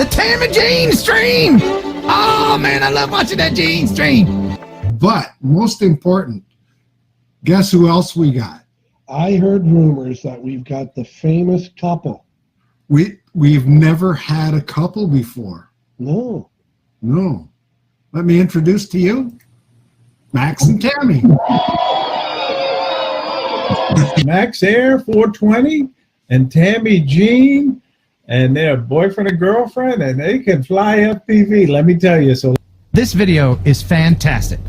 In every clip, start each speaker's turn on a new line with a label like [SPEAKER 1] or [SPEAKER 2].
[SPEAKER 1] The Tammy Jean stream. Oh man, I love watching that Jean stream.
[SPEAKER 2] But most important, guess who else we got?
[SPEAKER 3] I heard rumors that we've got the famous couple.
[SPEAKER 2] We've never had a couple before.
[SPEAKER 3] No.
[SPEAKER 2] Let me introduce to you Max and Tammy.
[SPEAKER 4] Max Air 420 and Tammy Jean, and they're boyfriend and girlfriend, and they can fly FPV. Let me tell you. So
[SPEAKER 1] this video is fantastic.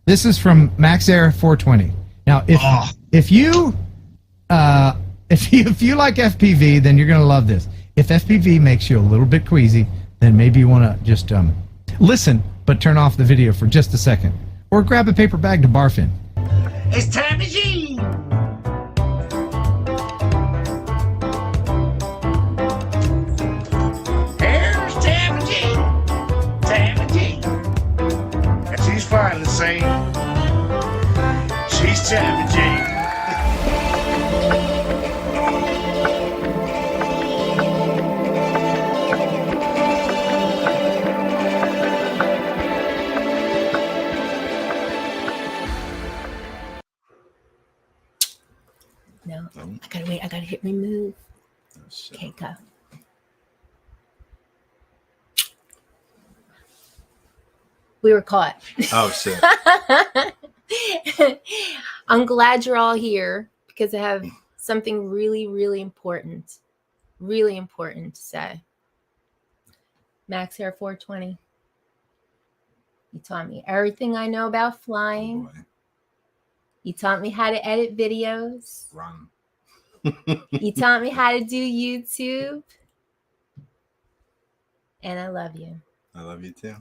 [SPEAKER 1] This is from Max Air 420. Now, if you like FPV, then you're gonna love this. If FPV makes you a little bit queasy, then maybe you want to just listen, but turn off the video for just a second, or grab a paper bag to barf in.
[SPEAKER 5] It's Tammy Jean. Here's Tammy Jean. Tammy Jean. And she's finally saying, she's Tammy Jean.
[SPEAKER 6] No, I gotta wait. I gotta hit remove. Okay, go. We were caught.
[SPEAKER 7] Oh, shit.
[SPEAKER 6] I'm glad you're all here because I have something really, really important to say. Max Air 420. You taught me everything I know about flying.
[SPEAKER 7] Oh,
[SPEAKER 6] you taught me how to edit videos.
[SPEAKER 7] Run.
[SPEAKER 6] You taught me how to do YouTube. And I love you.
[SPEAKER 7] I love you too.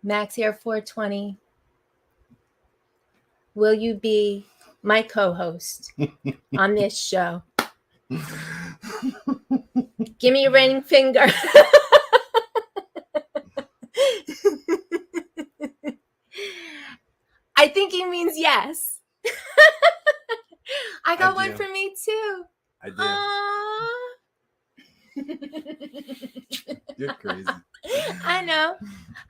[SPEAKER 6] Max Air 420. Will you be my co-host on this show? Give me a ring finger. I think he means yes. I got one for me too.
[SPEAKER 7] I do. You're crazy.
[SPEAKER 6] I know.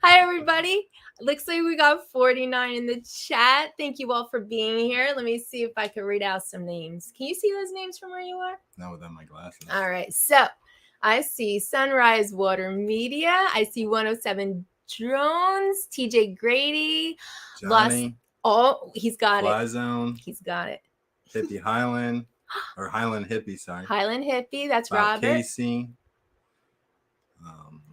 [SPEAKER 6] Hi, everybody. Looks like we got 49 in the chat. Thank you all for being here. Let me see if I can read out some names. Can you see those names from where you are?
[SPEAKER 7] Not without my glasses.
[SPEAKER 6] All right. So I see Sunrise Water Media. I see 107 Drones, TJ Grady.
[SPEAKER 7] Johnny.
[SPEAKER 6] He's got
[SPEAKER 7] Fly
[SPEAKER 6] it.
[SPEAKER 7] Zone.
[SPEAKER 6] He's got it.
[SPEAKER 7] Hippie Highland. Or Highland Hippie, sorry.
[SPEAKER 6] Highland Hippie. That's
[SPEAKER 7] Bob
[SPEAKER 6] Robert.
[SPEAKER 7] Casey.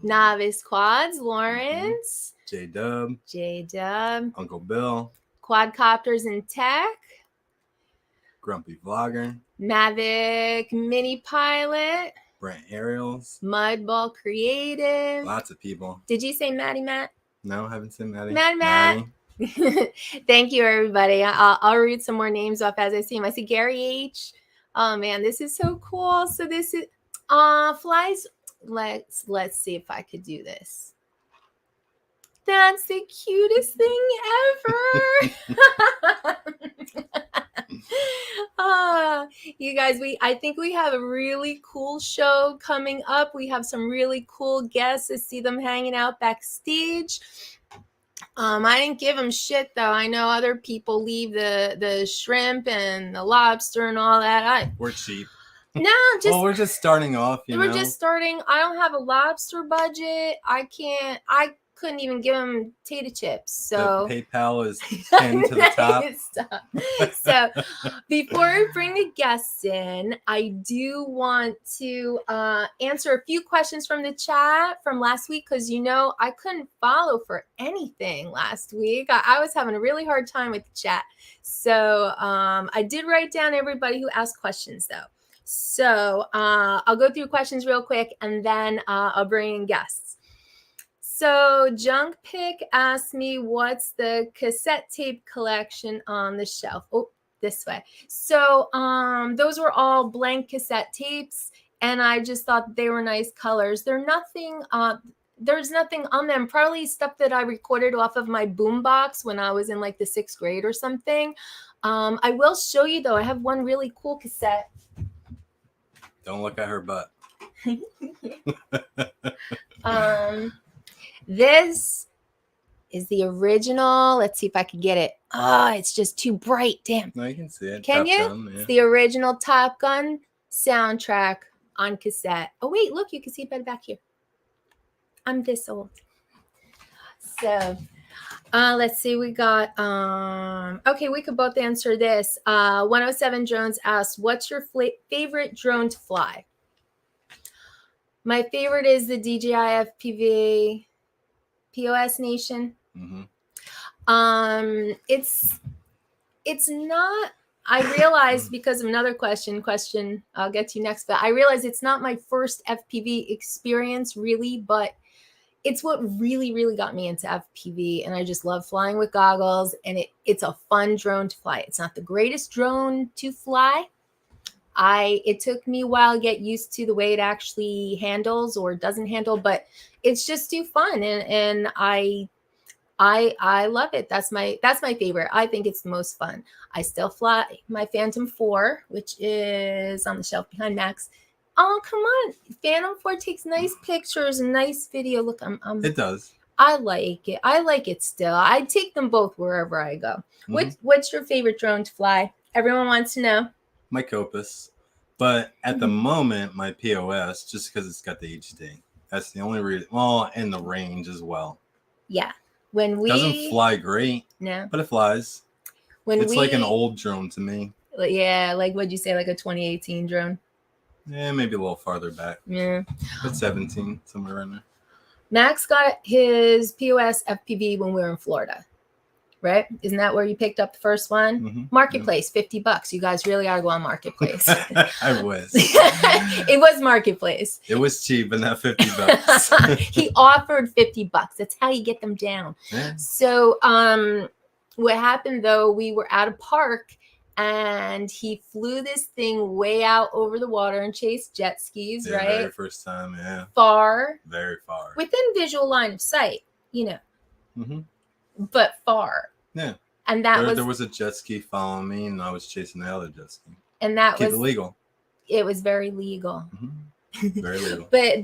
[SPEAKER 6] Novice Quads, Lawrence.
[SPEAKER 7] J-Dub.
[SPEAKER 6] J-Dub.
[SPEAKER 7] Uncle Bill.
[SPEAKER 6] Quadcopters and Tech.
[SPEAKER 7] Grumpy Vlogger.
[SPEAKER 6] Mavic Mini Pilot.
[SPEAKER 7] Brent Ariels.
[SPEAKER 6] Mudball Creative.
[SPEAKER 7] Lots of people.
[SPEAKER 6] Did you say Maddie Matt?
[SPEAKER 7] No, haven't seen Maddie.
[SPEAKER 6] Matt. Thank you, everybody. I'll read some more names off as I see them. I see Gary H. Oh man, this is so cool. So this is flies. Let's see if I could do this. That's the cutest thing ever. You guys, I think we have a really cool show coming up. We have some really cool guests. I see them hanging out backstage. I didn't give them shit though. I know other people leave the shrimp and the lobster and all that.
[SPEAKER 7] We're cheap.
[SPEAKER 6] No,
[SPEAKER 7] we're just starting off.
[SPEAKER 6] We're just starting. I don't have a lobster budget. I couldn't even give them potato chips. So
[SPEAKER 7] the PayPal is pinned to the top.
[SPEAKER 6] So before we bring the guests in, I do want to answer a few questions from the chat from last week because I couldn't follow for anything last week. I was having a really hard time with the chat. So I did write down everybody who asked questions though. So I'll go through questions real quick and then I'll bring in guests. So Junk Pick asked me, what's the cassette tape collection on the shelf? Oh, this way. So those were all blank cassette tapes, and I just thought they were nice colors. There's nothing on them. Probably stuff that I recorded off of my boombox when I was in like the 6th grade or something. I will show you though. I have one really cool cassette.
[SPEAKER 7] Don't look at her butt.
[SPEAKER 6] This is the original. Let's see if I can get it. Oh, it's just too bright. Damn.
[SPEAKER 7] No, you can see it.
[SPEAKER 6] Can
[SPEAKER 7] Top
[SPEAKER 6] you?
[SPEAKER 7] Gun, yeah.
[SPEAKER 6] It's the original Top Gun soundtrack on cassette. Oh, wait, look, you can see it better back here. I'm this old. So, let's see. We got, okay, we could both answer this. 107 Drones asks, what's your favorite drone to fly? My favorite is the DJI FPV POS Nation.
[SPEAKER 7] Mm-hmm.
[SPEAKER 6] It's not, I realized because of another question I'll get to next, but I realized it's not my first FPV experience really, but it's what really, really got me into FPV. And I just love flying with goggles, and it's a fun drone to fly. It's not the greatest drone to fly. It took me a while to get used to the way it actually handles or doesn't handle, but it's just too fun. And I love it. That's my favorite. I think it's the most fun. I still fly my Phantom 4, which is on the shelf behind Max. Oh, come on. Phantom 4 takes nice pictures and nice video. Look,
[SPEAKER 7] It does.
[SPEAKER 6] I like it. I like it still. I take them both wherever I go.
[SPEAKER 7] Mm-hmm.
[SPEAKER 6] What's your favorite drone to fly? Everyone wants to know.
[SPEAKER 7] My Copus. But at the moment, my POS, just because it's got the HD. That's the only reason. Well, and the range as well.
[SPEAKER 6] Yeah. When we
[SPEAKER 7] Doesn't fly great,
[SPEAKER 6] no,
[SPEAKER 7] but it flies.
[SPEAKER 6] when
[SPEAKER 7] It's like an old drone to me.
[SPEAKER 6] Yeah, like what'd you say, like a 2018 drone?
[SPEAKER 7] Yeah, maybe a little farther back.
[SPEAKER 6] Yeah.
[SPEAKER 7] But 17, somewhere around there.
[SPEAKER 6] Max got his POS FPV when we were in Florida, right? Isn't that where you picked up the first one?
[SPEAKER 7] Mm-hmm.
[SPEAKER 6] Marketplace, $50. You guys really ought to go on Marketplace.
[SPEAKER 7] I was.
[SPEAKER 6] It was Marketplace.
[SPEAKER 7] It was cheap, but not $50.
[SPEAKER 6] He offered $50. That's how you get them down.
[SPEAKER 7] Yeah.
[SPEAKER 6] So what happened though, we were at a park and he flew this thing way out over the water and chased jet skis,
[SPEAKER 7] Yeah,
[SPEAKER 6] right?
[SPEAKER 7] very first time, yeah.
[SPEAKER 6] Far,
[SPEAKER 7] Very far.
[SPEAKER 6] within visual line of sight,
[SPEAKER 7] Mm-hmm.
[SPEAKER 6] but far.
[SPEAKER 7] Yeah.
[SPEAKER 6] And
[SPEAKER 7] There was a jet ski following me, and I was chasing the other jet ski.
[SPEAKER 6] and that
[SPEAKER 7] Keep
[SPEAKER 6] was
[SPEAKER 7] it legal.
[SPEAKER 6] It was very legal.
[SPEAKER 7] Mm-hmm. Very legal.
[SPEAKER 6] But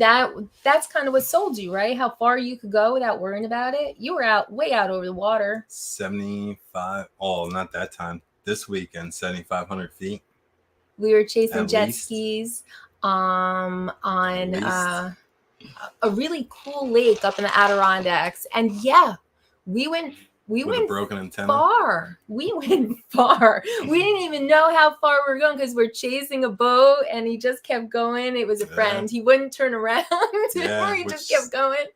[SPEAKER 6] that's kind of what sold you, right? How far you could go without worrying about it. You were way out over the water.
[SPEAKER 7] 75. Oh, not that time. This weekend, 7,500 feet.
[SPEAKER 6] We were chasing
[SPEAKER 7] At
[SPEAKER 6] jet
[SPEAKER 7] least.
[SPEAKER 6] skis on a really cool lake up in the Adirondacks. And yeah, we went
[SPEAKER 7] With a broken antenna.
[SPEAKER 6] far. We went far. We didn't even know how far we were going because we're chasing a boat and he just kept going. It was a friend. He wouldn't turn around.
[SPEAKER 7] Yeah,
[SPEAKER 6] He just kept going.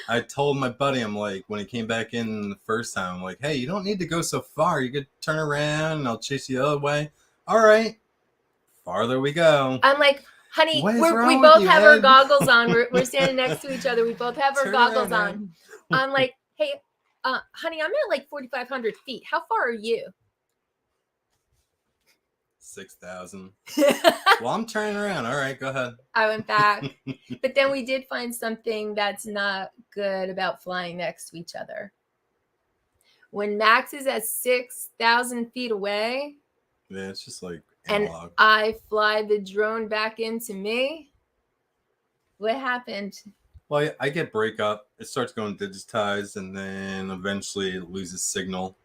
[SPEAKER 7] I told my buddy, I'm like, when he came back in the first time, I'm like, hey, you don't need to go so far. You could turn around and I'll chase you the other way. All right. Farther we go.
[SPEAKER 6] I'm like, honey,
[SPEAKER 7] What is
[SPEAKER 6] we
[SPEAKER 7] wrong
[SPEAKER 6] both
[SPEAKER 7] with you,
[SPEAKER 6] have our
[SPEAKER 7] Ed?
[SPEAKER 6] goggles on. We're standing next to each other. We both have our
[SPEAKER 7] Turn
[SPEAKER 6] goggles
[SPEAKER 7] around,
[SPEAKER 6] on. I'm like, hey, honey, I'm at like 4,500 feet. How far are you?
[SPEAKER 7] 6,000. Well, I'm turning around. All right, go ahead.
[SPEAKER 6] I went back. But then we did find something that's not good about flying next to each other. When Max is at 6,000 feet away
[SPEAKER 7] Yeah, it's just like
[SPEAKER 6] and
[SPEAKER 7] analog.
[SPEAKER 6] I fly the drone back into me, what happened?
[SPEAKER 7] Well, I get breakup. It starts going digitized, and then eventually it loses signal.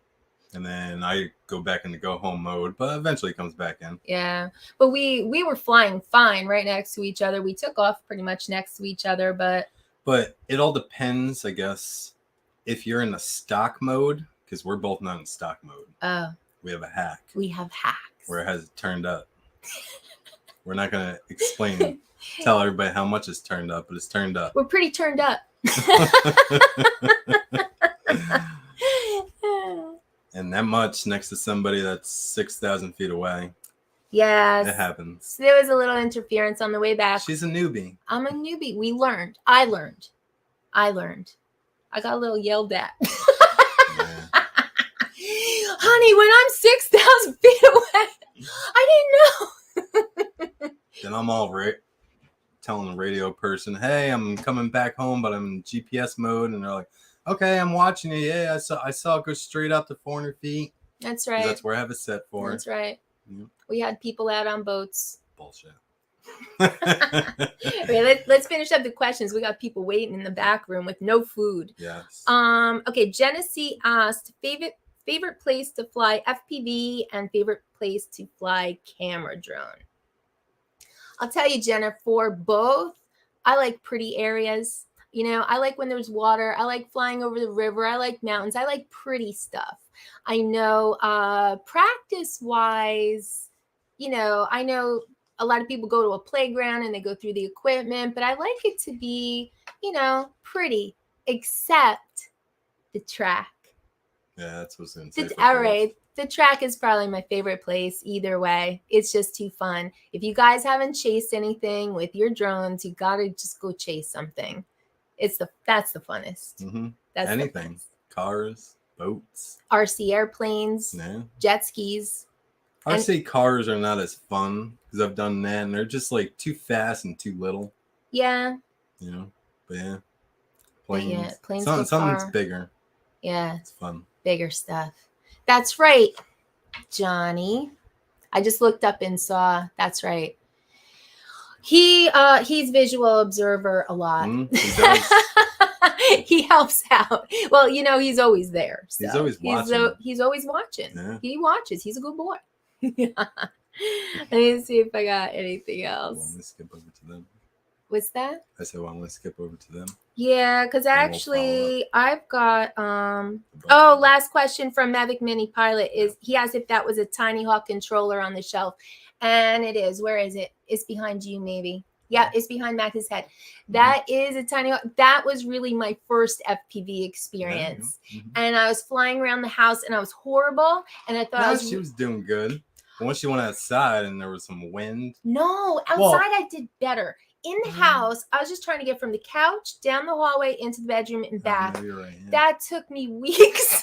[SPEAKER 7] And then I go back into go home mode, but eventually it comes back in.
[SPEAKER 6] Yeah, but we were flying fine right next to each other. We took off pretty much next to each other, but
[SPEAKER 7] it all depends, I guess, if you're in the stock mode, because we're both not in stock mode. We have a hack
[SPEAKER 6] we have hacks.
[SPEAKER 7] where it has it turned up. We're not going to tell everybody how much it's turned up, but it's turned up.
[SPEAKER 6] We're pretty turned up.
[SPEAKER 7] And that much next to somebody that's 6,000 feet away.
[SPEAKER 6] Yes.
[SPEAKER 7] It happens.
[SPEAKER 6] So there was a little interference on the way back.
[SPEAKER 7] She's a newbie.
[SPEAKER 6] I'm a newbie. We learned. I learned. I got a little yelled at.
[SPEAKER 7] Yeah.
[SPEAKER 6] Honey, when I'm 6,000 feet away, I didn't know.
[SPEAKER 7] Then I'm all telling the radio person, hey, I'm coming back home, but I'm in GPS mode. And they're like, okay, I'm watching you. Yeah, I saw it go straight up to 400 feet.
[SPEAKER 6] That's
[SPEAKER 7] 'Cause
[SPEAKER 6] right.
[SPEAKER 7] that's where I have it set for.
[SPEAKER 6] That's right.
[SPEAKER 7] Yep.
[SPEAKER 6] We had people out on boats.
[SPEAKER 7] Bullshit.
[SPEAKER 6] Okay, let's finish up the questions. We got people waiting in the back room with no food.
[SPEAKER 7] Yes.
[SPEAKER 6] Okay, Genesee asked favorite place to fly FPV and favorite place to fly camera drone. I'll tell you, Jenna, for both, I like pretty areas. You know, I like when there's water. I like flying over the river. I like mountains. I like pretty stuff. I know practice-wise, you know, I know a lot of people go to a playground and they go through the equipment, but I like it to be, you know, pretty, except the track.
[SPEAKER 7] Yeah, that's what's insane.
[SPEAKER 6] All right. The track is probably my favorite place either way. It's just too fun. If you guys haven't chased anything with your drones, you got to just go chase something. That's the funnest.
[SPEAKER 7] Mm-hmm.
[SPEAKER 6] That's
[SPEAKER 7] anything. Cars, boats.
[SPEAKER 6] RC airplanes, jet skis.
[SPEAKER 7] RC cars are not as fun because I've done that and they're just like too fast and too little.
[SPEAKER 6] Yeah.
[SPEAKER 7] You know, but yeah. Planes.
[SPEAKER 6] Yeah, planes.
[SPEAKER 7] Something's bigger.
[SPEAKER 6] Yeah.
[SPEAKER 7] It's fun.
[SPEAKER 6] Bigger stuff. That's right, Johnny. I just looked up and saw. That's right. He's visual observer a lot.
[SPEAKER 7] He does.
[SPEAKER 6] He helps out. Well, you know, he's always there. So.
[SPEAKER 7] He's always watching.
[SPEAKER 6] He's always watching.
[SPEAKER 7] Yeah.
[SPEAKER 6] He watches. He's a good boy. Let me see if I got anything else.
[SPEAKER 7] Well, let's skip over to them.
[SPEAKER 6] What's that?
[SPEAKER 7] I said, well, let's skip over to them.
[SPEAKER 6] Yeah, because actually I've got last question from Mavic Mini Pilot is he asked if that was a Tiny Hawk controller on the shelf. And it is. Where is it? It's behind you, maybe. Yeah, it's behind Max's head. That is a Tiny Hawk. That was really my first FPV experience. And I was flying around the house and I was horrible. And I thought
[SPEAKER 7] she was doing good. But once she went outside and there was some wind.
[SPEAKER 6] No, outside I did better. In the house, I was just trying to get from the couch down the hallway into the bedroom and back.
[SPEAKER 7] Right, yeah.
[SPEAKER 6] That took me weeks.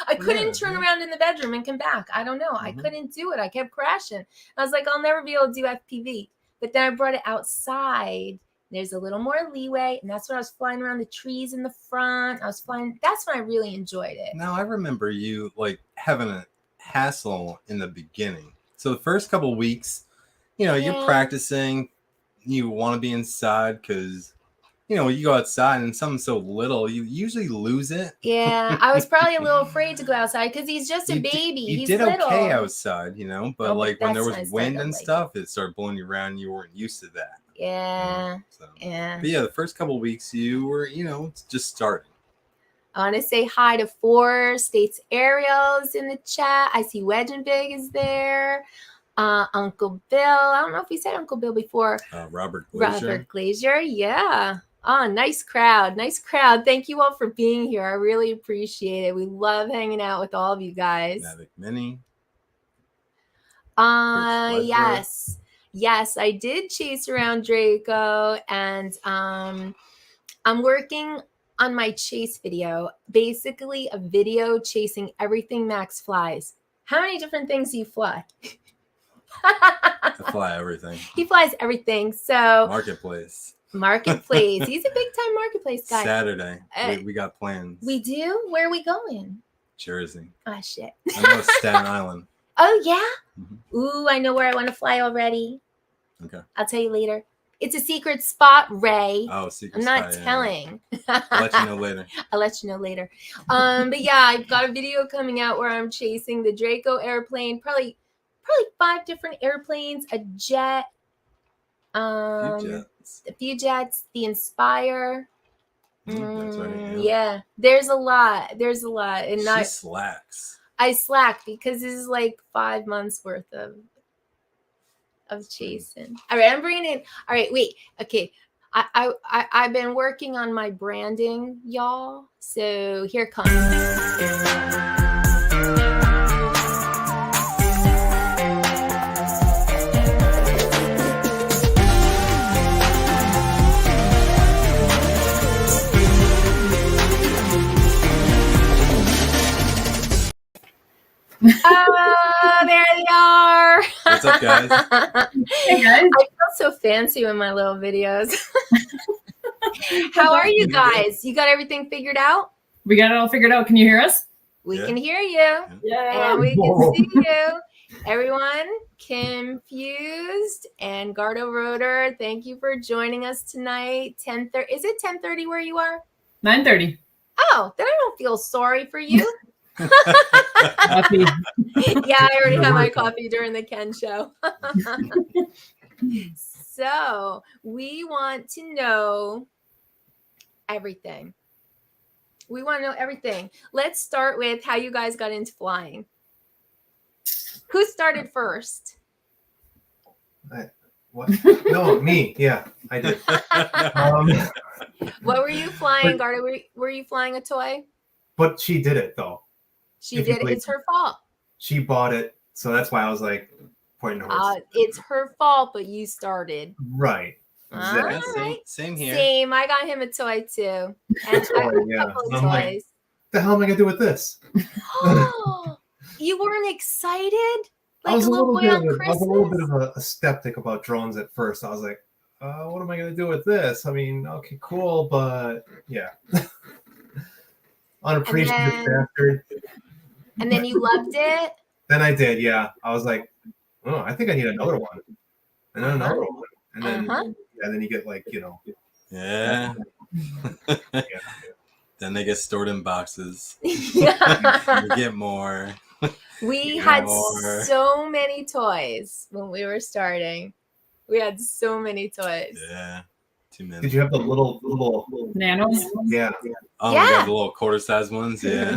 [SPEAKER 6] I couldn't turn around in the bedroom and come back. I don't know. I couldn't do it. I kept crashing. I was like, I'll never be able to do FPV. But then I brought it outside. There's a little more leeway. And that's when I was flying around the trees in the front. That's when I really enjoyed it.
[SPEAKER 7] Now, I remember you like having a hassle in the beginning. So the first couple of weeks, you know, you're practicing. You want to be inside because, you know, you go outside and something so little, you usually lose it.
[SPEAKER 6] Yeah, I was probably a little afraid to go outside because he's just a baby.
[SPEAKER 7] You
[SPEAKER 6] he's
[SPEAKER 7] did
[SPEAKER 6] little.
[SPEAKER 7] Okay outside, you know, but like when there was wind and
[SPEAKER 6] like
[SPEAKER 7] stuff, it started blowing you around. You weren't used to that.
[SPEAKER 6] Yeah.
[SPEAKER 7] Yeah. But yeah, the first couple of weeks you were, you know, just starting.
[SPEAKER 6] I want to say hi to 4 States Ariel's in the chat. I see Wedge and Big is there. Uncle Bill. I don't know if we said Uncle Bill before.
[SPEAKER 7] Robert Glazier.
[SPEAKER 6] Robert Glazier. Yeah. Oh, nice crowd. Nice crowd. Thank you all for being here. I really appreciate it. We love hanging out with all of you guys.
[SPEAKER 7] Mavic Mini.
[SPEAKER 6] Yes. Yes, I did chase around Draco, and I'm working on my chase video. Basically a video chasing everything Max flies. How many different things do you fly?
[SPEAKER 7] I fly everything.
[SPEAKER 6] He flies everything. So
[SPEAKER 7] Marketplace.
[SPEAKER 6] He's a big time marketplace guy.
[SPEAKER 7] Saturday. We got plans.
[SPEAKER 6] We do? Where are we going?
[SPEAKER 7] Jersey.
[SPEAKER 6] Oh shit.
[SPEAKER 7] I know Staten Island.
[SPEAKER 6] Oh yeah? Ooh, I know where I want to fly already.
[SPEAKER 7] Okay.
[SPEAKER 6] I'll tell you later. It's a secret spot, Ray.
[SPEAKER 7] Oh, secret
[SPEAKER 6] I'm
[SPEAKER 7] spot.
[SPEAKER 6] not telling.
[SPEAKER 7] Yeah. I'll let you know later.
[SPEAKER 6] I'll let you know later. But yeah, I've got a video coming out where I'm chasing the Draco airplane, probably 5 different airplanes, a jet, a few jets, the Inspire.
[SPEAKER 7] That's right.
[SPEAKER 6] Yeah, there's a lot. And
[SPEAKER 7] she slacks.
[SPEAKER 6] I slack because this is like 5 months worth of chasing. All right, I'm bringing in. All right, wait. Okay, I've been working on my branding, y'all. So here it comes. Oh, there they are.
[SPEAKER 7] What's up, guys?
[SPEAKER 8] Hey, guys.
[SPEAKER 6] I feel so fancy with my little videos. How are you guys? You got everything figured out?
[SPEAKER 8] We got it all figured out. Can you hear us?
[SPEAKER 6] We can hear you.
[SPEAKER 8] Yeah.
[SPEAKER 6] And we can see you. Everyone, Confused and Gardo Rotor, thank you for joining us tonight. 10:30. Is it 10:30 where you are?
[SPEAKER 8] 9:30.
[SPEAKER 6] Oh, then I don't feel sorry for you.
[SPEAKER 8] Coffee.
[SPEAKER 6] Yeah, I already had my coffee during the Ken show. So we want to know everything. We want to know everything. Let's start with how you guys got into flying. Who started first?
[SPEAKER 9] What? No, me. Yeah, I did.
[SPEAKER 6] What were you flying, Garda? Were you flying a toy?
[SPEAKER 9] But she did it though.
[SPEAKER 6] She did it. It's her fault.
[SPEAKER 9] She bought it, so that's why I was like pointing her.
[SPEAKER 6] It's her fault, but you started.
[SPEAKER 9] Right.
[SPEAKER 7] Yeah,
[SPEAKER 9] Exactly.
[SPEAKER 7] same here.
[SPEAKER 6] Same. I got him a toy too. And I got a
[SPEAKER 9] Yeah.
[SPEAKER 6] couple of
[SPEAKER 9] I'm like,
[SPEAKER 6] toys.
[SPEAKER 9] the hell am I gonna do with this?
[SPEAKER 6] You weren't excited?
[SPEAKER 9] I
[SPEAKER 6] Like
[SPEAKER 9] was
[SPEAKER 6] a little boy on
[SPEAKER 9] I was a
[SPEAKER 6] Christmas?
[SPEAKER 9] little bit of a skeptic about drones at first. I was like, what am I gonna do with this? I mean, okay, cool, but yeah. Unappreciative bastard.
[SPEAKER 6] And then you loved it?
[SPEAKER 9] Then I did, yeah. I was like, oh, I think I need another one. And then another one. And then then you get like,
[SPEAKER 7] Yeah. Then they get stored in boxes.
[SPEAKER 6] Yeah.
[SPEAKER 7] You get more.
[SPEAKER 6] We
[SPEAKER 7] You
[SPEAKER 6] had
[SPEAKER 7] get more.
[SPEAKER 6] so many toys when we were starting. We had so many toys.
[SPEAKER 7] Yeah. Too many.
[SPEAKER 9] Did you have the little
[SPEAKER 8] Nanos?
[SPEAKER 9] Yeah.
[SPEAKER 7] Oh my god, the little quarter-sized ones. Yeah.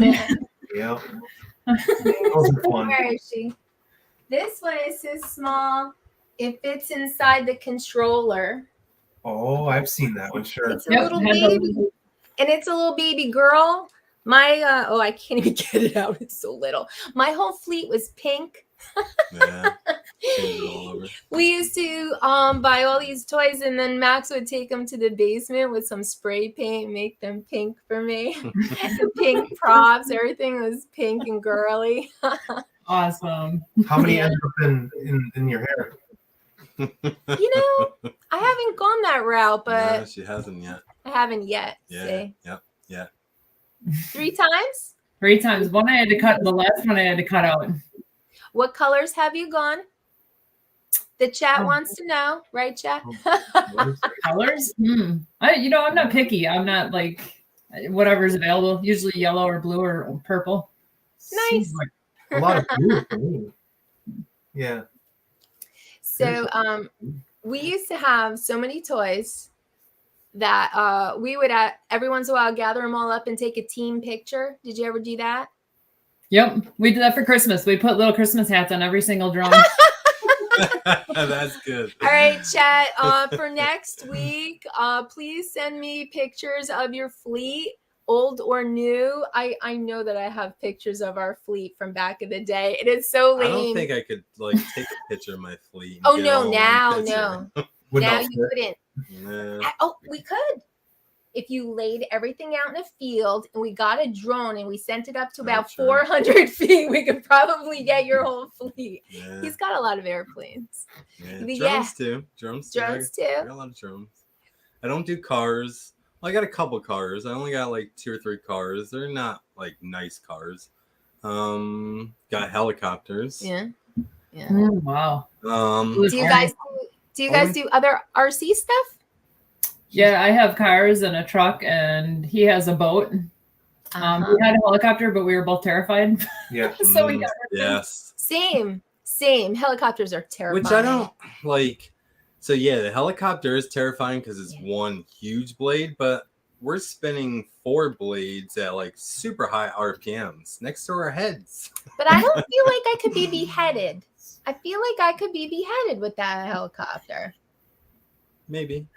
[SPEAKER 9] Yeah. Those are fun.
[SPEAKER 6] Where is she? This one is so small. It fits inside the controller.
[SPEAKER 9] Oh, I've seen that one, sure.
[SPEAKER 6] It's a little baby, and it's a little baby girl. My I can't even get it out. It's so little. My whole fleet was pink.
[SPEAKER 7] Yeah. Change it all over.
[SPEAKER 6] We used to buy all these toys, and then Max would take them to the basement with some spray paint, make them pink for me. The pink props, everything was pink and girly.
[SPEAKER 8] Awesome.
[SPEAKER 9] How many ended up in your hair?
[SPEAKER 6] You know, I haven't gone that route, but
[SPEAKER 7] No, she hasn't yet.
[SPEAKER 6] I haven't yet.
[SPEAKER 7] Yeah.
[SPEAKER 6] See?
[SPEAKER 7] Yep. Yeah.
[SPEAKER 6] 3 times?
[SPEAKER 8] 3 times. One I had to cut. The last one I had to cut out.
[SPEAKER 6] What colors have you gone? The chat wants to know, right, chat?
[SPEAKER 8] Colors? I'm not picky. I'm not like whatever's available. Usually yellow or blue or purple.
[SPEAKER 6] Nice.
[SPEAKER 9] Seems like a lot of blue for me. Yeah.
[SPEAKER 6] So we used to have so many toys that we would every once in a while gather them all up and take a team picture. Did you ever do that?
[SPEAKER 8] Yep. We did that for Christmas. We put little Christmas hats on every single drone.
[SPEAKER 7] That's good.
[SPEAKER 6] All right, chat. For next week, please send me pictures of your fleet, old or new. I know that I have pictures of our fleet from back in the day. It is so lame.
[SPEAKER 7] I don't think I could like take a picture of my fleet. And
[SPEAKER 6] Oh
[SPEAKER 7] get it all
[SPEAKER 6] no,
[SPEAKER 7] in
[SPEAKER 6] now
[SPEAKER 7] one picture.
[SPEAKER 6] no.
[SPEAKER 9] Would
[SPEAKER 6] Now
[SPEAKER 9] not
[SPEAKER 6] you
[SPEAKER 9] fit.
[SPEAKER 6] couldn't.
[SPEAKER 7] Nah.
[SPEAKER 6] Oh, we could. If you laid everything out in a field and we got a drone and we sent it up to about
[SPEAKER 7] true.
[SPEAKER 6] 400 feet, we could probably get your whole fleet.
[SPEAKER 7] Yeah.
[SPEAKER 6] He's got a lot of airplanes.
[SPEAKER 7] Yeah.
[SPEAKER 6] But
[SPEAKER 7] Drones too. Drones too.
[SPEAKER 6] Drones
[SPEAKER 7] I
[SPEAKER 6] too.
[SPEAKER 7] got a lot of drones. I don't do cars. Well, I got a couple cars. I only got like 2 or 3 cars. They're not like nice cars. Got helicopters.
[SPEAKER 6] Yeah. Yeah.
[SPEAKER 8] Wow.
[SPEAKER 6] Do you guys do other RC stuff?
[SPEAKER 8] Yeah, I have cars and a truck, and he has a boat. We had a helicopter, but we were both terrified.
[SPEAKER 9] Yeah.
[SPEAKER 8] So we got
[SPEAKER 7] Yes.
[SPEAKER 6] Same. Helicopters are terrifying.
[SPEAKER 7] Which I don't like. So yeah, the helicopter is terrifying because it's one huge blade, but we're spinning 4 blades at like super high RPMs next to our heads.
[SPEAKER 6] But I don't feel like I could be beheaded. I feel like I could be beheaded with that helicopter.
[SPEAKER 7] Maybe.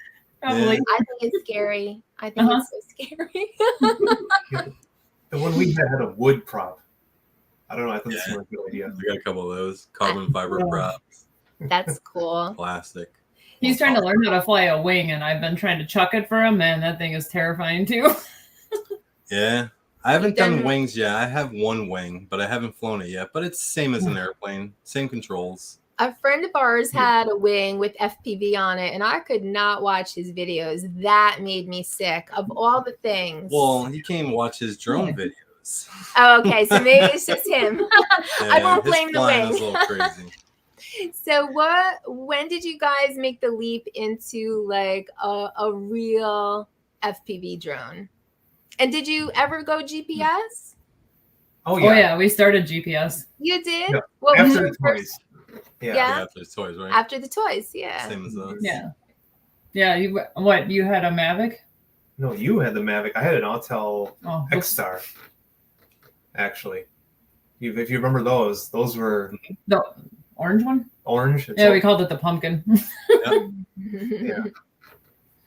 [SPEAKER 8] Probably.
[SPEAKER 6] I think it's scary. I think it's so scary.
[SPEAKER 9] The one we had a wood prop. I don't know. I think it's
[SPEAKER 7] Yeah.
[SPEAKER 9] a good idea.
[SPEAKER 7] I got a couple of those carbon fiber props,
[SPEAKER 6] That's cool.
[SPEAKER 7] plastic.
[SPEAKER 8] He's trying to learn how to fly a wing, and I've been trying to chuck it for him, and that thing is terrifying too.
[SPEAKER 7] Yeah. I haven't
[SPEAKER 6] You've done-
[SPEAKER 7] done wings yet. I have one wing, but I haven't flown it yet. But it's same as an airplane, same controls.
[SPEAKER 6] A friend of ours had a wing with FPV on it, and I could not watch his videos. That made me sick of all the things.
[SPEAKER 7] Well, you can't even watch his drone videos knows?
[SPEAKER 6] Oh, okay. So maybe it's just him. I won't
[SPEAKER 7] his
[SPEAKER 6] blame the
[SPEAKER 7] flying is a
[SPEAKER 6] wing.
[SPEAKER 7] little crazy.
[SPEAKER 6] So when did you guys make the leap into like a real FPV drone? And did you ever go GPS?
[SPEAKER 9] Oh
[SPEAKER 8] Oh
[SPEAKER 9] yeah.
[SPEAKER 8] yeah, we started GPS.
[SPEAKER 6] You did?
[SPEAKER 9] Yeah.
[SPEAKER 6] What was
[SPEAKER 9] After
[SPEAKER 6] your
[SPEAKER 9] the
[SPEAKER 6] first?
[SPEAKER 9] toys. Yeah.
[SPEAKER 6] Yeah.
[SPEAKER 7] After the toys, right?
[SPEAKER 6] After the toys, yeah.
[SPEAKER 7] Same as us.
[SPEAKER 8] Yeah. Yeah, you had a Mavic?
[SPEAKER 9] No, you had the Mavic. I had an Autel
[SPEAKER 8] Oh,
[SPEAKER 9] X-Star. Actually, if you remember those were
[SPEAKER 8] the orange one?
[SPEAKER 9] orange.
[SPEAKER 8] Yeah, we called it the pumpkin.
[SPEAKER 9] Yeah.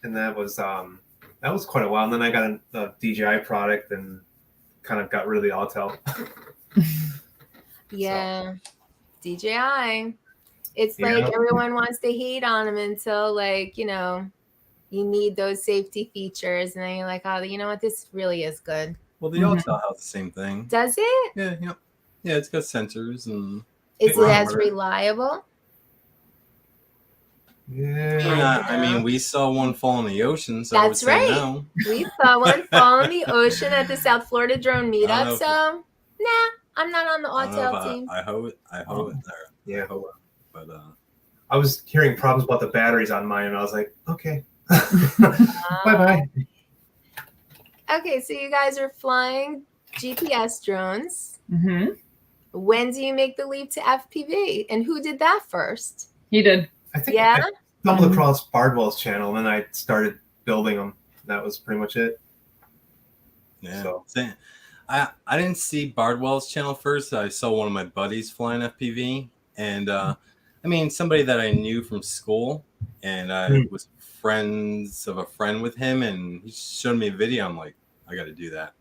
[SPEAKER 9] And that was quite a while. And then I got a DJI product and kind of got rid of the Autel.
[SPEAKER 6] Yeah. DJI. It's
[SPEAKER 9] Yeah.
[SPEAKER 6] like everyone wants to hate on them until like, you need those safety features and then you're like, oh, you know what? This really is good.
[SPEAKER 7] Well, the Autel has the same thing.
[SPEAKER 6] Does it?
[SPEAKER 7] Yeah, yeah. Yeah, it's got sensors and
[SPEAKER 6] Is it as reliable?
[SPEAKER 9] Yeah.
[SPEAKER 7] I mean, we saw one fall in the ocean, so
[SPEAKER 6] That's
[SPEAKER 7] I would say
[SPEAKER 6] right.
[SPEAKER 7] no.
[SPEAKER 6] We saw one fall in the ocean at the South Florida Drone
[SPEAKER 7] I don't know
[SPEAKER 6] Meetup.
[SPEAKER 7] if
[SPEAKER 6] So, nah, I'm not on the
[SPEAKER 7] I don't know
[SPEAKER 6] Autel
[SPEAKER 7] if
[SPEAKER 6] team.
[SPEAKER 7] I hope it there.
[SPEAKER 9] Yeah.
[SPEAKER 7] I hope it. But
[SPEAKER 9] I was hearing problems about the batteries on mine, and I was like, okay, bye.
[SPEAKER 6] Okay, so you guys are flying GPS drones.
[SPEAKER 8] Mm-hmm.
[SPEAKER 6] When do you make the leap to FPV? And who did that first?
[SPEAKER 8] He did.
[SPEAKER 9] I think
[SPEAKER 6] Yeah?
[SPEAKER 9] I stumbled across Bardwell's channel, and then I started building them. That was pretty much it.
[SPEAKER 7] yeah.
[SPEAKER 9] So.
[SPEAKER 7] Same. I didn't see Bardwell's channel first. I saw one of my buddies flying FPV, and I mean somebody that I knew from school, and I was friends of a friend with him, and he showed me a video. I'm like, I got to do that,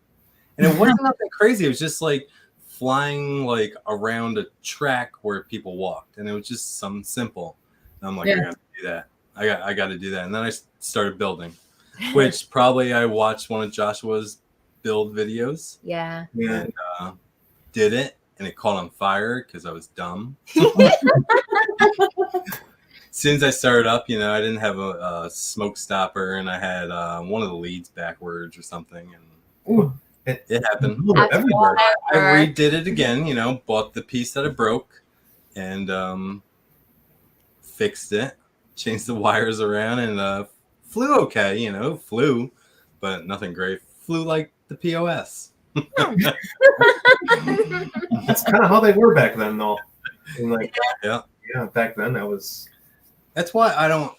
[SPEAKER 7] and it wasn't nothing crazy. It was just like flying like around a track where people walked, and it was just something simple. And I'm like, I got to do that. I got to do that, and then I started building, which probably I watched one of Joshua's build videos.
[SPEAKER 6] Yeah.
[SPEAKER 7] And did it, and it caught on fire because I was dumb. As soon as I started up, I didn't have a smoke stopper, and I had one of the leads backwards or something, and it happened.
[SPEAKER 9] Everywhere.
[SPEAKER 7] I redid it again, bought the piece that it broke, and fixed it, changed the wires around, and flew okay, flew, but nothing great. Flew like the POS.
[SPEAKER 9] That's kind of how they were back then, though. And like,
[SPEAKER 7] yeah,
[SPEAKER 9] back then that was.
[SPEAKER 7] That's why I don't.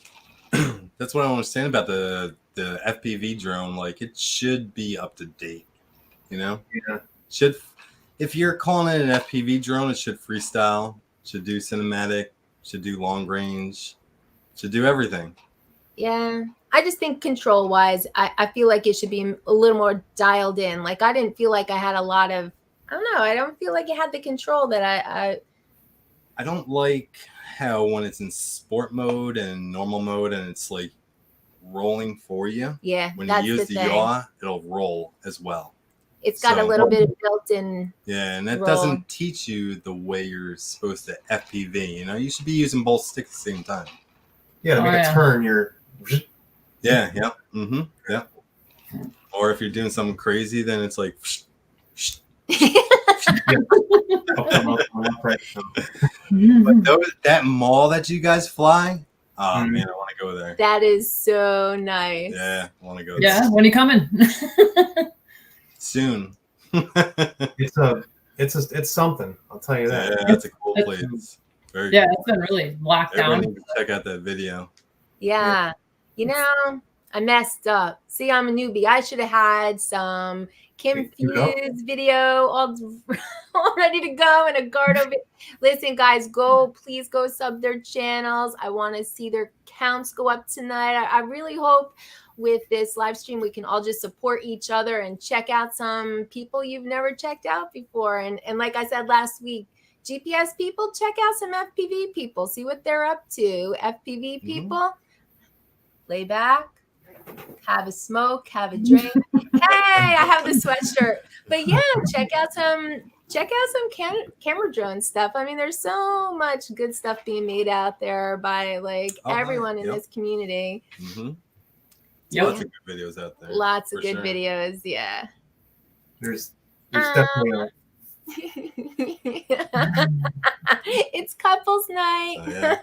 [SPEAKER 7] That's what I don't understand about the FPV drone. Like, it should be up to date.
[SPEAKER 9] Yeah.
[SPEAKER 7] Should, if you're calling it an FPV drone, it should freestyle. Should do cinematic. Should do long range. Should do everything.
[SPEAKER 6] Yeah. I just think control wise, I feel like it should be a little more dialed in. Like, I didn't feel like I had a lot of, I don't know. I don't feel like it had the control that
[SPEAKER 7] I don't like how when it's in sport mode and normal mode and it's like rolling for you.
[SPEAKER 6] Yeah.
[SPEAKER 7] When
[SPEAKER 6] that's
[SPEAKER 7] you use
[SPEAKER 6] the
[SPEAKER 7] the
[SPEAKER 6] thing.
[SPEAKER 7] yaw, it'll roll as well.
[SPEAKER 6] It's got a little bit of built-in.
[SPEAKER 7] Yeah, and that
[SPEAKER 6] roll.
[SPEAKER 7] doesn't teach you the way you're supposed to FPV. You should be using both sticks at the same time.
[SPEAKER 9] Yeah, to make a turn, you're.
[SPEAKER 7] Yeah, yeah, yeah. Or if you're doing something crazy, then it's like. But that mall that you guys fly, oh man, I want to go there.
[SPEAKER 6] That is so nice.
[SPEAKER 7] Yeah, I want to go.
[SPEAKER 8] Yeah,
[SPEAKER 7] there.
[SPEAKER 8] when you coming?
[SPEAKER 7] Soon.
[SPEAKER 9] It's something. I'll tell you that.
[SPEAKER 7] Yeah, it's a cool place. Very
[SPEAKER 8] yeah,
[SPEAKER 7] cool.
[SPEAKER 8] it's been really locked
[SPEAKER 7] Everyone
[SPEAKER 8] down.
[SPEAKER 7] needs to check out that video.
[SPEAKER 6] Yeah. I messed up. See, I'm a newbie. I should have had some Kim Fuse video all ready to go and a Gardo video. Listen, guys, please go sub their channels. I want to see their counts go up tonight. I really hope with this live stream we can all just support each other and check out some people you've never checked out before. And like I said last week, GPS people, check out some FPV people. See what they're up to. FPV people, lay back, have a smoke, have a drink. Hey, I have the sweatshirt. But yeah, check out some camera drone stuff. I mean, there's so much good stuff being made out there by everyone in this community.
[SPEAKER 7] Mm-hmm.
[SPEAKER 8] Yep.
[SPEAKER 7] Lots of good videos out there.
[SPEAKER 6] Lots of
[SPEAKER 7] for
[SPEAKER 6] good
[SPEAKER 7] sure.
[SPEAKER 6] videos. Yeah.
[SPEAKER 9] There's It's definitely a
[SPEAKER 6] It's couples night.
[SPEAKER 7] Oh, yeah.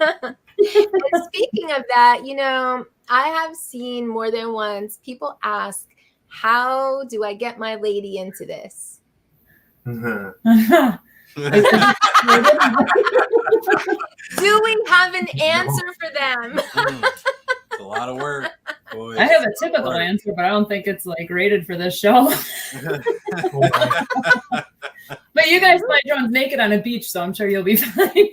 [SPEAKER 6] And speaking of that, I have seen more than once people ask, how do I get my lady into this?
[SPEAKER 8] Mm-hmm.
[SPEAKER 6] Do we have an answer for them?
[SPEAKER 7] It's a lot of work. Boys.
[SPEAKER 8] I have a typical answer, but I don't think it's like rated for this show. But you guys fly drones naked on a beach, so I'm sure you'll be fine.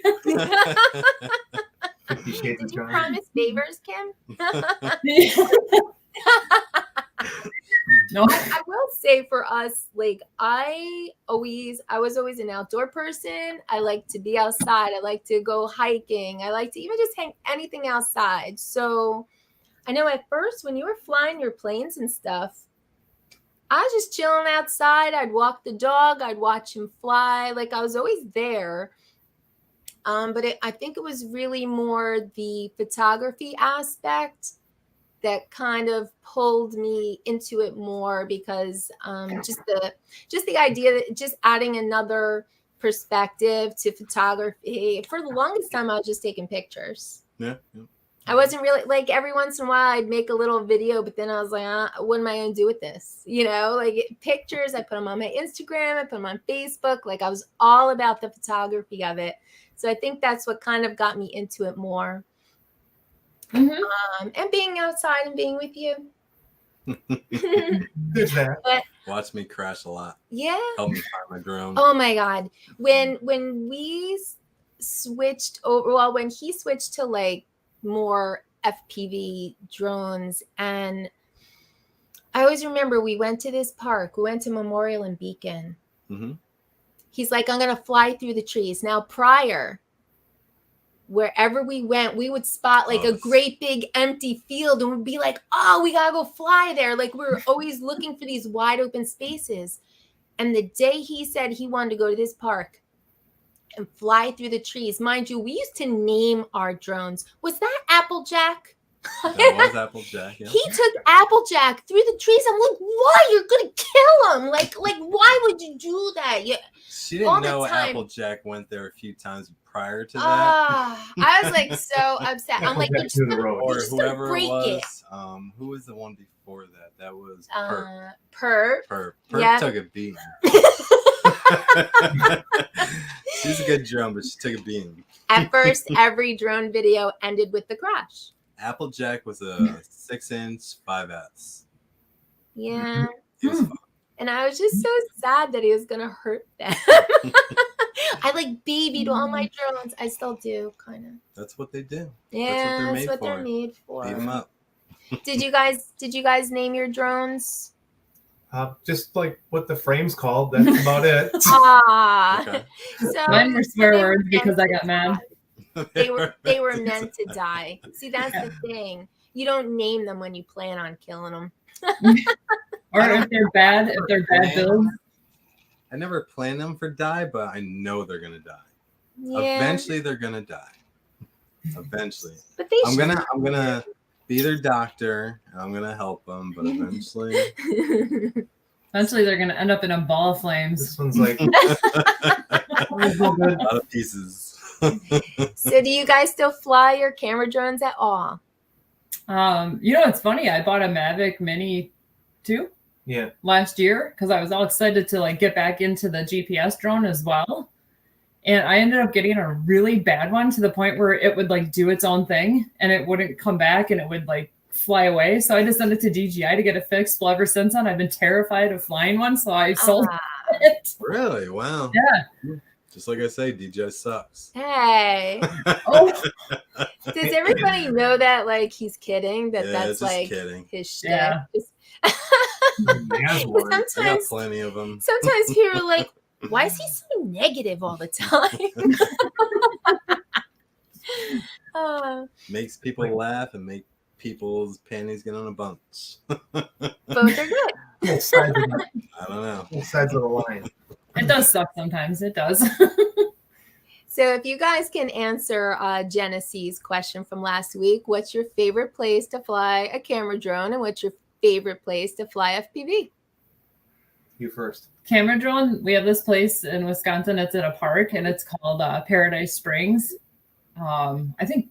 [SPEAKER 6] Did you promise favors, Kim?
[SPEAKER 8] No.
[SPEAKER 6] I will say for us, like I was always an outdoor person. I like to be outside. I like to go hiking. I like to even just hang anything outside. So I know at first when you were flying your planes and stuff, I was just chilling outside. I'd walk the dog. I'd watch him fly. Like I was always there. But I think it was really more the photography aspect that kind of pulled me into it more because just the idea that just adding another perspective to photography. For the longest time, I was just taking pictures.
[SPEAKER 7] Yeah.
[SPEAKER 6] I wasn't really like every once in a while I'd make a little video, but then I was like, what am I going to do with this? Like pictures, I put them on my Instagram, I put them on Facebook. Like I was all about the photography of it. So I think that's what kind of got me into it more.
[SPEAKER 8] Mm-hmm.
[SPEAKER 6] And being outside and being with you.
[SPEAKER 9] There's that.
[SPEAKER 6] But,
[SPEAKER 7] watch me crash a lot.
[SPEAKER 6] Yeah.
[SPEAKER 7] Help me find my drone.
[SPEAKER 6] Oh my God. When we switched over, well, when he switched to like more FPV drones, and I always remember we went to this park. We went to Memorial and Beacon.
[SPEAKER 7] Mm-hmm.
[SPEAKER 6] He's like, I'm going to fly through the trees. Now, prior, wherever we went, we would spot like a great big empty field and we'd be like, oh, we got to go fly there. Like we were always looking for these wide open spaces. And the day he said he wanted to go to this park and fly through the trees, mind you, we used to name our drones. Was that Applejack?
[SPEAKER 7] That was Applejack. Yeah.
[SPEAKER 6] He took Applejack through the trees. I'm like, why? You're gonna kill him. Like why would you do that? Yeah.
[SPEAKER 7] She didn't know Applejack went there a few times prior to that.
[SPEAKER 6] I was like so upset. I'm like, you're just gonna break it.
[SPEAKER 7] Who was the one before that? That was Perp.
[SPEAKER 6] Perp
[SPEAKER 7] Perp took a beating. She's a good drone, but she took a beating.
[SPEAKER 6] At first, every drone video ended with the crash.
[SPEAKER 7] Applejack was a 6-inch 5S.
[SPEAKER 6] Yeah.
[SPEAKER 7] It was fun.
[SPEAKER 6] And I was just so sad that he was gonna hurt them. I like babied all my drones. I still do, kind of.
[SPEAKER 7] That's what they do.
[SPEAKER 6] Yeah, that's what they're made for.
[SPEAKER 7] Beat them up.
[SPEAKER 6] Did you guys name your drones?
[SPEAKER 9] Just like what the frame's called. That's about it.
[SPEAKER 7] Okay.
[SPEAKER 6] So
[SPEAKER 8] mine were swear words because I got mad.
[SPEAKER 6] They were meant to die. See, that's the thing. You don't name them when you plan on killing them.
[SPEAKER 8] Or if they're bad builds.
[SPEAKER 7] I never plan them for die, but I know they're gonna die.
[SPEAKER 6] Yeah.
[SPEAKER 7] Eventually, they're gonna die. Eventually,
[SPEAKER 6] but
[SPEAKER 7] I'm gonna be their doctor. And I'm gonna help them, but eventually,
[SPEAKER 8] they're gonna end up in a ball of flames.
[SPEAKER 9] This one's like a
[SPEAKER 7] lot of pieces.
[SPEAKER 6] So, do you guys still fly your camera drones at all?
[SPEAKER 8] It's funny. I bought a Mavic Mini 2 last year because I was all excited to like get back into the GPS drone as well. And I ended up getting a really bad one to the point where it would like do its own thing and it wouldn't come back and it would like fly away. So I just sent it to DJI to get it fixed. Well, ever since then, I've been terrified of flying one. So I sold it.
[SPEAKER 7] Really? Wow.
[SPEAKER 8] Yeah.
[SPEAKER 7] Just like I say, DJI sucks.
[SPEAKER 6] Hey. Does everybody know that like he's kidding? That's like
[SPEAKER 7] kidding.
[SPEAKER 6] His shit.
[SPEAKER 8] Yeah.
[SPEAKER 7] I got plenty of them.
[SPEAKER 6] Sometimes people are like, why is he so negative all the time?
[SPEAKER 7] Makes people laugh and make people's panties get on a bunch.
[SPEAKER 6] Both are good.
[SPEAKER 7] I don't know.
[SPEAKER 9] Both sides of the line.
[SPEAKER 8] It does suck sometimes. It does.
[SPEAKER 6] So if you guys can answer Genesee's question from last week, what's your favorite place to fly a camera drone and what's your favorite place to fly FPV?
[SPEAKER 9] You first.
[SPEAKER 8] Camera drone. We have this place in Wisconsin. It's at a park, and it's called Paradise Springs. I think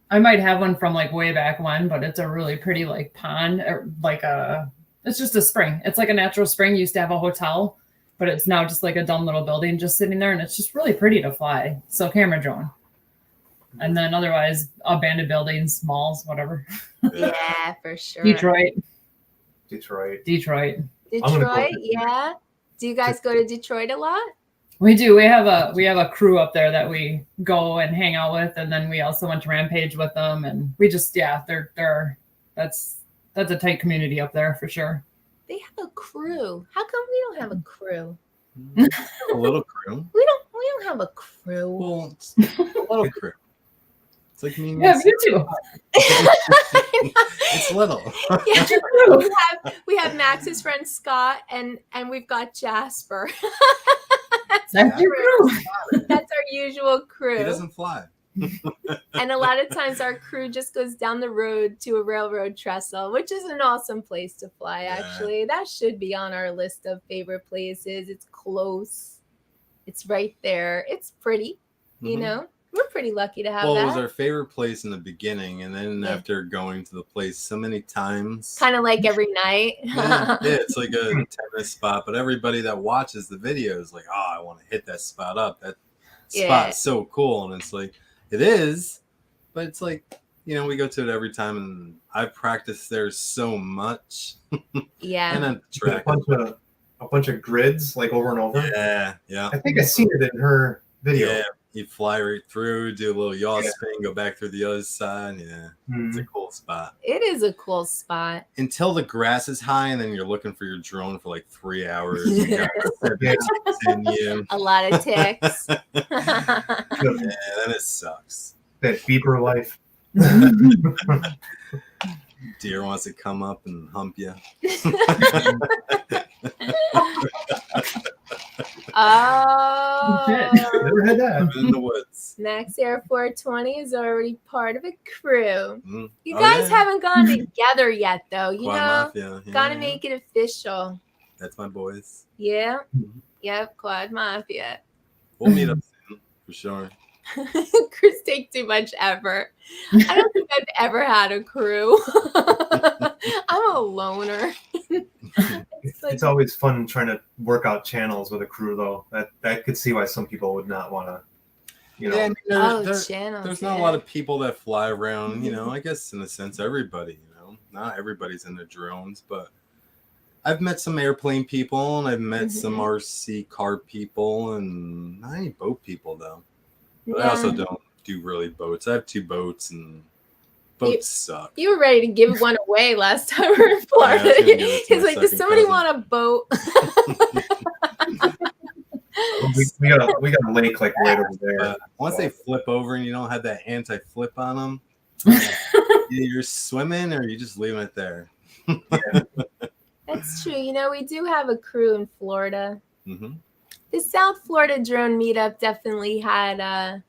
[SPEAKER 8] I might have one from like way back when, but it's a really pretty like pond, or like it's just a spring. It's like a natural spring. Used to have a hotel, but it's now just like a dumb little building just sitting there, and it's just really pretty to fly. So camera drone. And then otherwise abandoned buildings, malls, whatever.
[SPEAKER 6] Yeah, for sure.
[SPEAKER 8] Detroit.
[SPEAKER 6] Yeah. Do you guys go to Detroit a lot?
[SPEAKER 8] We do. We have a crew up there that we go and hang out with, and then we also went to Rampage with them, and we just that's a tight community up there for sure.
[SPEAKER 6] They have a crew. How come we don't have a crew?
[SPEAKER 7] A little crew.
[SPEAKER 6] We don't have a crew.
[SPEAKER 7] Well, it's a little crew. It's like me.
[SPEAKER 8] Yeah, you too.
[SPEAKER 7] It's little.
[SPEAKER 6] Yeah, we have Max's friend Scott, and we've got Jasper. That's
[SPEAKER 8] your crew.
[SPEAKER 6] That's our usual crew.
[SPEAKER 7] He doesn't fly.
[SPEAKER 6] And a lot of times our crew just goes down the road to a railroad trestle, which is an awesome place to fly, actually. That should be on our list of favorite places. It's close. It's right there. It's pretty, you know. We're pretty lucky to have that.
[SPEAKER 7] Well, it was our favorite place in the beginning, and then after going to the place so many times.
[SPEAKER 6] Kind of like every night.
[SPEAKER 7] Yeah, it's like a tennis spot, but everybody that watches the video is like, oh, I want to hit that spot up. That spot's so cool. And it's like, it is, but it's like, you know, we go to it every time, and I've practiced there so much.
[SPEAKER 6] Yeah.
[SPEAKER 7] And then track
[SPEAKER 9] a bunch of grids, like over and over.
[SPEAKER 7] Yeah.
[SPEAKER 9] I think I seen it in her video.
[SPEAKER 7] Yeah. You fly right through, do a little yaw spin, go back through the other side. Yeah, it's a cool spot.
[SPEAKER 6] It is a cool spot.
[SPEAKER 7] Until the grass is high, and then you're looking for your drone for like 3 hours. You gotta continue.
[SPEAKER 6] A lot of ticks.
[SPEAKER 7] Yeah, then it sucks.
[SPEAKER 9] That beeper life.
[SPEAKER 7] Deer wants to come up and hump you.
[SPEAKER 6] Oh,
[SPEAKER 9] never had that.
[SPEAKER 7] In the woods.
[SPEAKER 6] Max Air 420 is already part of a crew. You guys haven't gone together yet, though. You
[SPEAKER 7] Quad
[SPEAKER 6] know,
[SPEAKER 7] Mafia.
[SPEAKER 6] gotta make it official.
[SPEAKER 7] That's my boys.
[SPEAKER 6] Yeah. Yep, Quad Mafia.
[SPEAKER 7] We'll meet up soon, for sure.
[SPEAKER 6] Crews take too much effort. I don't think I've ever had a crew. I'm a loner.
[SPEAKER 9] It's always fun trying to work out channels with a crew, though. That could see why some people would not want to, you know.
[SPEAKER 7] Yeah,
[SPEAKER 6] channels.
[SPEAKER 7] There's not a lot of people that fly around, you know. I guess in a sense, everybody, you know, not everybody's into drones, but I've met some airplane people, and I've met some RC car people, and not any boat people though. But I also don't do really boats. I have 2 boats, and boats suck.
[SPEAKER 6] You were ready to give one away last time we were in Florida. He's like, does somebody want a boat?
[SPEAKER 9] we got a lake like right over there.
[SPEAKER 7] Once they flip over and you don't have that anti-flip on them, you're swimming or you're just leaving it there.
[SPEAKER 6] That's true. You know, we do have a crew in Florida. The South Florida drone meetup definitely had a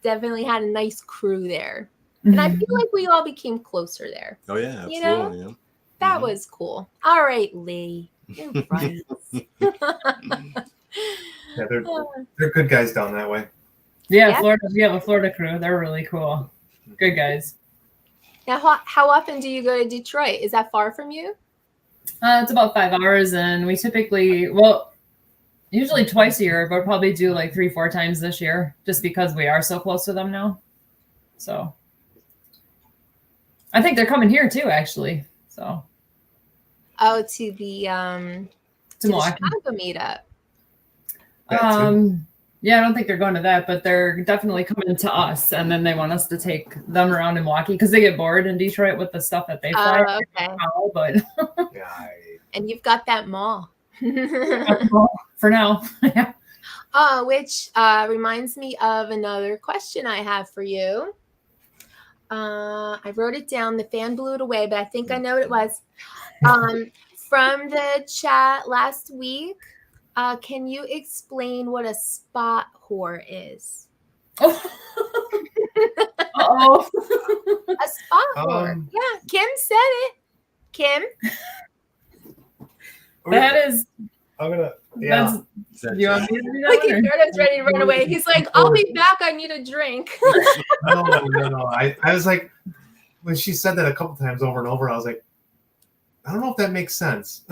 [SPEAKER 6] nice crew there. And I feel like we all became closer there.
[SPEAKER 7] Oh, yeah, absolutely.
[SPEAKER 6] You know? That was cool. All right, Lee. You're right.
[SPEAKER 9] Yeah, they're good guys down that way.
[SPEAKER 8] Yeah, Florida. We have a Florida crew. They're really cool. Good guys.
[SPEAKER 6] Now, how often do you go to Detroit? Is that far from you?
[SPEAKER 8] It's about 5 hours, and we typically, usually twice a year, but probably do like 3-4 times this year, just because we are so close to them now. So I think they're coming here too, actually. So
[SPEAKER 6] to the Chicago meetup.
[SPEAKER 8] Yeah, I don't think they're going to that, but they're definitely coming to us, and then they want us to take them around in Milwaukee because they get bored in Detroit with the stuff that they fly.
[SPEAKER 6] Okay.
[SPEAKER 8] But
[SPEAKER 6] and you've got that mall.
[SPEAKER 8] For now.
[SPEAKER 6] Which reminds me of another question I have for you. I wrote it down. The fan blew it away, but I think I know what it was. From the chat last week, can you explain what a spot whore is? A spot whore. Yeah, Kim said it. Kim?
[SPEAKER 8] That is
[SPEAKER 9] I'm gonna. Yeah.
[SPEAKER 8] You want me to do that
[SPEAKER 6] Look
[SPEAKER 8] one,
[SPEAKER 6] at
[SPEAKER 8] or-
[SPEAKER 6] Gerda's ready to run away. He's like, I'll be back. I need a drink.
[SPEAKER 9] No. I was like, when she said that a couple times over and over, I was like, I don't know if that makes sense.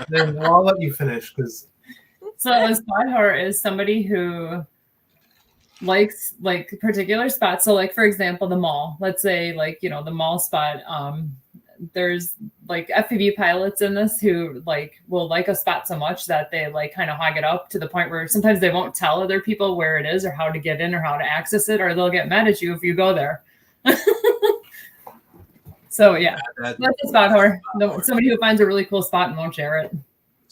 [SPEAKER 9] then I'll let you finish because.
[SPEAKER 8] So a spot horror is somebody who likes like particular spots. So like, for example, the mall, let's say like, you know, the mall spot, there's like FPV pilots in this who like will like a spot so much that they like kind of hog it up to the point where sometimes they won't tell other people where it is or how to get in or how to access it, or they'll get mad at you if you go there. So yeah, that's a spot horror. Somebody who finds a really cool spot and won't share it.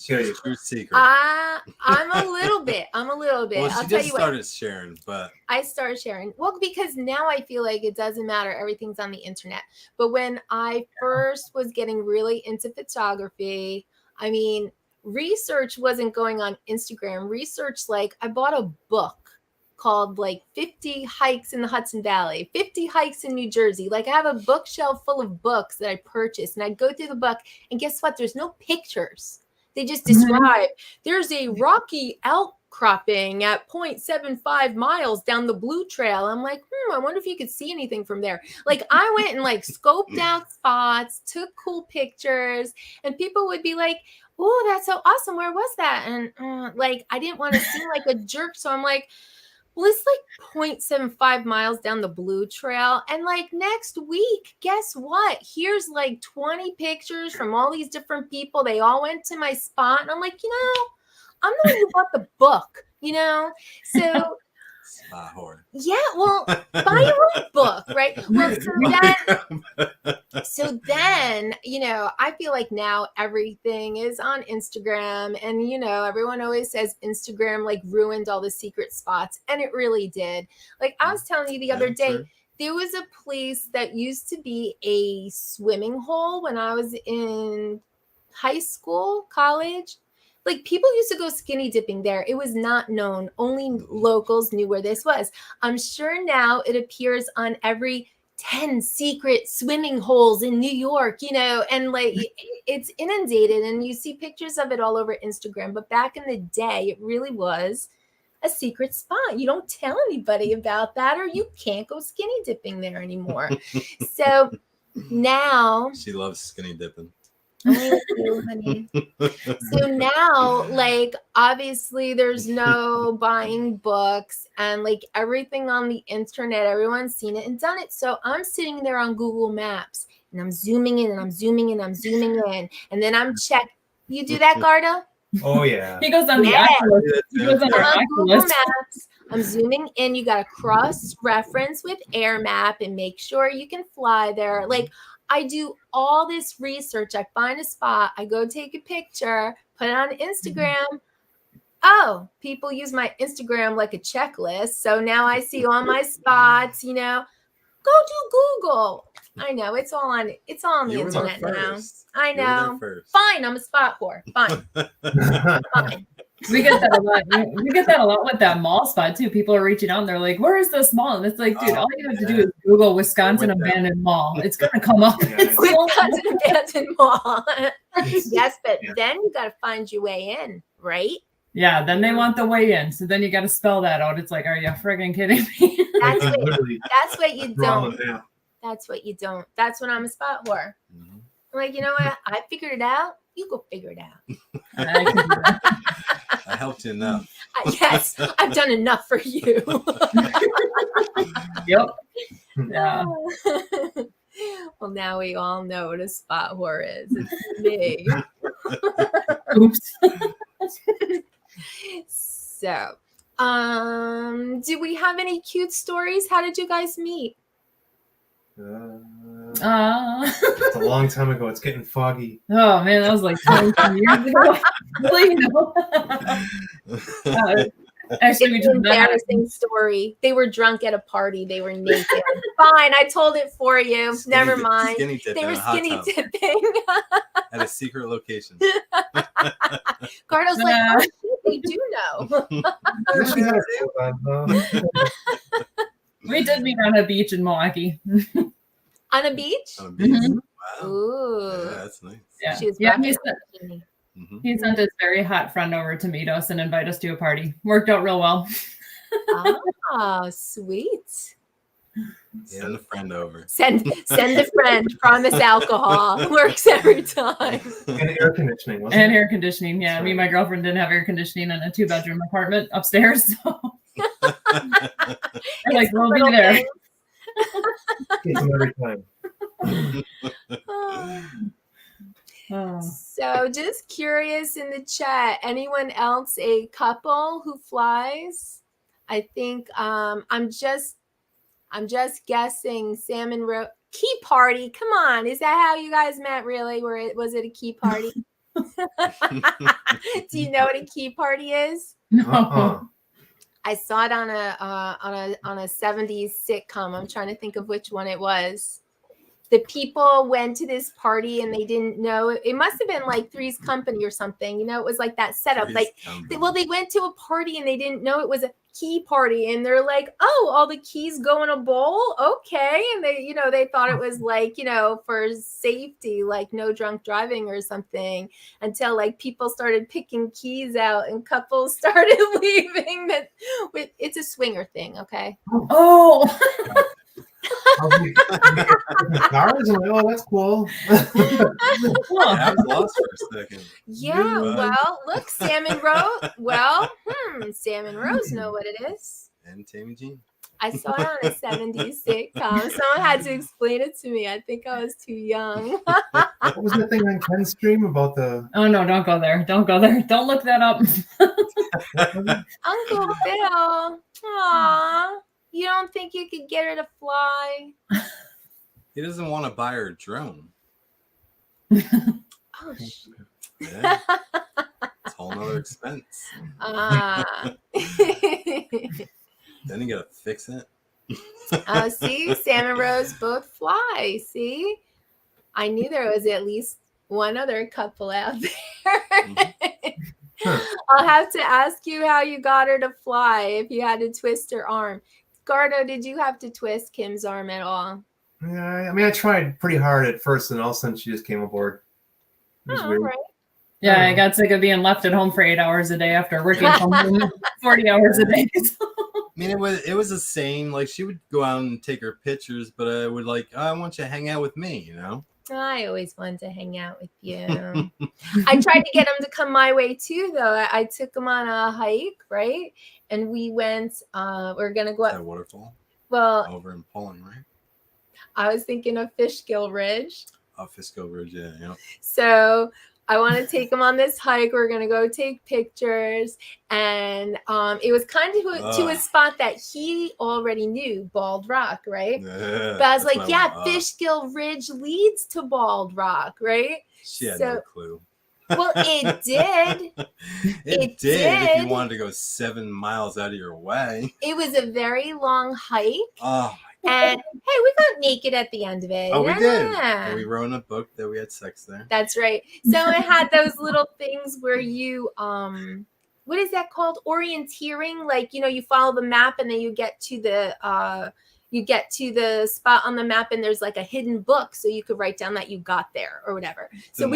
[SPEAKER 7] True secret.
[SPEAKER 6] I'm a little bit.
[SPEAKER 7] Well,
[SPEAKER 6] I'll
[SPEAKER 7] she
[SPEAKER 6] tell
[SPEAKER 7] just
[SPEAKER 6] you what.
[SPEAKER 7] started sharing, but
[SPEAKER 6] I started sharing. Well, because now I feel like it doesn't matter. Everything's on the internet. But when I first was getting really into photography, I mean, research wasn't going on Instagram. Research, like I bought a book called like 50 hikes in the Hudson Valley, 50 hikes in New Jersey. Like I have a bookshelf full of books that I purchased, and I go through the book, and guess what? There's no pictures. They just describe there's a rocky outcropping at 0.75 miles down the Blue Trail. I'm like, I wonder if you could see anything from there. Like I went and like scoped out spots, took cool pictures, and people would be like, oh, that's so awesome. Where was that? And like, I didn't want to seem like a jerk. So I'm like, well, it's like 0.75 miles down the Blue Trail. And like next week, guess what? Here's like 20 pictures from all these different people. They all went to my spot. And I'm like, I'm the one who bought the book, So
[SPEAKER 7] spot horror.
[SPEAKER 6] Yeah, well, buy your own book, right? Well, so then, I feel like now everything is on Instagram, and everyone always says Instagram like ruined all the secret spots, and it really did. Like I was telling you the other day, there was a place that used to be a swimming hole when I was in high school, college. Like people used to go skinny dipping there. It was not known. Only locals knew where this was. I'm sure now it appears on every 10 secret swimming holes in New York, and like it's inundated, and you see pictures of it all over Instagram. But back in the day, it really was a secret spot. You don't tell anybody about that, or you can't go skinny dipping there anymore. So now
[SPEAKER 7] she loves skinny dipping.
[SPEAKER 6] I do, honey. So now, like, obviously there's no buying books, and like everything on the internet, everyone's seen it and done it. So I'm sitting there on Google Maps, and I'm zooming in and I'm zooming in, I'm zooming in, and then I'm check. You do that, Garda?
[SPEAKER 9] Oh yeah.
[SPEAKER 8] He goes on the Oculus. He goes on our
[SPEAKER 6] Google
[SPEAKER 8] Oculus.
[SPEAKER 6] Maps. I'm zooming in. You got to cross-reference with Air Map and make sure you can fly there. Like I do all this research. I find a spot. I go take a picture, put it on Instagram. Oh, people use my Instagram like a checklist. So now I see all my spots, Go do Google. I know it's all on the internet now. I know. Fine, I'm a spot whore. Fine. Fine.
[SPEAKER 8] We get that a lot. We get that a lot with that mall spot too. People are reaching out and they're like, "Where is this mall?" And it's like, dude, all you have to do is Google Wisconsin abandoned mall. It's gonna come up.
[SPEAKER 6] It's Wisconsin abandoned mall. Yes, but then you got to find your way in, right?
[SPEAKER 8] Yeah, then they want the way in. So then you got to spell that out. It's like, are you friggin' kidding me?
[SPEAKER 6] That's what you don't. That's what you don't. That's when I'm a spot whore. Mm-hmm. I'm like, you know what? I figured it out. You go figure it out.
[SPEAKER 7] I helped you enough.
[SPEAKER 6] Yes, I've done enough for you.
[SPEAKER 8] Yep. Yeah.
[SPEAKER 6] Well, now we all know what a spot whore is. It's me.
[SPEAKER 8] Oops.
[SPEAKER 6] So, do we have any cute stories? How did you guys meet?
[SPEAKER 9] It's a long time ago. It's getting foggy.
[SPEAKER 8] Oh man, that was like 20 years ago. Actually,
[SPEAKER 6] it's an embarrassing story. They were drunk at a party. They were naked. Fine, I told it for you. Never mind. They were skinny dipping
[SPEAKER 7] at a secret location.
[SPEAKER 6] Gardo's like, oh, they do know.
[SPEAKER 8] We did meet on a beach in Milwaukee.
[SPEAKER 6] On a beach?
[SPEAKER 7] On a beach.
[SPEAKER 6] Mm-hmm.
[SPEAKER 7] Wow.
[SPEAKER 6] Ooh.
[SPEAKER 7] Yeah, that's nice.
[SPEAKER 8] Yeah.
[SPEAKER 6] She was
[SPEAKER 8] Yeah,
[SPEAKER 6] rocking
[SPEAKER 8] he
[SPEAKER 6] a
[SPEAKER 8] said-
[SPEAKER 6] bikini.
[SPEAKER 8] He sent his very hot friend over to meet us and invite us to a party. Worked out real well.
[SPEAKER 6] Oh, sweet.
[SPEAKER 7] Send a friend over.
[SPEAKER 6] Send a friend. Promise alcohol. Works every time.
[SPEAKER 9] And air conditioning, wasn't
[SPEAKER 8] And
[SPEAKER 9] it?
[SPEAKER 8] air conditioning. Yeah, me and my girlfriend didn't have air conditioning in a 2-bedroom apartment upstairs. So we're like, we'll be
[SPEAKER 6] Little
[SPEAKER 8] there.
[SPEAKER 6] things.
[SPEAKER 9] Gets them every time.
[SPEAKER 8] Oh.
[SPEAKER 6] So just curious in the chat, anyone else a couple who flies? I think I'm just guessing Salmon Road Key Party. Come on, is that how you guys met? Really? Was it a key party? Do you know what a key party is?
[SPEAKER 8] No.
[SPEAKER 6] I saw it on a 70s sitcom. I'm trying to think of which one it was. The people went to this party and they didn't know. It must have been like Three's Company or something. You know, it was like that setup. Like, they went to a party and they didn't know it was a key party. And they're like, oh, all the keys go in a bowl? Okay. And they thought it was like, for safety, like no drunk driving or something, until like people started picking keys out and couples started leaving. It's a swinger thing. Okay.
[SPEAKER 8] Oh.
[SPEAKER 9] Cars? Oh, that's cool.
[SPEAKER 7] I was lost for a second.
[SPEAKER 6] Yeah, well, look, Salmon Rose. Well, Salmon Rose know what it is.
[SPEAKER 7] And Tammy Jean.
[SPEAKER 6] I saw it on a 70s sitcom. Someone had to explain it to me. I think I was too young.
[SPEAKER 9] What was the thing on Ken's stream about the...
[SPEAKER 8] Oh, no, don't go there. Don't go there. Don't look that up.
[SPEAKER 6] Uncle Bill. Aw. You don't think you could get her to fly?
[SPEAKER 7] He doesn't want to buy her a drone.
[SPEAKER 6] Oh, shit.
[SPEAKER 7] Yeah. It's a whole nother expense. Then you gotta fix it.
[SPEAKER 6] See, Salmon Rose both fly. See, I knew there was at least one other couple out there. I'll have to ask you how you got her to fly if you had to twist her arm. Gardo, did you have to twist Kim's arm at all?
[SPEAKER 9] Yeah, I mean, I tried pretty hard at first, and all of a sudden she just came aboard. It was weird.
[SPEAKER 6] Right.
[SPEAKER 8] Yeah, I got sick of being left at home for 8 hours a day after working from home 40 hours a day.
[SPEAKER 7] I mean, it was the same. Like, she would go out and take her pictures, but I would I want you to hang out with me,
[SPEAKER 6] I always wanted to hang out with you. I tried to get him to come my way too, though. I took him on a hike, right? And we went. We're gonna go up
[SPEAKER 7] that waterfall.
[SPEAKER 6] Well,
[SPEAKER 7] over in Poland, right?
[SPEAKER 6] I was thinking of Fishkill Ridge.
[SPEAKER 7] Oh, Fishkill Ridge, yeah.
[SPEAKER 6] So I want to take him on this hike. We're going to go take pictures. And it was kind of to a spot that he already knew, Bald Rock, right?
[SPEAKER 7] Yeah,
[SPEAKER 6] but I was like, Fishkill Ridge leads to Bald Rock, right?
[SPEAKER 7] She had no clue.
[SPEAKER 6] Well, it did.
[SPEAKER 7] It did if you wanted to go 7 miles out of your way.
[SPEAKER 6] It was a very long hike.
[SPEAKER 7] Oh,
[SPEAKER 6] and hey, we got naked at the end of it.
[SPEAKER 7] Oh, we did. And we wrote in a book that we had sex there.
[SPEAKER 6] That's right. So it had those little things where you what is that called? Orienteering. Like, you follow the map and then you get to the spot on the map and there's like a hidden book so you could write down that you got there or whatever. So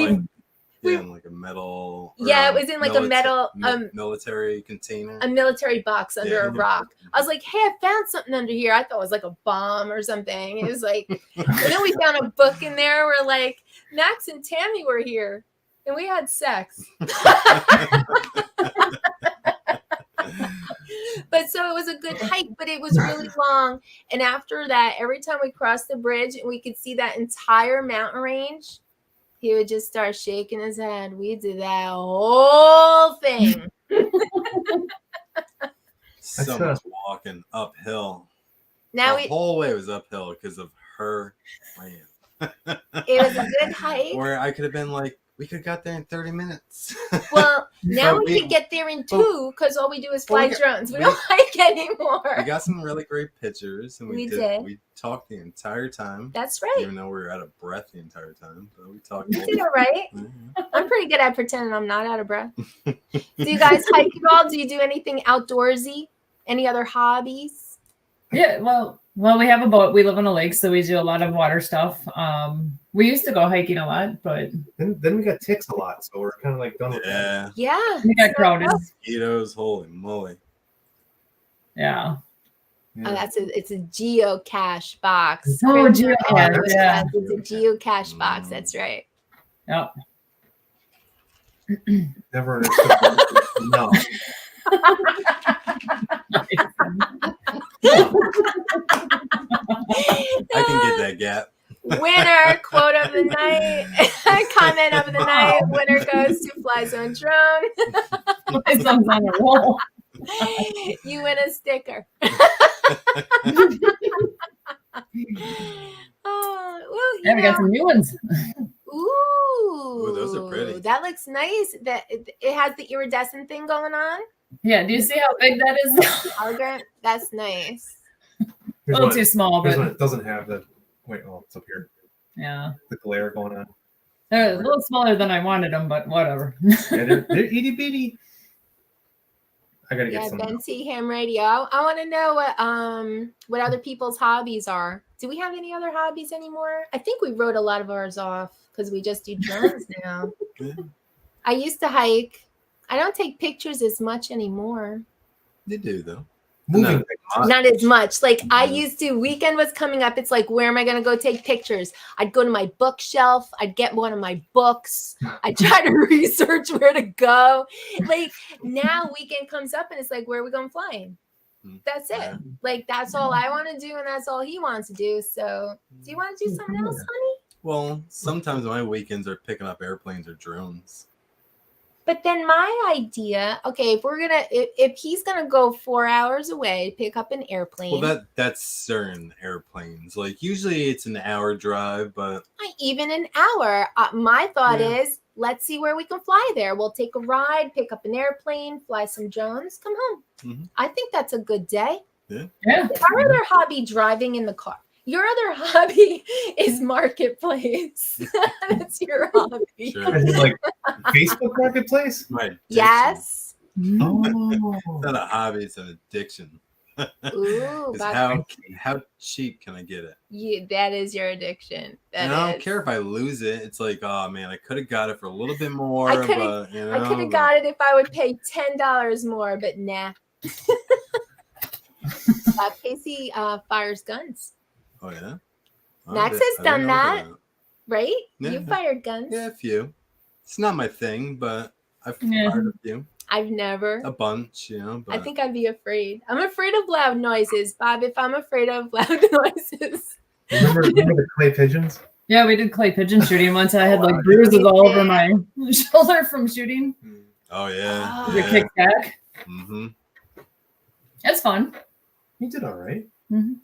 [SPEAKER 7] in like a metal.
[SPEAKER 6] Yeah, it was in like a metal
[SPEAKER 7] military container.
[SPEAKER 6] A military box under a rock. I was like, hey, I found something under here. I thought it was like a bomb or something. It was like, and then we found a book in there where like Max and Tammy were here and we had sex. But so it was a good hike, but it was really long. And after that, every time we crossed the bridge and we could see that entire mountain range, he would just start shaking his head. We did that whole thing.
[SPEAKER 7] So much walking uphill.
[SPEAKER 6] Now
[SPEAKER 7] the whole way was uphill because of her plan.
[SPEAKER 6] It was a good hike.
[SPEAKER 7] Where I could have been like, we could have got there in 30 minutes.
[SPEAKER 6] Well, now we could get there in 2 because all we do is fly drones. We don't hike anymore.
[SPEAKER 7] We got some really great pictures. And we did. We talked the entire time.
[SPEAKER 6] That's right.
[SPEAKER 7] Even though we were out of breath the entire time. But we talked.
[SPEAKER 6] You did it right. I'm pretty good at pretending I'm not out of breath. Do you guys hike at all? Do you do anything outdoorsy? Any other hobbies?
[SPEAKER 8] Yeah, well, Well, we have a boat. We live on a lake, so we do a lot of water stuff. We used to go hiking a lot, but
[SPEAKER 9] Then we got ticks a lot, so we're kind of like done with that.
[SPEAKER 7] Yeah.
[SPEAKER 6] Yeah.
[SPEAKER 8] we got crowded.
[SPEAKER 7] Mosquitoes, holy moly.
[SPEAKER 8] Yeah.
[SPEAKER 9] Yeah.
[SPEAKER 6] It's a geocache box.
[SPEAKER 8] Oh,
[SPEAKER 6] Chris
[SPEAKER 8] geocache,
[SPEAKER 6] knows
[SPEAKER 8] yeah.
[SPEAKER 6] that. It's a geocache box. That's right.
[SPEAKER 8] Yep.
[SPEAKER 9] Never understood. No.
[SPEAKER 7] I can get that gap.
[SPEAKER 6] Winner, quote of the night, comment of the night. Winner goes to Fly Zone Drone.
[SPEAKER 8] My son's on a roll.
[SPEAKER 6] You win a sticker. Oh, well,
[SPEAKER 8] Yeah, we got some new ones.
[SPEAKER 6] Ooh,
[SPEAKER 7] those are pretty.
[SPEAKER 6] That looks nice. That it has the iridescent thing going on.
[SPEAKER 8] Yeah, do you see how big that is?
[SPEAKER 6] Argent, that's nice.
[SPEAKER 8] A little too small,
[SPEAKER 9] Here's one
[SPEAKER 8] but
[SPEAKER 9] that doesn't have the. Wait, oh, it's up here.
[SPEAKER 8] yeah.
[SPEAKER 9] The glare going on.
[SPEAKER 8] They're a little smaller than I wanted them, but whatever.
[SPEAKER 9] Yeah, they're itty bitty. I gotta get
[SPEAKER 6] Yeah,
[SPEAKER 9] some.
[SPEAKER 6] Benty Ham Radio. I want to know what other people's hobbies are. Do we have any other hobbies anymore? I think we wrote a lot of ours off because we just do drones now. I used to hike. I don't take pictures as much anymore.
[SPEAKER 7] You do though.
[SPEAKER 9] Moving.
[SPEAKER 6] Not as much. Like I used to. Weekend was coming up. It's like, where am I going to go take pictures? I'd go to my bookshelf. I'd get one of my books. I'd try to research where to go. Like now, weekend comes up and it's like, where are we going flying? That's it. Like that's all I want to do, and that's all he wants to do. So, do you want to do something else, honey?
[SPEAKER 7] Well, sometimes my weekends are picking up airplanes or drones.
[SPEAKER 6] But then my idea, okay, if he's gonna go 4 hours away, pick up an airplane.
[SPEAKER 7] Well, that's certain airplanes. Like usually it's an hour drive, but
[SPEAKER 6] even an hour. My thought is, let's see where we can fly there. We'll take a ride, pick up an airplane, fly some drones, come home.
[SPEAKER 7] Mhm.
[SPEAKER 6] I think that's a good day.
[SPEAKER 7] Yeah.
[SPEAKER 6] Our other hobby, driving in the car. Your other hobby is marketplace. That's your hobby.
[SPEAKER 7] Sure.
[SPEAKER 9] As in, like Facebook Marketplace?
[SPEAKER 7] My addiction.
[SPEAKER 6] Yes.
[SPEAKER 9] Oh.
[SPEAKER 7] It's not a hobby, it's an addiction.
[SPEAKER 6] Ooh,
[SPEAKER 7] 'Cause how cheap can I get it?
[SPEAKER 6] that is your addiction.
[SPEAKER 7] And I don't care if I lose it. It's like, oh man, I could have got it for a little bit more.
[SPEAKER 6] I could have got it if I would pay $10 more, but nah. Casey fires guns.
[SPEAKER 7] Oh yeah.
[SPEAKER 6] Max has
[SPEAKER 7] I
[SPEAKER 6] done
[SPEAKER 7] didn't know
[SPEAKER 6] that, right?
[SPEAKER 7] Yeah.
[SPEAKER 6] You fired guns.
[SPEAKER 7] Yeah, a few. It's not my thing, but I've
[SPEAKER 8] Yeah.
[SPEAKER 7] fired a few.
[SPEAKER 6] I've never.
[SPEAKER 7] A bunch, you know. But
[SPEAKER 6] I think I'd be afraid. I'm afraid of loud noises, Bob. If I'm afraid of loud noises.
[SPEAKER 9] Remember the clay pigeons?
[SPEAKER 8] Yeah, we did clay pigeon shooting once. I had like bruises all over my shoulder from shooting.
[SPEAKER 7] Oh yeah.
[SPEAKER 6] Oh.
[SPEAKER 8] The kickback.
[SPEAKER 7] Mm-hmm.
[SPEAKER 8] That's fun.
[SPEAKER 9] You did all right.
[SPEAKER 8] Mm-hmm.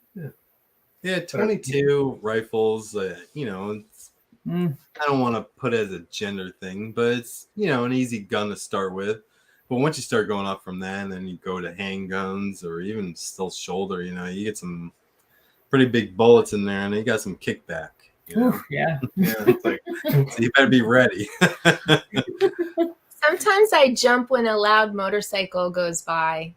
[SPEAKER 7] Yeah, 22 rifles. You know, it's, I don't want to put it as a gender thing, but it's, you know, an easy gun to start with. But once you start going up from that, and then you go to handguns or even still shoulder, you know, you get some pretty big bullets in there, and you got some kickback. You know?
[SPEAKER 8] Oof, yeah.
[SPEAKER 9] Yeah, it's like
[SPEAKER 7] So you better be ready.
[SPEAKER 6] Sometimes I jump when a loud motorcycle goes by.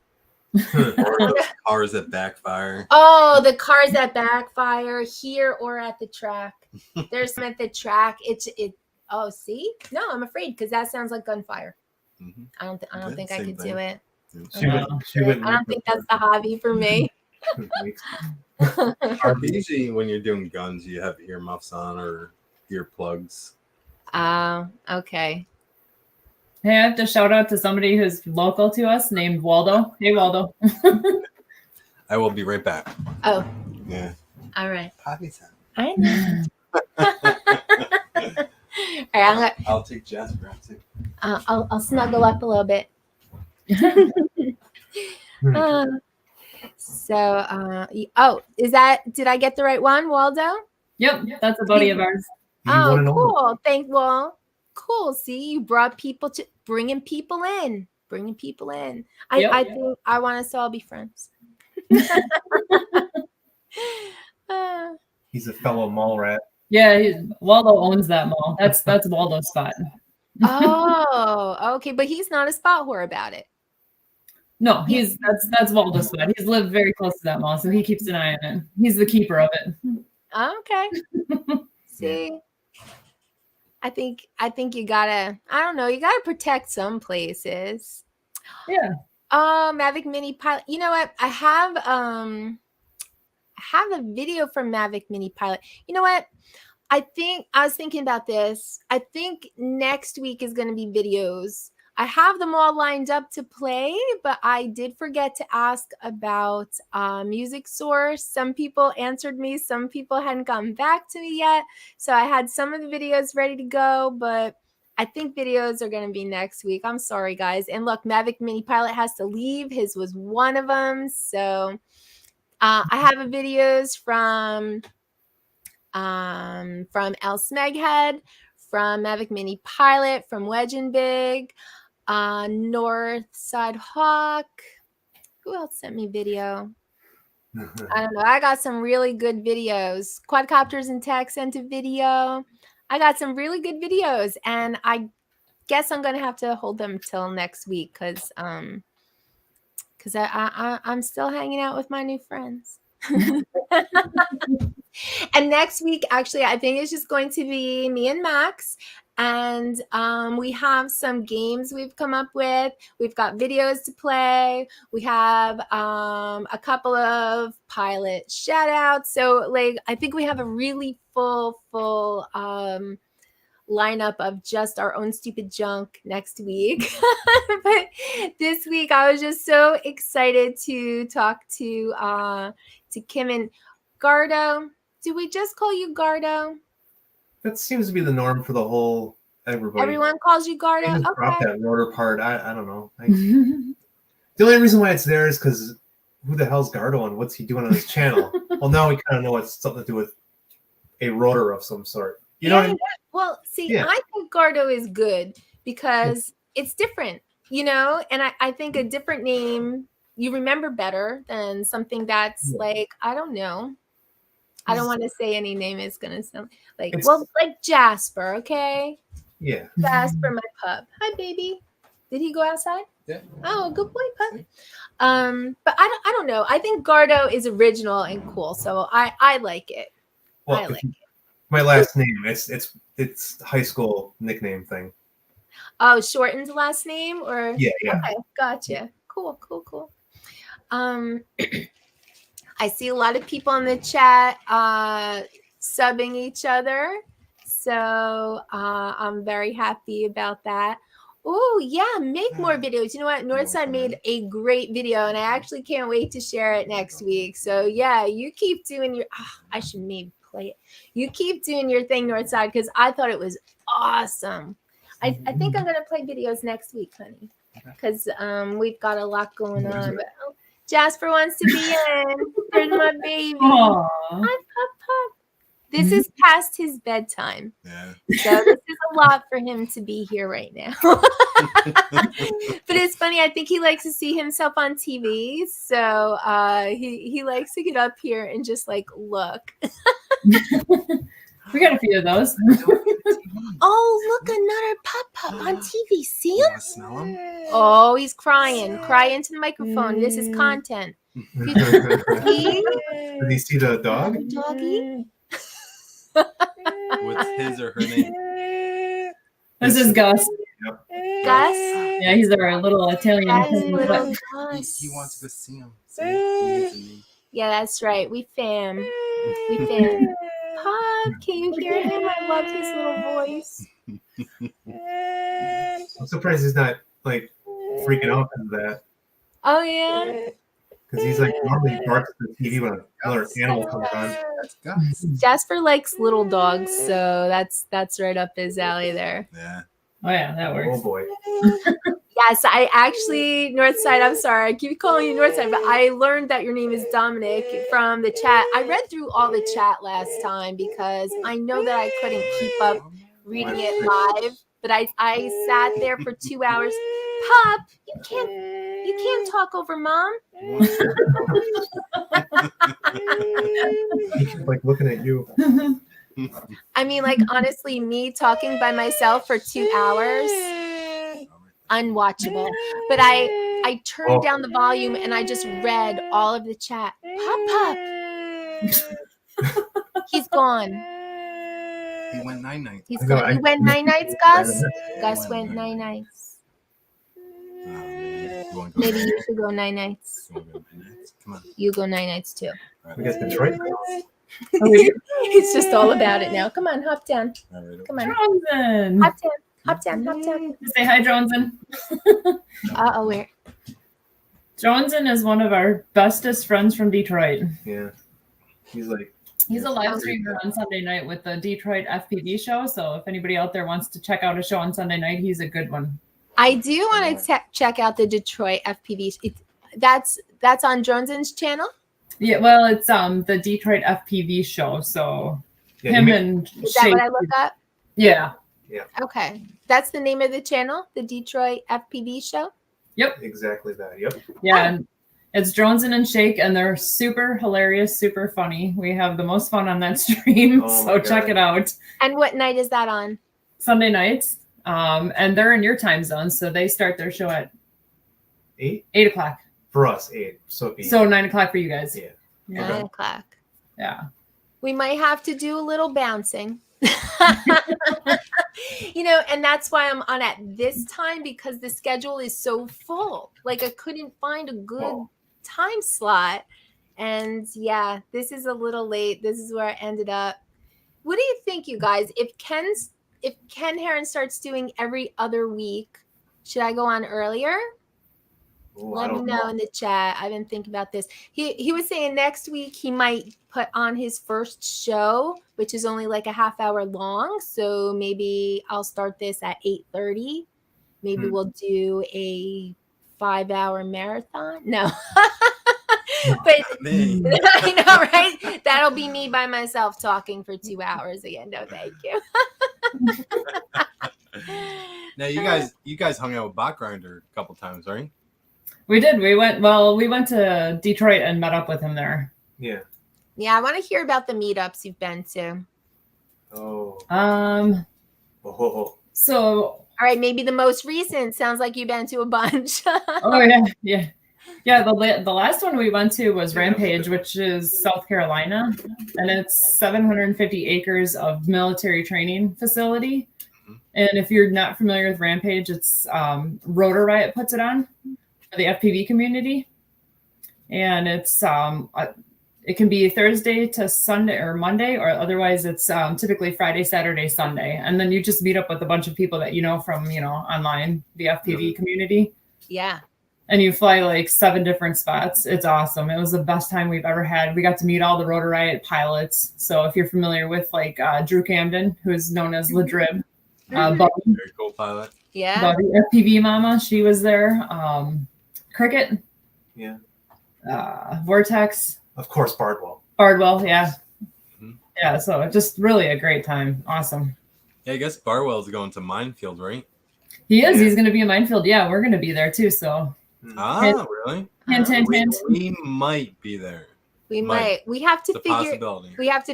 [SPEAKER 7] Or those cars that backfire.
[SPEAKER 6] Oh, the cars that backfire here or at the track. There's some at the track. Oh, see? No, I'm afraid because that sounds like gunfire.
[SPEAKER 7] Mm-hmm.
[SPEAKER 6] I don't think I
[SPEAKER 7] same
[SPEAKER 6] could
[SPEAKER 7] thing.
[SPEAKER 6] do it.
[SPEAKER 9] she wouldn't.
[SPEAKER 6] I don't think that's the hobby for me.
[SPEAKER 7] Usually when you're doing guns, you have earmuffs on or earplugs.
[SPEAKER 6] Okay.
[SPEAKER 8] Hey, I have to shout out to somebody who's local to us named Waldo. Hey, Waldo.
[SPEAKER 7] I will be right back.
[SPEAKER 6] Oh,
[SPEAKER 7] Yeah.
[SPEAKER 6] all right.
[SPEAKER 7] Poppy time.
[SPEAKER 6] I know. All right,
[SPEAKER 7] I'll take Jasper out too.
[SPEAKER 6] I'll snuggle up a little bit. Did I get the right one, Waldo?
[SPEAKER 8] Yep, that's a buddy of ours.
[SPEAKER 6] Oh, cool. Cool. See, you brought people bringing people in. I think I want us to all be friends.
[SPEAKER 9] He's a fellow mall rat.
[SPEAKER 8] Yeah, Waldo owns that mall. That's Waldo's spot.
[SPEAKER 6] Oh, okay, but he's not a spot whore about it.
[SPEAKER 8] No, that's Waldo's spot. He's lived very close to that mall, so he keeps an eye on it. He's the keeper of it.
[SPEAKER 6] Okay. See, I think you gotta, I don't know, you gotta protect some places.
[SPEAKER 8] Yeah.
[SPEAKER 6] Mavic Mini Pilot. You know what? I have a video from Mavic Mini Pilot. You know what? I was thinking about this. I think next week is going to be videos. I have them all lined up to play, but I did forget to ask about music source. Some people answered me. Some people hadn't gotten back to me yet. So I had some of the videos ready to go, but I think videos are going to be next week. I'm sorry, guys. And look, Mavic Mini Pilot has to leave. His was one of them. So I have videos from El Smeghead, from Mavic Mini Pilot, from Wedge and Big, Northside Hawk. Who else sent me video? I don't know. I got some really good videos. Quadcopters and Tech sent a video. I got some really good videos, and I guess I'm gonna have to hold them till next week because I'm still hanging out with my new friends. And next week, actually, I think it's just going to be me and Max. And we have some games we've come up with. We've got videos to play. We have a couple of pilot shout outs. So like, I think we have a really full lineup of just our own stupid junk next week. But this week I was just so excited to talk to Kim and Gardo. Do we just call you Gardo?
[SPEAKER 9] That seems to be the norm for the whole everybody.
[SPEAKER 6] Everyone calls you Gardo?
[SPEAKER 9] Okay. Drop
[SPEAKER 6] Okay.
[SPEAKER 9] that rotor part. I don't know. The only reason why it's there is because who the hell's Gardo and what's he doing on his channel? Well, now we kind of know it's something to do with a rotor of some sort. You know what I mean?
[SPEAKER 6] Well, see,
[SPEAKER 9] Yeah.
[SPEAKER 6] I think Gardo is good because it's different, you know? And I think a different name you remember better than something that's like, I don't know. I don't want to say any name is going to sound like, like Jasper, okay?
[SPEAKER 9] Yeah.
[SPEAKER 6] Jasper, my pup. Hi, baby. Did he go outside?
[SPEAKER 7] Yeah.
[SPEAKER 6] Oh, good boy, pup. But I don't know. I think Gardo is original and cool, so I like it.
[SPEAKER 9] Well,
[SPEAKER 6] I like it.
[SPEAKER 9] My last name. It's high school nickname thing.
[SPEAKER 6] Oh, shortened last name or
[SPEAKER 9] Yeah.
[SPEAKER 6] Okay, gotcha. Cool. I see a lot of people in the chat subbing each other. So I'm very happy about that. Oh, yeah, make more videos. You know what? Northside made a great video, and I actually can't wait to share it next week. So, yeah, you keep doing your I should maybe play it. You keep doing your thing, Northside, because I thought it was awesome. I think I'm going to play videos next week, honey, because we've got a lot going on. But, Jasper wants to be in. There's my baby.
[SPEAKER 8] Aww.
[SPEAKER 6] Hi, Pup. This is past his bedtime.
[SPEAKER 7] Yeah.
[SPEAKER 6] So this is a lot for him to be here right now. But it's funny. I think he likes to see himself on TV. So he likes to get up here and just like look.
[SPEAKER 8] We got a few of those.
[SPEAKER 6] Oh, look, another pup on TV. See
[SPEAKER 7] You
[SPEAKER 6] him?
[SPEAKER 7] wanna smell him?
[SPEAKER 6] Oh, he's crying. Cry into the microphone. This is content. See?
[SPEAKER 9] Did he see the dog?
[SPEAKER 6] Doggy.
[SPEAKER 7] What's his or her name?
[SPEAKER 8] This is Gus.
[SPEAKER 9] Yep.
[SPEAKER 6] Gus?
[SPEAKER 8] Yeah, he's our little Italian.
[SPEAKER 6] That's
[SPEAKER 8] cousin,
[SPEAKER 6] little
[SPEAKER 8] but-
[SPEAKER 6] Gus.
[SPEAKER 7] He wants to go see him. See? He needs to meet.
[SPEAKER 6] Yeah, that's right. We fam. Pop, can you hear him? I love his little voice.
[SPEAKER 9] I'm surprised he's not like freaking out into that
[SPEAKER 6] Oh, yeah.
[SPEAKER 9] because he's like normally he barks at the TV when another animal comes on.
[SPEAKER 7] That's Gus.
[SPEAKER 6] Jasper likes little dogs, so that's right up his alley there.
[SPEAKER 7] Yeah.
[SPEAKER 8] Oh yeah, that works.
[SPEAKER 9] Oh boy.
[SPEAKER 6] Yes, I actually, Northside, I'm sorry. I keep calling you Northside, but I learned that your name is Dominic from the chat. I read through all the chat last time because I know that I couldn't keep up reading it live, but I sat there for 2 hours. Pop, you can't talk over mom.
[SPEAKER 9] He keeps like looking at you.
[SPEAKER 6] I mean, like, honestly, me talking by myself for 2 hours, unwatchable. But I turned down the volume and I just read all of the chat. Pop. He's gone.
[SPEAKER 7] He went night-night.
[SPEAKER 6] He's gone. He went night-nights, Gus. Gus went night-nights. Maybe you should go night-nights.
[SPEAKER 7] Come on.
[SPEAKER 6] You go night-nights too.
[SPEAKER 9] We got Detroit.
[SPEAKER 6] It's just all about it now. Come on, hop down. Come on.
[SPEAKER 8] Johnson.
[SPEAKER 6] Hop down.
[SPEAKER 8] Say hi, Johnson.
[SPEAKER 6] Where?
[SPEAKER 8] Johnson is one of our bestest friends from Detroit.
[SPEAKER 9] Yeah. He's
[SPEAKER 8] a live streamer on Sunday night with the Detroit FPV show. So if anybody out there wants to check out a show on Sunday night, he's a good one.
[SPEAKER 6] I do want to check out the Detroit FPV. That's on Johnson's channel.
[SPEAKER 8] Yeah, well, it's the Detroit FPV show. So
[SPEAKER 6] Is that what I look up?
[SPEAKER 8] Yeah.
[SPEAKER 6] Okay, that's the name of the channel, the Detroit FPV show.
[SPEAKER 8] Yep.
[SPEAKER 9] Exactly that. Yep.
[SPEAKER 8] Yeah, and it's Johnson and Shake, and they're super hilarious, super funny. We have the most fun on that stream, so check it out.
[SPEAKER 6] And what night is that on?
[SPEAKER 8] Sunday nights. And they're in your time zone, so they start their show at
[SPEAKER 9] 8
[SPEAKER 8] o'clock.
[SPEAKER 9] For us, 8. So
[SPEAKER 8] 9 o'clock for you guys.
[SPEAKER 9] Yeah.
[SPEAKER 6] 9 o'clock.
[SPEAKER 8] Yeah.
[SPEAKER 6] We might have to do a little bouncing. And that's why I'm on at this time, because the schedule is so full. Like I couldn't find a good time slot. And yeah, this is a little late. This is where I ended up. What do you think, you guys? If Ken Heron starts doing every other week, should I go on earlier? Let me know in the chat. I've been thinking about this. He was saying next week he might put on his first show, which is only like a half hour long. So maybe I'll start this at 8:30. Maybe we'll do a 5-hour marathon. No. But I know, right? That'll be me by myself talking for 2 hours again. No, thank you.
[SPEAKER 7] Now you guys hung out with Botgrinder a couple times, right?
[SPEAKER 8] We did. We went to Detroit and met up with him there.
[SPEAKER 9] Yeah.
[SPEAKER 6] Yeah, I want to hear about the meetups you've been to.
[SPEAKER 9] Oh.
[SPEAKER 8] So.
[SPEAKER 6] All right, maybe the most recent. Sounds like you've been to a bunch.
[SPEAKER 8] Yeah. The last one we went to was Rampage, which is South Carolina, and it's 750 acres of military training facility. And if you're not familiar with Rampage, it's Rotor Riot puts it on for the FPV community, and it's it can be Thursday to Sunday or Monday, or otherwise it's typically Friday, Saturday, Sunday, and then you just meet up with a bunch of people that from online, the FPV community.
[SPEAKER 6] Yeah.
[SPEAKER 8] And you fly like 7 different spots. It's awesome. It was the best time we've ever had. We got to meet all the Rotor Riot pilots. So if you're familiar with Drew Camden, who's known as Ladrib, Buddy,
[SPEAKER 7] very cool pilot.
[SPEAKER 6] Yeah.
[SPEAKER 8] Buddy, FPV Mama, she was there. Cricket.
[SPEAKER 9] Yeah.
[SPEAKER 8] Vortex.
[SPEAKER 9] Of course, Bardwell,
[SPEAKER 8] yeah. Mm-hmm. Yeah, so just really a great time. Awesome.
[SPEAKER 7] Yeah, I guess Barwell's going to Minefield, right?
[SPEAKER 8] He is. Yeah. He's going to be in Minefield. Yeah, we're going to be there too. So.
[SPEAKER 7] Really?
[SPEAKER 8] Hint.
[SPEAKER 7] We might be there.
[SPEAKER 6] We might. We have to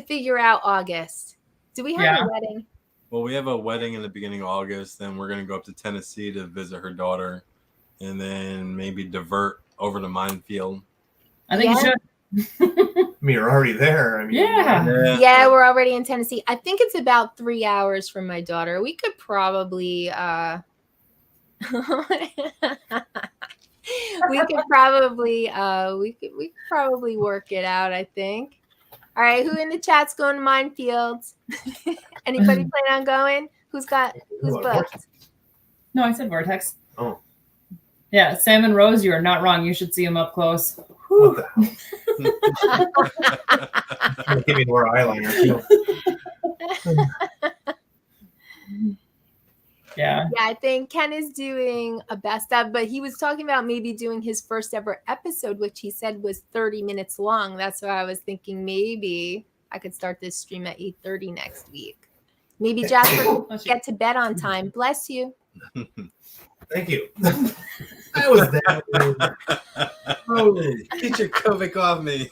[SPEAKER 6] figure out August. Do we have a wedding?
[SPEAKER 7] Well, we have a wedding in the beginning of August. Then we're going to go up to Tennessee to visit her daughter, and then maybe divert over to Minefield.
[SPEAKER 8] I think you should.
[SPEAKER 9] I mean, you're already there. I mean,
[SPEAKER 6] yeah, we're already in Tennessee. I think it's about 3 hours from my daughter. We could probably we could probably work it out, I think. All right, who in the chat's going to Minefield? Anybody plan on going? Who's booked?
[SPEAKER 8] No, I said Vortex.
[SPEAKER 9] Oh.
[SPEAKER 8] Yeah, Sam and Rose, you are not wrong. You should see them up close.
[SPEAKER 9] What the hell? Give me more eyeliner too.
[SPEAKER 8] Yeah,
[SPEAKER 6] I think Ken is doing a best of, but he was talking about maybe doing his first ever episode, which he said was 30 minutes long. That's why I was thinking maybe I could start this stream at 8:30 next week. Maybe Jasper will get to bed on time. Bless you.
[SPEAKER 9] Thank you. I was there.
[SPEAKER 7] Oh, get your COVID off me.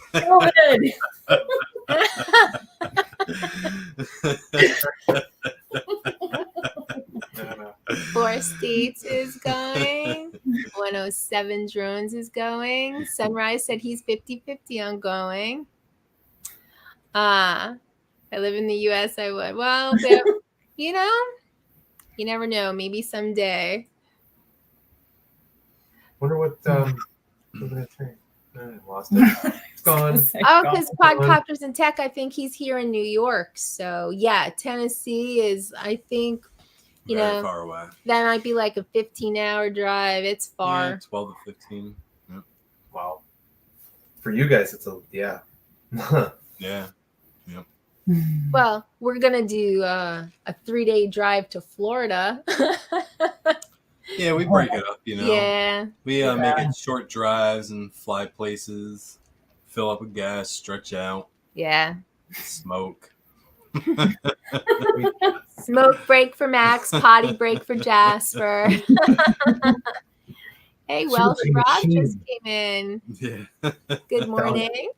[SPEAKER 6] Four States is going. One 107 Drones is going. Sunrise said he's 50-50 on going. I live in the US, I would. Well, you know, you never know. Maybe someday.
[SPEAKER 9] Wonder what was I gonna say? I lost it. It's gone.
[SPEAKER 6] Oh, because Quadcopters and Tech, I think he's here in New York. So yeah, Tennessee is, I think,
[SPEAKER 7] Very far away.
[SPEAKER 6] That might be like a 15-hour drive. It's far.
[SPEAKER 7] Yeah, 12 to 15. Yep.
[SPEAKER 9] Wow. For you guys, it's a yeah.
[SPEAKER 7] Yeah. Yep.
[SPEAKER 6] Well, we're gonna do a 3-day drive to Florida.
[SPEAKER 7] Yeah, we break it up, you know.
[SPEAKER 6] Yeah.
[SPEAKER 7] We make it short drives and fly places, fill up with gas, stretch out.
[SPEAKER 6] Yeah.
[SPEAKER 7] Smoke.
[SPEAKER 6] Smoke break for Max, potty break for Jasper. Hey, Welsh Rob just came in.
[SPEAKER 7] Yeah.
[SPEAKER 6] Good morning.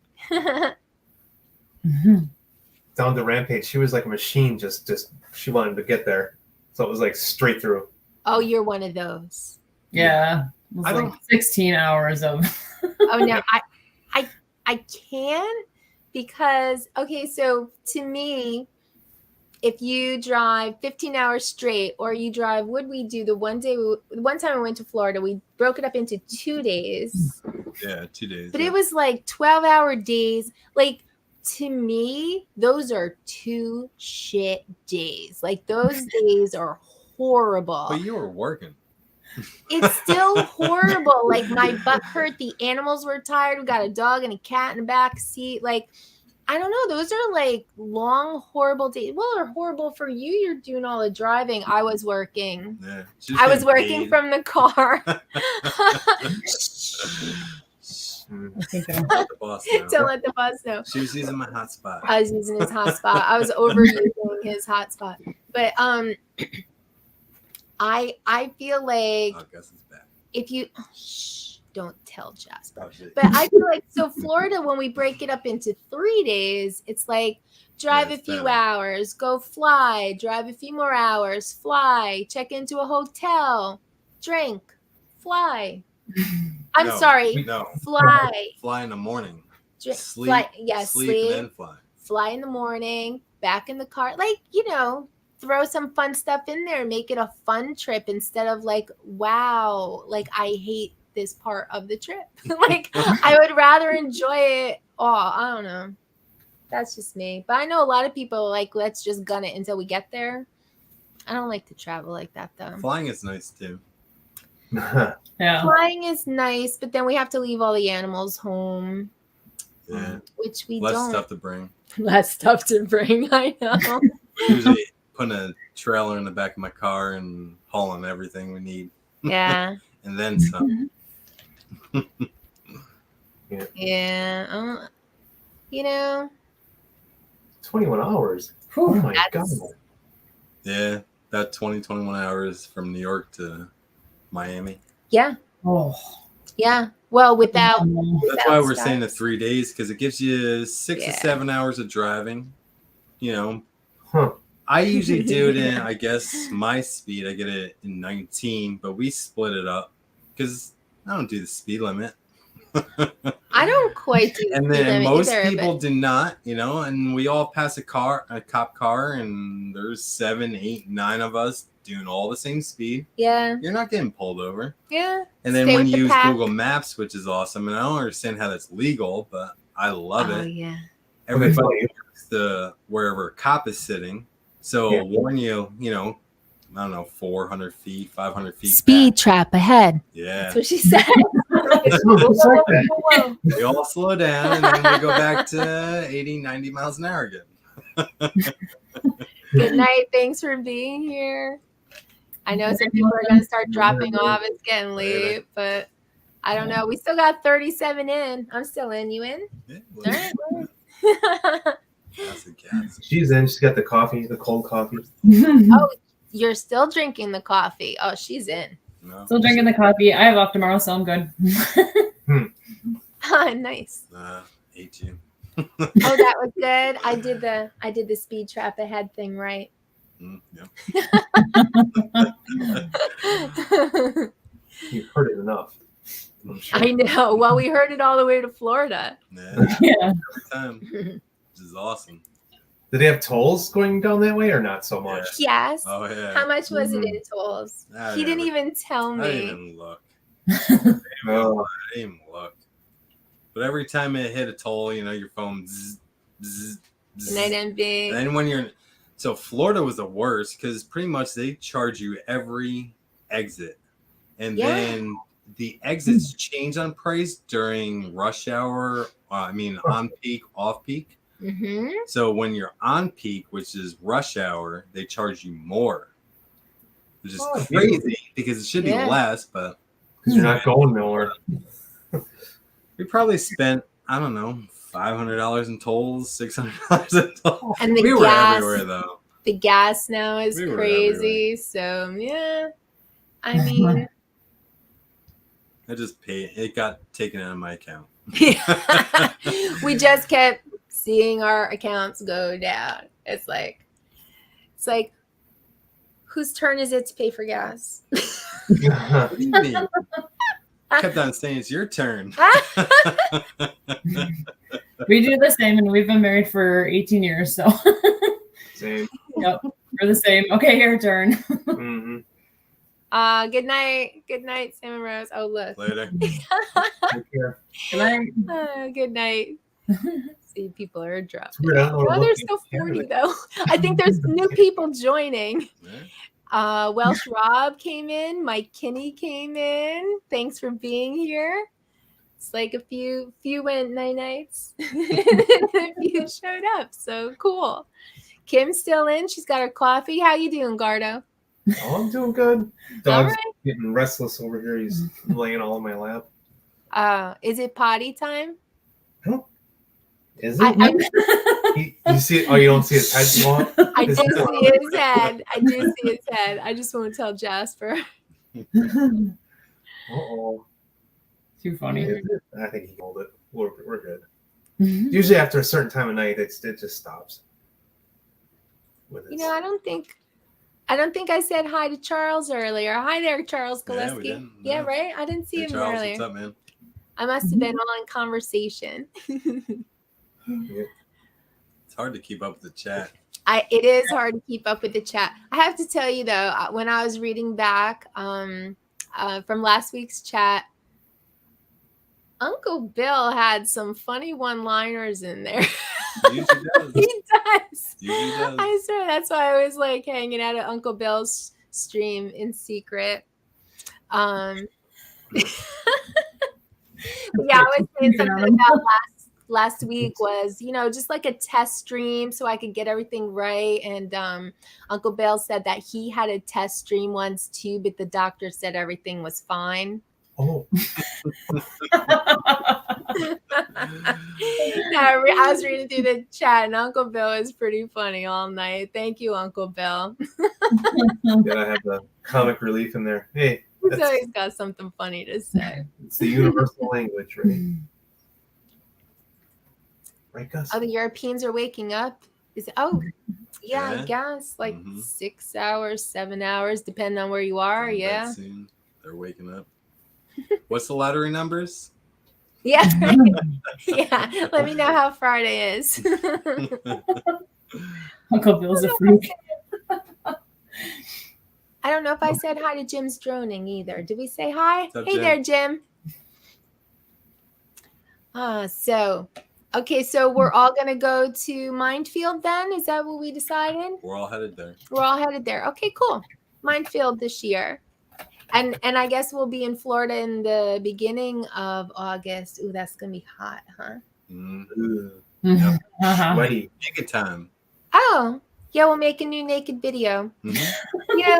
[SPEAKER 9] Down the Rampage, she was like a machine. Just she wanted to get there, so it was like straight through.
[SPEAKER 6] Oh, you're one of those.
[SPEAKER 8] Yeah. It was like 16 hours of.
[SPEAKER 6] Oh no, I can, because okay, so to me, if you drive 15 hours straight, or you drive, would we do the one time I went to Florida, we broke it up into 2 days.
[SPEAKER 7] Yeah, 2 days.
[SPEAKER 6] But it was like 12-hour days. Like, to me, those are 2 shit days. Like, those days are horrible.
[SPEAKER 7] But you were working.
[SPEAKER 6] It's still horrible. Like, my butt hurt. The animals were tired. We got a dog and a cat in the back seat. Like, I don't know. Those are like long, horrible days. Well, they're horrible for you. You're doing all the driving. I was working.
[SPEAKER 7] Yeah,
[SPEAKER 6] I was working from the car.
[SPEAKER 7] Don't let the boss know.
[SPEAKER 6] Don't let the boss know.
[SPEAKER 7] She was using my hotspot.
[SPEAKER 6] I was using his hotspot. I was overusing his hotspot. But I feel like
[SPEAKER 7] Gus is back.
[SPEAKER 6] if you don't tell Jasper. But I feel like, so Florida, when we break it up into 3 days, it's like drive a few hours, go fly, drive a few more hours, fly, check into a hotel, drink, fly. I'm sorry.
[SPEAKER 7] No.
[SPEAKER 6] Fly.
[SPEAKER 7] Fly in the morning.
[SPEAKER 6] Sleep.
[SPEAKER 7] Sleep and then fly.
[SPEAKER 6] Fly in the morning, back in the car. Like, throw some fun stuff in there, make it a fun trip instead of like, wow, like I hate this part of the trip. Like, I would rather enjoy it. Oh, I don't know. That's just me. But I know a lot of people like, let's just gun it until we get there. I don't like to travel like that though.
[SPEAKER 7] Flying is nice too.
[SPEAKER 8] Yeah.
[SPEAKER 6] Flying is nice, but then we have to leave all the animals home.
[SPEAKER 7] Yeah.
[SPEAKER 6] Which we
[SPEAKER 7] Less
[SPEAKER 6] don't.
[SPEAKER 7] stuff to bring.
[SPEAKER 6] Less stuff to bring, I know.
[SPEAKER 7] Usually putting a trailer in the back of my car and hauling everything we need.
[SPEAKER 6] Yeah.
[SPEAKER 7] And then some.
[SPEAKER 6] Yeah.
[SPEAKER 9] 21 hours. Oh my god.
[SPEAKER 7] Yeah, about 21 hours from New York to Miami.
[SPEAKER 6] Yeah.
[SPEAKER 8] Oh.
[SPEAKER 6] Yeah. Well, without.
[SPEAKER 7] That's why we're saying the 3 days, because it gives you 6 to 7 hours of driving. I usually do it in, I guess, my speed. I get it in 19, but we split it up because I don't do the speed limit.
[SPEAKER 6] I don't quite do.
[SPEAKER 7] And then most people do not, and we all pass a cop car, and there's 7, 8, 9 of us doing all the same speed.
[SPEAKER 6] Yeah.
[SPEAKER 7] You're not getting pulled over.
[SPEAKER 6] Yeah.
[SPEAKER 7] And then when you use Google Maps, which is awesome, and I don't understand how that's legal, but I love it.
[SPEAKER 6] Oh, yeah.
[SPEAKER 7] Everybody looks to wherever a cop is sitting. So it'll warn you, I don't know, 400 feet, 500 feet.
[SPEAKER 6] Speed trap ahead.
[SPEAKER 7] Yeah.
[SPEAKER 6] That's what she said.
[SPEAKER 7] We all slow down, and then we go back to 80, 90 miles an hour again.
[SPEAKER 6] Good night. Thanks for being here. I know some people are going to start dropping off. It's getting late, but I don't know. We still got 37 in. I'm still in. You in?
[SPEAKER 7] Yeah,
[SPEAKER 9] She's in. She's got the coffee, the cold coffee.
[SPEAKER 6] Oh, you're still drinking the coffee. Oh, she's in.
[SPEAKER 7] No.
[SPEAKER 8] Still drinking the coffee. I have off tomorrow, so I'm good.
[SPEAKER 6] Nice.
[SPEAKER 7] Hate you.
[SPEAKER 6] Oh, that was good. I did the speed trap ahead thing right.
[SPEAKER 9] You've heard it enough. I'm sure.
[SPEAKER 6] I know. Well, we heard it all the way to Florida.
[SPEAKER 7] Yeah.
[SPEAKER 8] Yeah.
[SPEAKER 7] Every time. Which is awesome.
[SPEAKER 9] Did they have tolls going down that way or not so much?
[SPEAKER 6] Yes.
[SPEAKER 7] Oh yeah.
[SPEAKER 6] How much was it
[SPEAKER 9] Mhm.
[SPEAKER 6] in tolls?
[SPEAKER 7] I
[SPEAKER 6] He didn't
[SPEAKER 7] never-
[SPEAKER 6] even tell
[SPEAKER 7] I
[SPEAKER 6] me.
[SPEAKER 7] didn't even look.
[SPEAKER 9] Oh.
[SPEAKER 7] I didn't even look. But every time it hit a toll, your phone zzz, zzz, zzz.
[SPEAKER 6] Night MV.
[SPEAKER 7] And then when you're so Florida was the worst because pretty much they charge you every exit, and
[SPEAKER 6] Yeah.
[SPEAKER 7] then the exits change on price during rush hour. On peak, off peak.
[SPEAKER 6] Mm-hmm.
[SPEAKER 7] So when you're on peak, which is rush hour, they charge you more, which is
[SPEAKER 9] Oh,
[SPEAKER 7] crazy because it should be
[SPEAKER 6] Yeah.
[SPEAKER 7] less. But
[SPEAKER 9] Because you're not going nowhere.
[SPEAKER 7] we probably spent $500 in tolls, $600 in tolls.
[SPEAKER 6] And the
[SPEAKER 7] We were
[SPEAKER 6] gas,
[SPEAKER 7] everywhere though.
[SPEAKER 6] the gas now is
[SPEAKER 7] We were
[SPEAKER 6] crazy. So yeah, I mean,
[SPEAKER 7] I just paid. It got taken out of my account.
[SPEAKER 6] we just kept seeing our accounts go down. It's like, whose turn is it to pay for gas?
[SPEAKER 7] What do you mean? Kept on saying it's your turn.
[SPEAKER 8] We do the same, and we've been married for 18 years, so
[SPEAKER 9] Same.
[SPEAKER 8] yep, we're the same. Okay, your turn.
[SPEAKER 9] Mhm.
[SPEAKER 6] Good night, Sam and Rose. Oh look.
[SPEAKER 7] Later.
[SPEAKER 9] Take care.
[SPEAKER 8] Good night.
[SPEAKER 6] Good night. See, people are dropping.
[SPEAKER 9] It's weird, I don't know what
[SPEAKER 6] Oh, there's
[SPEAKER 9] look
[SPEAKER 6] still
[SPEAKER 9] like
[SPEAKER 6] 40 though. I think there's new people joining.
[SPEAKER 7] Yeah.
[SPEAKER 6] Welsh Rob came in. Mike Kinney came in. Thanks for being here. It's like a few went nights. A few showed up. So cool. Kim's still in. She's got her coffee. How you doing, Gardo?
[SPEAKER 9] Oh, I'm doing good.
[SPEAKER 6] All
[SPEAKER 9] Dog's
[SPEAKER 6] right.
[SPEAKER 9] getting restless over here. He's laying all in my lap.
[SPEAKER 6] Is it potty time?
[SPEAKER 9] Is it? You see? Oh, you don't see his head go up?
[SPEAKER 6] I do see his head. I just want to tell Jasper.
[SPEAKER 9] Uh-oh.
[SPEAKER 8] Too funny.
[SPEAKER 9] I think he hold it. We're good. Usually after a certain time of night, it just stops.
[SPEAKER 6] I don't think I said hi to Charles earlier. Hi there, Charles
[SPEAKER 7] Yeah, we
[SPEAKER 6] Gillespie.
[SPEAKER 7] did.
[SPEAKER 6] Yeah,
[SPEAKER 7] Yeah.
[SPEAKER 6] right? I didn't see
[SPEAKER 7] Hey,
[SPEAKER 6] him
[SPEAKER 7] Charles,
[SPEAKER 6] earlier.
[SPEAKER 7] what's up, man?
[SPEAKER 6] I must have been all in conversation.
[SPEAKER 7] It's hard to keep up with the chat.
[SPEAKER 6] It is hard to keep up with the chat. I have to tell you though, when I was reading back from last week's chat, Uncle Bill had some funny one-liners in there.
[SPEAKER 7] He usually does.
[SPEAKER 6] He does.
[SPEAKER 7] Usually does.
[SPEAKER 6] I swear that's why I was like hanging out at Uncle Bill's stream in secret. Yeah, I was saying something about last week was, just like a test stream so I could get everything right. And Uncle Bill said that he had a test stream once too, but the doctor said everything was fine.
[SPEAKER 9] Oh.
[SPEAKER 6] I was reading through the chat and Uncle Bill is pretty funny all night. Thank you, Uncle Bill.
[SPEAKER 9] Gotta have the comic relief in there. Hey,
[SPEAKER 6] He's always got something funny to say.
[SPEAKER 9] it's the universal language, right? Right, Gus?
[SPEAKER 6] Oh, the Europeans are waking up. Yeah,
[SPEAKER 7] Yeah.
[SPEAKER 6] I guess like
[SPEAKER 7] Mhm.
[SPEAKER 6] 6 hours, 7 hours, depending on where you are.
[SPEAKER 7] Going to bed
[SPEAKER 6] Yeah.
[SPEAKER 7] soon. They're waking up. What's the lottery numbers?
[SPEAKER 6] Yeah. Yeah. Let me know how Friday is.
[SPEAKER 8] Uncle Bill's a freak.
[SPEAKER 6] I don't know if I said hi to Jim's droning either. Did we say hi?
[SPEAKER 7] What's up,
[SPEAKER 6] Hey
[SPEAKER 7] Jim?
[SPEAKER 6] there, Jim. So we're all gonna go to Minefield then? Is that what we decided?
[SPEAKER 7] We're all headed there.
[SPEAKER 6] We're all headed there. Okay, cool. Minefield this year. And I guess we'll be in Florida in the beginning of August. Ooh, that's gonna be hot, huh?
[SPEAKER 8] Uh-huh.
[SPEAKER 9] Sweaty.
[SPEAKER 7] Naked time.
[SPEAKER 6] Oh, yeah, we'll make a new naked video.
[SPEAKER 7] Mhm.
[SPEAKER 6] Yeah.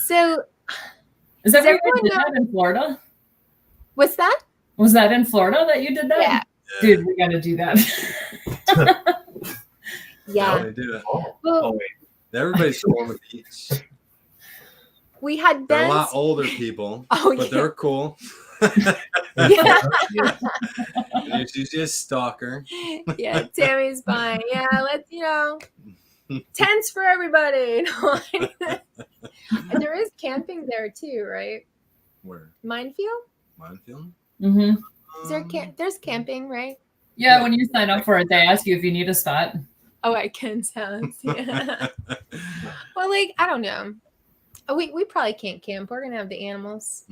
[SPEAKER 6] So
[SPEAKER 8] Is that
[SPEAKER 6] Does
[SPEAKER 8] where you
[SPEAKER 6] everyone
[SPEAKER 8] did
[SPEAKER 6] know-
[SPEAKER 8] that in Florida?
[SPEAKER 6] what's that?
[SPEAKER 8] Was that in Florida that you did that?
[SPEAKER 6] Yeah.
[SPEAKER 8] Dude, we got to do that.
[SPEAKER 6] Yeah.
[SPEAKER 7] They do it.
[SPEAKER 9] Oh,
[SPEAKER 6] Well,
[SPEAKER 9] wait.
[SPEAKER 7] Everybody's going with each.
[SPEAKER 6] we had
[SPEAKER 7] They're a
[SPEAKER 6] Ben's.
[SPEAKER 7] lot older people,
[SPEAKER 6] Oh,
[SPEAKER 7] but
[SPEAKER 6] yeah.
[SPEAKER 7] they're cool.
[SPEAKER 6] Yeah.
[SPEAKER 7] And she's just a stalker.
[SPEAKER 6] Yeah, Tammy's buying. Yeah, let's, tents for everybody. And there is camping there too, right?
[SPEAKER 7] Where?
[SPEAKER 6] Minefield?
[SPEAKER 7] Minefield?
[SPEAKER 8] Mm-hmm.
[SPEAKER 6] Is there there's camping, right?
[SPEAKER 8] Yeah, when you sign up for it, they ask you if you need a spot.
[SPEAKER 6] Oh, at Ken's house. Yeah. Well, like, I don't know. We probably can't camp. We're gonna have the animals.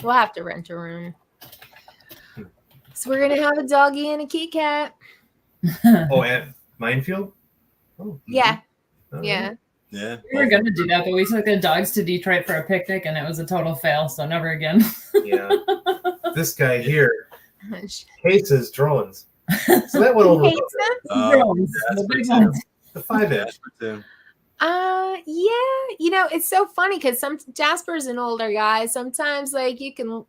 [SPEAKER 6] We'll have to rent a room. So we're gonna have a doggy and a kitty cat.
[SPEAKER 9] Oh, at Minefield? Oh,
[SPEAKER 6] Yeah.
[SPEAKER 9] all
[SPEAKER 6] Yeah.
[SPEAKER 9] right.
[SPEAKER 7] Yeah.
[SPEAKER 8] We were gonna do that, but we took the dogs to Detroit for a picnic, and it was a total fail. So never again.
[SPEAKER 9] Yeah. This guy here hates his drones. So that went over.
[SPEAKER 6] Hates them?
[SPEAKER 8] Drones,
[SPEAKER 7] that's
[SPEAKER 8] the big
[SPEAKER 7] for two.
[SPEAKER 8] ones.
[SPEAKER 9] The 5-inch.
[SPEAKER 6] Yeah, you know, it's so funny because Jasper's an older guy. Sometimes like you can,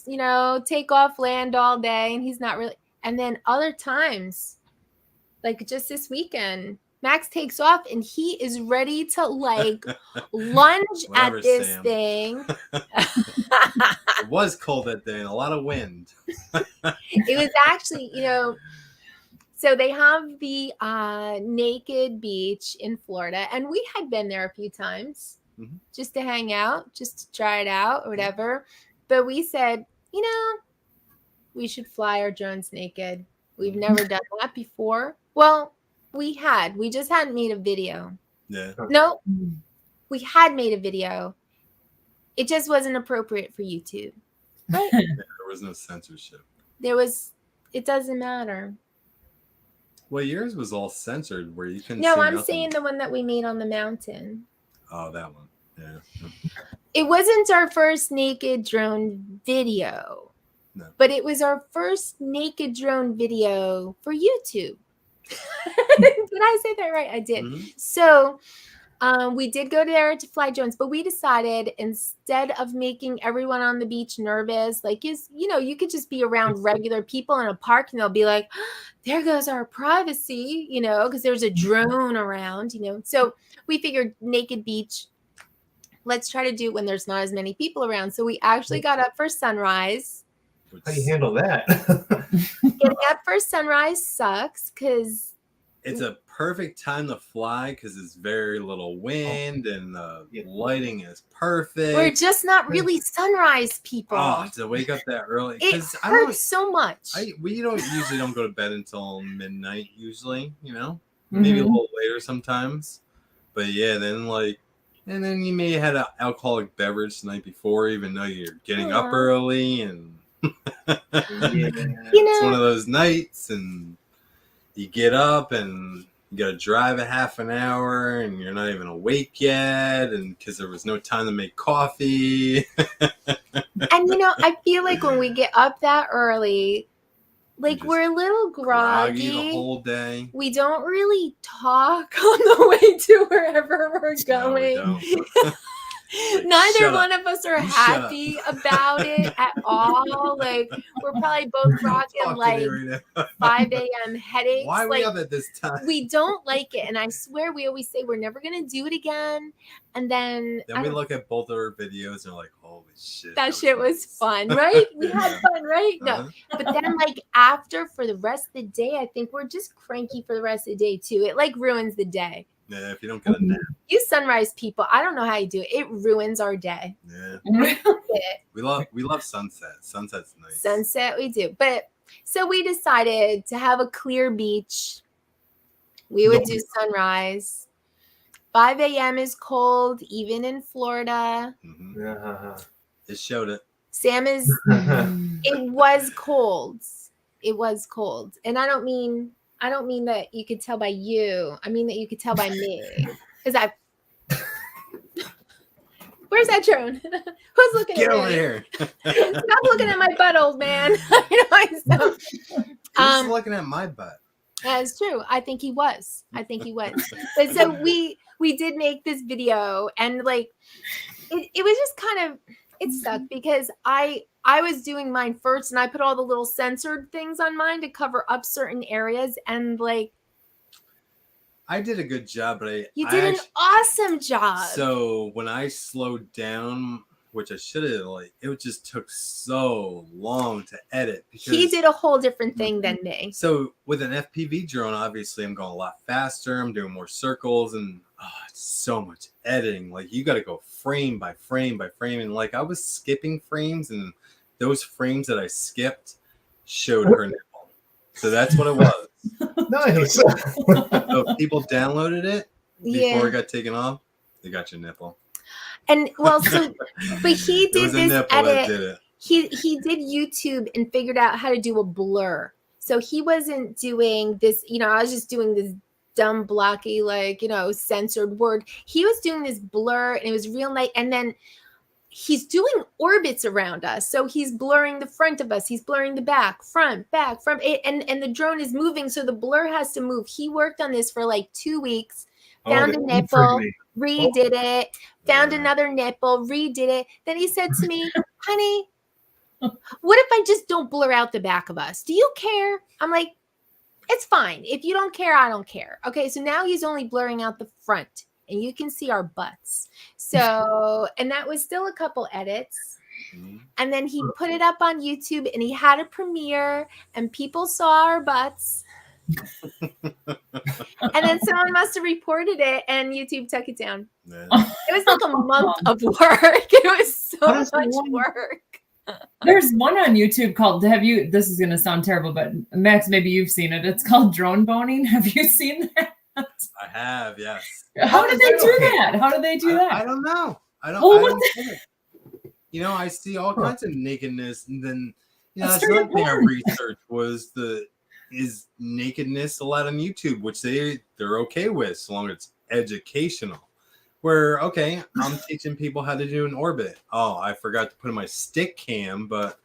[SPEAKER 6] you know, take off land all day and he's not really, and then other times, like just this weekend, Max takes off and he is ready to like lunge
[SPEAKER 7] Whatever,
[SPEAKER 6] at this
[SPEAKER 7] Sam.
[SPEAKER 6] thing.
[SPEAKER 7] It was cold that day and a lot of wind.
[SPEAKER 6] It was actually, you know, so they have the naked beach in Florida, and we had been there a few times just to hang out, just to try it out or whatever. But we said, you know, we should fly our drones naked. We've never done that before. Well, we just hadn't made a video.
[SPEAKER 7] Yeah.
[SPEAKER 6] No, we had made a video. It just wasn't appropriate for YouTube. Right?
[SPEAKER 7] There was no censorship.
[SPEAKER 6] It doesn't matter.
[SPEAKER 7] Well, yours was all censored where you couldn't
[SPEAKER 6] No,
[SPEAKER 7] see
[SPEAKER 6] I'm
[SPEAKER 7] nothing.
[SPEAKER 6] saying the one that we made on the mountain.
[SPEAKER 7] Oh, that one. Yeah.
[SPEAKER 6] It wasn't our first naked drone video, but it was our first naked drone video for YouTube. Did I say that right? I did. So we did go there to fly drones, but we decided instead of making everyone on the beach nervous, like, you know, you could just be around regular people in a park and they'll be like, there goes our privacy, you know, because there's a drone around, you know. So we figured naked beach, let's try to do it when there's not as many people around. So we actually got up for sunrise.
[SPEAKER 9] How do you handle that?
[SPEAKER 6] Getting up for sunrise sucks because
[SPEAKER 7] it's a perfect time to fly because it's very little wind and the lighting is perfect.
[SPEAKER 6] We're just not really sunrise people.
[SPEAKER 7] Oh, to wake up that early.
[SPEAKER 6] It hurts so much.
[SPEAKER 7] We usually don't go to bed until midnight, usually, you know, maybe a little later sometimes. But yeah, and then you may have had an alcoholic beverage the night before, even though you're getting up early and it's one of those nights and you get up and you got to drive a half an hour and you're not even awake yet. And because there was no time to make coffee.
[SPEAKER 6] And, you know, I feel like when we get up that early, like we're a little groggy
[SPEAKER 7] the whole day.
[SPEAKER 6] We don't really talk on the way to wherever we're going.
[SPEAKER 7] No, we don't.
[SPEAKER 6] Neither one of us are happy about it at all. Like we're probably both rocking like 5 a.m. headaches.
[SPEAKER 7] Why are we
[SPEAKER 6] like,
[SPEAKER 7] up at this time?
[SPEAKER 6] We don't like it, and I swear we always say we're never gonna do it again. And then
[SPEAKER 7] we look at both of our videos and we're like, holy shit!
[SPEAKER 6] That shit was fun, right? We had fun, right? No, but then like after for the rest of the day, I think we're just cranky for the rest of the day too. It like ruins the day.
[SPEAKER 7] Yeah, if you don't get a nap.
[SPEAKER 6] You sunrise people, I don't know how you do it. It ruins our day.
[SPEAKER 7] Yeah. We love sunset. Sunset's nice.
[SPEAKER 6] Sunset we do. But so we decided to have a clear beach. We would do sunrise. 5 a.m. is cold, even in Florida.
[SPEAKER 7] It showed it.
[SPEAKER 6] Sam is it was cold. It was cold. And I don't mean that you could tell by you. I mean that you could tell by me. Because where's that drone? Who's looking at me?
[SPEAKER 7] Get over here.
[SPEAKER 6] Stop looking at my butt, old man.
[SPEAKER 7] He's looking at my butt.
[SPEAKER 6] That's true. I think he was. But so we did make this video, and like it was just kind of, it sucked because I was doing mine first and I put all the little censored things on mine to cover up certain areas, and like
[SPEAKER 7] I did a good job, but
[SPEAKER 6] you did an awesome job.
[SPEAKER 7] So when I slowed down which I should have it just took so long to edit.
[SPEAKER 6] He did a whole different thing than me.
[SPEAKER 7] So with an FPV drone, obviously I'm going a lot faster. I'm doing more circles, and it's so much editing. Like you got to go frame by frame by frame, and like I was skipping frames, and those frames that I skipped showed her nipple. So that's what it was.
[SPEAKER 9] Nice.
[SPEAKER 7] So if people downloaded it before it got taken off, they got your nipple.
[SPEAKER 6] And well, so but he did this edit.
[SPEAKER 7] Did it.
[SPEAKER 6] He did YouTube and figured out how to do a blur. So he wasn't doing this, I was just doing this dumb blocky, censored word. He was doing this blur, and it was real nice. And then he's doing orbits around us. So he's blurring the front of us. He's blurring the back, front, and the drone is moving. So the blur has to move. He worked on this for like 2 weeks, found a nipple, redid it, found another nipple, redid it. Then he said to me, honey, what if I just don't blur out the back of us? Do you care? I'm like, it's fine. If you don't care, I don't care. Okay, so now he's only blurring out the front, and you can see our butts. So, and that was still a couple edits. And then he put it up on YouTube, and he had a premiere, and people saw our butts. And then someone must have reported it, and YouTube took it down. It was like a month of work. It was so much work.
[SPEAKER 8] There's one on YouTube called, this is going to sound terrible, but Max, maybe you've seen it. It's called drone boning. Have you seen that?
[SPEAKER 7] I have, yes.
[SPEAKER 8] How did they do that? How did they do that?
[SPEAKER 7] I don't know. I don't get it. I see all kinds of nakedness, and then that's another thing I researched was is nakedness allowed on YouTube, which they're okay with so long as it's educational. Where I'm teaching people how to do an orbit. Oh, I forgot to put in my stick cam, but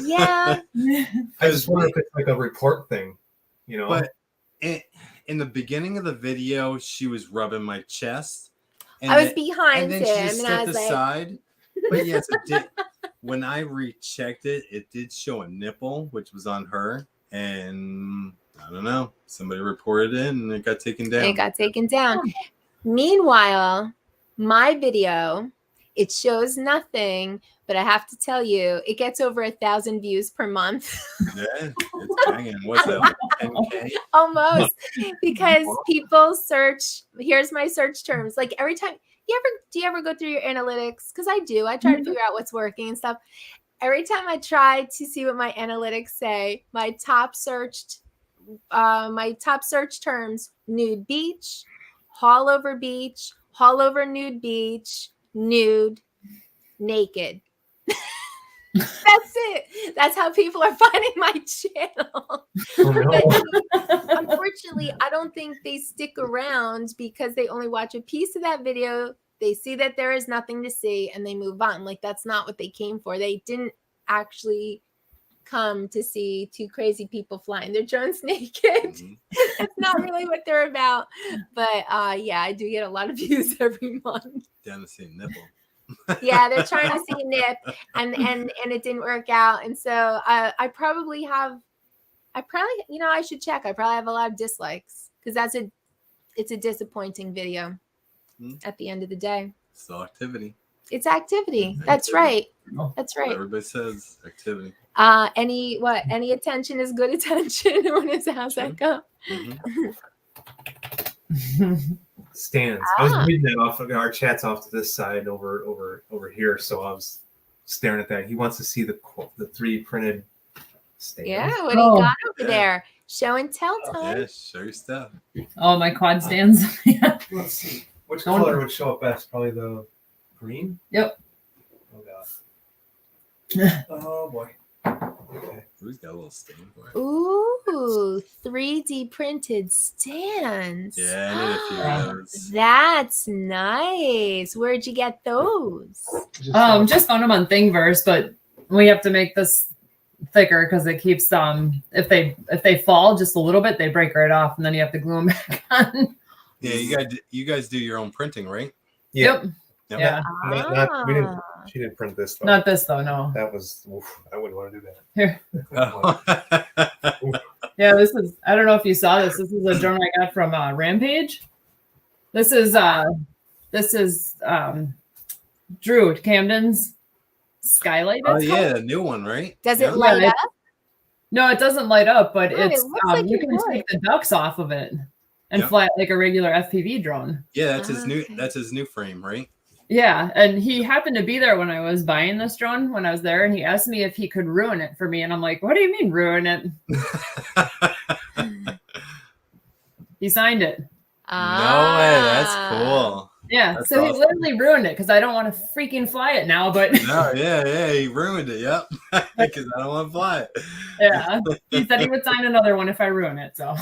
[SPEAKER 6] yeah.
[SPEAKER 9] I just wonder if it's like a report thing,
[SPEAKER 7] But in the beginning of the video, she was rubbing my chest. And
[SPEAKER 6] I was behind
[SPEAKER 7] him,
[SPEAKER 6] and
[SPEAKER 7] she
[SPEAKER 6] I was
[SPEAKER 7] aside. But yes, it did. When I rechecked it, it did show a nipple, which was on her, and I don't know. Somebody reported it, and it got taken down.
[SPEAKER 6] Meanwhile, my video, it shows nothing, but I have to tell you, it gets over 1,000 views per month.
[SPEAKER 7] Yeah, it's banging. What's that? Like 10K?
[SPEAKER 6] Almost, because people search. Here's my search terms. Like every time, do you ever go through your analytics? Because I do. I try to figure out what's working and stuff. Every time I try to see what my analytics say, my top search terms: nude beach, haul over nude beach, nude, naked. That's it. That's how people are finding my channel. But unfortunately, I don't think they stick around because they only watch a piece of that video. They see that there is nothing to see and they move on. Like that's not what they came for. They didn't actually come to see two crazy people flying their drones naked. That's not really what they're about. But yeah, I do get a lot of views every month.
[SPEAKER 7] Down to see a nipple.
[SPEAKER 6] Yeah, they're trying to see a nip and it didn't work out. And so I probably I should check. I probably have a lot of dislikes because it's a disappointing video at the end of the day.
[SPEAKER 7] So activity.
[SPEAKER 6] It's activity. That's right. That's right.
[SPEAKER 7] Everybody says activity.
[SPEAKER 6] Any attention is good attention. How's that go?
[SPEAKER 9] Stands. I was reading that off of our chat's off to this side over here, so I was staring at that. He wants to see the 3D printed stands.
[SPEAKER 6] Yeah, what do you got over there? Show and tell time.
[SPEAKER 7] Yeah, show your stuff.
[SPEAKER 8] Oh, my quad stands. Yeah.
[SPEAKER 9] Let's see. Which color would show up best? Probably the green?
[SPEAKER 8] Yep.
[SPEAKER 9] Oh god. Oh boy. Okay.
[SPEAKER 7] Who's got a little stand for it?
[SPEAKER 6] Ooh, 3D printed stands.
[SPEAKER 7] Yeah, I need a few of those. That's
[SPEAKER 6] nice. Where'd you get those?
[SPEAKER 8] Just found them on Thingiverse, but we have to make this thicker because it keeps if they fall just a little bit, they break right off, and then you have to glue them back on.
[SPEAKER 7] Yeah, you guys do your own printing, right?
[SPEAKER 8] Yep.
[SPEAKER 6] Yeah.
[SPEAKER 9] She didn't print this though.
[SPEAKER 8] Not this though, no.
[SPEAKER 9] That was I wouldn't want to do that.
[SPEAKER 8] Here. Yeah, this is I don't know if you saw this. This is a drone I got from Rampage. This is Drew Camden's Skylight.
[SPEAKER 7] Oh
[SPEAKER 8] it's
[SPEAKER 7] yeah,
[SPEAKER 8] called.
[SPEAKER 7] the new one, right?
[SPEAKER 6] Does
[SPEAKER 7] Yep.
[SPEAKER 6] it light
[SPEAKER 8] Yeah,
[SPEAKER 6] up?
[SPEAKER 8] No, it doesn't light up, but
[SPEAKER 6] Oh, it
[SPEAKER 8] it's
[SPEAKER 6] looks like
[SPEAKER 8] you
[SPEAKER 6] it
[SPEAKER 8] can
[SPEAKER 6] would.
[SPEAKER 8] take the ducks off of it and
[SPEAKER 7] Yep.
[SPEAKER 8] fly it like a regular FPV drone.
[SPEAKER 7] Yeah, that's his new.
[SPEAKER 6] Okay.
[SPEAKER 7] That's his new frame, right?
[SPEAKER 8] Yeah, and he happened to be there when I was buying this drone when I was there, and he asked me if he could ruin it for me, and I'm like, "What do you mean ruin it?" He signed it.
[SPEAKER 7] No way, that's cool.
[SPEAKER 8] Yeah,
[SPEAKER 7] That's
[SPEAKER 8] so
[SPEAKER 7] awesome.
[SPEAKER 8] he literally ruined it because I don't want to freaking fly it now. But
[SPEAKER 7] No, yeah, he ruined it. Yep, because I don't want to fly it.
[SPEAKER 8] yeah, he said he would sign another one if I ruin it. So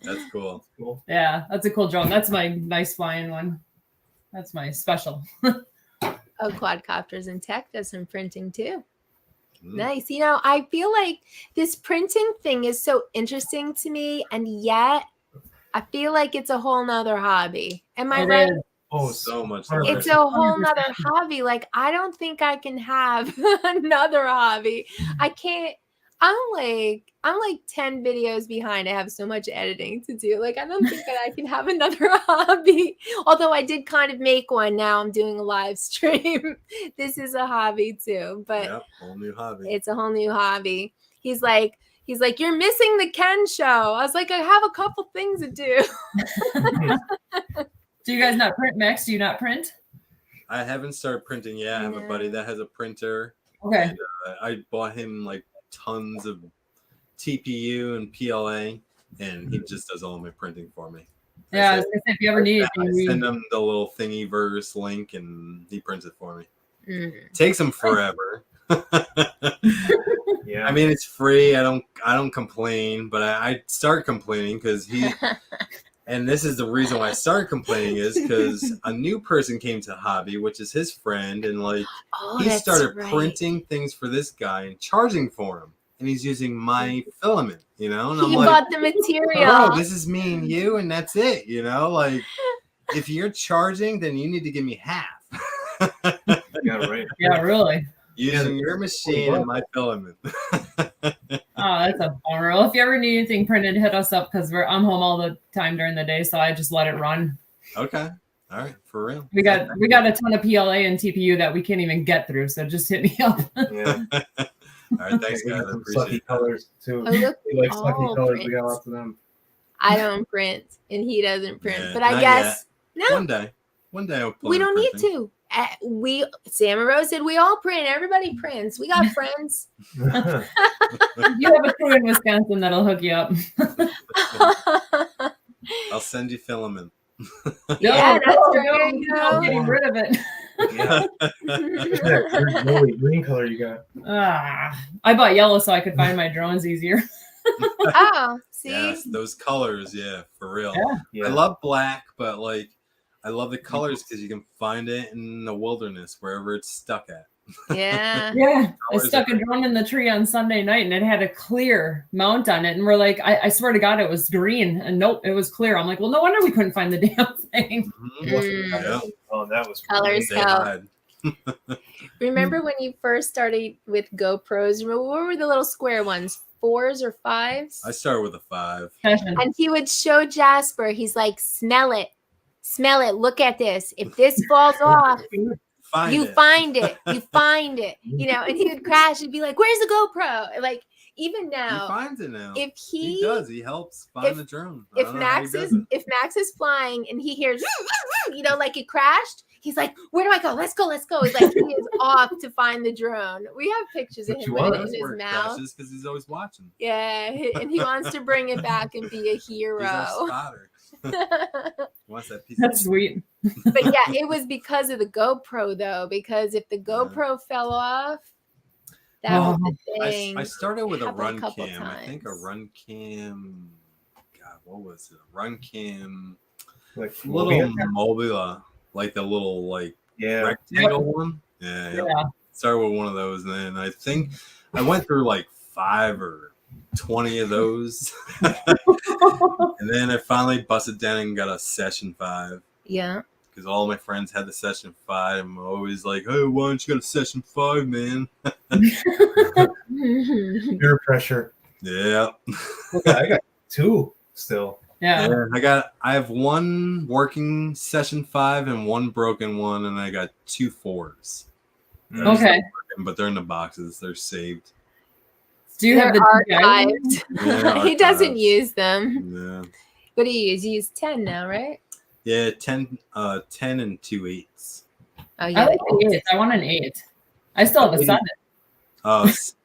[SPEAKER 7] That's cool.
[SPEAKER 9] Cool.
[SPEAKER 8] yeah, that's a cool drone. That's my nice flying one. That's my special.
[SPEAKER 6] Oh, Quadcopters and Tech does some printing too.
[SPEAKER 7] Mm.
[SPEAKER 6] Nice. You know, I feel like this printing thing is so interesting to me, and yet I feel like it's a whole nother hobby. Am I
[SPEAKER 8] It
[SPEAKER 6] right?
[SPEAKER 8] is.
[SPEAKER 9] Oh,
[SPEAKER 7] So much.
[SPEAKER 6] It's
[SPEAKER 7] more.
[SPEAKER 6] a whole nother hobby. Like, I don't think I can have another hobby. I can't. I'm like 10 videos behind. I have so much editing to do. Like, I don't think that I can have another hobby. Although I did kind of make one. Now I'm doing a live stream. This is a hobby too, but
[SPEAKER 7] Yep, whole new hobby.
[SPEAKER 6] it's a whole new hobby. He's like, you're missing the Ken show. I was like, I have a couple things to do.
[SPEAKER 8] Do you guys not print, Max? Do you not print?
[SPEAKER 7] I haven't started printing yet. I have a buddy that has a printer.
[SPEAKER 8] Okay.
[SPEAKER 7] And, I bought him like tons of TPU and PLA, and he just does all my printing for me.
[SPEAKER 8] Yeah, I was gonna say, if you ever need
[SPEAKER 7] I
[SPEAKER 8] anything,
[SPEAKER 7] send him the little thingy-verse link, and he prints it for me.
[SPEAKER 6] Mm.
[SPEAKER 7] Takes him forever.
[SPEAKER 9] Yeah.
[SPEAKER 7] I mean, it's free. I don't complain, but I start complaining because he. And this is the reason why I started complaining is because a new person came to hobby, which is his friend, and like
[SPEAKER 6] Oh,
[SPEAKER 7] he
[SPEAKER 6] that's
[SPEAKER 7] started
[SPEAKER 6] right.
[SPEAKER 7] printing things for this guy and charging for him, and he's using my filament, you know. And I'm
[SPEAKER 6] He
[SPEAKER 7] like,
[SPEAKER 6] bought the material.
[SPEAKER 7] bro, this is me and you, and that's it, you know. Like, if you're charging, then you need to give me half.
[SPEAKER 9] Yeah, right.
[SPEAKER 8] yeah, really.
[SPEAKER 7] Using your machine and my filament.
[SPEAKER 8] Oh, that's a bummer. Well, if you ever need anything printed, hit us up because I'm home all the time during the day, so I just let it run.
[SPEAKER 7] Okay, all right, for real.
[SPEAKER 8] We got a ton of PLA and TPU that we can't even get through, so just hit me up.
[SPEAKER 9] Yeah.
[SPEAKER 7] All right, thanks,
[SPEAKER 9] We
[SPEAKER 7] guys.
[SPEAKER 9] got
[SPEAKER 7] I
[SPEAKER 9] some
[SPEAKER 7] appreciate
[SPEAKER 9] sucky
[SPEAKER 7] it.
[SPEAKER 9] colors too.
[SPEAKER 6] Oh, look,
[SPEAKER 9] We like
[SPEAKER 6] all
[SPEAKER 9] sucky colors. We got
[SPEAKER 6] prints.
[SPEAKER 9] lots of them.
[SPEAKER 6] I don't print, and he doesn't print.
[SPEAKER 7] Yeah,
[SPEAKER 6] but I
[SPEAKER 7] not
[SPEAKER 6] guess
[SPEAKER 7] One day I'll
[SPEAKER 6] we
[SPEAKER 7] plan
[SPEAKER 6] don't
[SPEAKER 7] on
[SPEAKER 6] need
[SPEAKER 7] printing.
[SPEAKER 6] to. Sam and Rose said we all print. Everybody prints. We got friends.
[SPEAKER 8] You have a crew in Wisconsin that'll hook you up.
[SPEAKER 7] I'll send you filament.
[SPEAKER 6] Yeah, that's
[SPEAKER 8] no,
[SPEAKER 6] right.
[SPEAKER 8] I'm getting rid of it.
[SPEAKER 9] Yeah. That really green color you got.
[SPEAKER 8] I bought yellow so I could find my drones easier.
[SPEAKER 6] Oh, see,
[SPEAKER 7] Yes, those colors, yeah, for real.
[SPEAKER 9] Yeah.
[SPEAKER 7] I love black, but like I love the colors because you can find it in the wilderness wherever it's stuck at.
[SPEAKER 6] yeah.
[SPEAKER 8] Yeah, I
[SPEAKER 7] Colors
[SPEAKER 8] stuck
[SPEAKER 7] are
[SPEAKER 8] a drone in the tree on Sunday night and it had a clear mount on it. And we're like, I swear to God, it was green. And nope, it was clear. I'm like, well, no wonder we couldn't find the damn thing.
[SPEAKER 6] Mm.
[SPEAKER 7] Yeah.
[SPEAKER 9] Oh, that was
[SPEAKER 6] Colors
[SPEAKER 7] They
[SPEAKER 6] help.
[SPEAKER 7] hide.
[SPEAKER 6] Remember when you first started with GoPros? Remember, what were the little square ones? 4s or 5s?
[SPEAKER 7] I started with a 5.
[SPEAKER 6] And he would show Jasper. He's like, smell it. Smell it. Look at this. If this falls off,
[SPEAKER 7] Find
[SPEAKER 6] you
[SPEAKER 7] it.
[SPEAKER 6] find it. You find it. You know, and he would crash and be like, where's the GoPro? Like, even
[SPEAKER 7] He
[SPEAKER 6] now,
[SPEAKER 7] finds it now.
[SPEAKER 6] if
[SPEAKER 7] He does. He helps find
[SPEAKER 6] if-
[SPEAKER 7] the drone. I
[SPEAKER 6] if
[SPEAKER 7] don't know how he
[SPEAKER 6] Max
[SPEAKER 7] does
[SPEAKER 6] is
[SPEAKER 7] it.
[SPEAKER 6] if Max is flying and he hears you know, like it crashed, he's like, where do I go? Let's go. It's like he is off to find the drone. We have pictures of
[SPEAKER 9] What
[SPEAKER 6] him
[SPEAKER 9] you
[SPEAKER 6] with
[SPEAKER 9] want?
[SPEAKER 6] it
[SPEAKER 7] That's
[SPEAKER 6] in his
[SPEAKER 7] where it
[SPEAKER 6] mouth.
[SPEAKER 7] crashes because he's always watching.
[SPEAKER 6] Yeah, and he wants to bring it back and be a
[SPEAKER 7] He's our
[SPEAKER 6] hero.
[SPEAKER 7] spotter. He wants that piece
[SPEAKER 8] That's
[SPEAKER 7] of
[SPEAKER 8] sweet.
[SPEAKER 6] But yeah, it was because of the GoPro though, because if the GoPro fell off, that was the thing.
[SPEAKER 7] I started with a
[SPEAKER 6] Happened a
[SPEAKER 7] run
[SPEAKER 6] couple
[SPEAKER 7] cam. I think a
[SPEAKER 6] times.
[SPEAKER 7] run cam. God, what was it? A run cam.
[SPEAKER 9] like
[SPEAKER 7] Little Mobila, like the little like
[SPEAKER 9] yeah.
[SPEAKER 7] rectangle one. Yeah.
[SPEAKER 8] Yeah.
[SPEAKER 7] Started with one of those, and then I think I went through like 5 or 20 of those, and then I finally busted down and got a Session 5
[SPEAKER 6] Yeah.
[SPEAKER 7] because all my friends had the Session 5. I'm always like, "Hey, why don't you got a Session 5, man?"
[SPEAKER 9] Peer pressure.
[SPEAKER 7] Yeah.
[SPEAKER 9] Look, I got 2 still.
[SPEAKER 8] Yeah.
[SPEAKER 7] I have one working session 5 and one broken one, and I got 2 4s. They're
[SPEAKER 8] Okay.
[SPEAKER 7] still working, but they're in the boxes. They're saved.
[SPEAKER 8] Do you have
[SPEAKER 6] They're
[SPEAKER 8] the DJI one?
[SPEAKER 6] archived.
[SPEAKER 7] Yeah,
[SPEAKER 6] He doesn't
[SPEAKER 7] archived.
[SPEAKER 6] use them.
[SPEAKER 7] Yeah.
[SPEAKER 6] What do you use? You use 10 now, right?
[SPEAKER 7] Yeah, 10 and 2 8s.
[SPEAKER 6] Oh,
[SPEAKER 8] I
[SPEAKER 6] yeah.
[SPEAKER 8] like the 8. I want an 8. I still have a 7.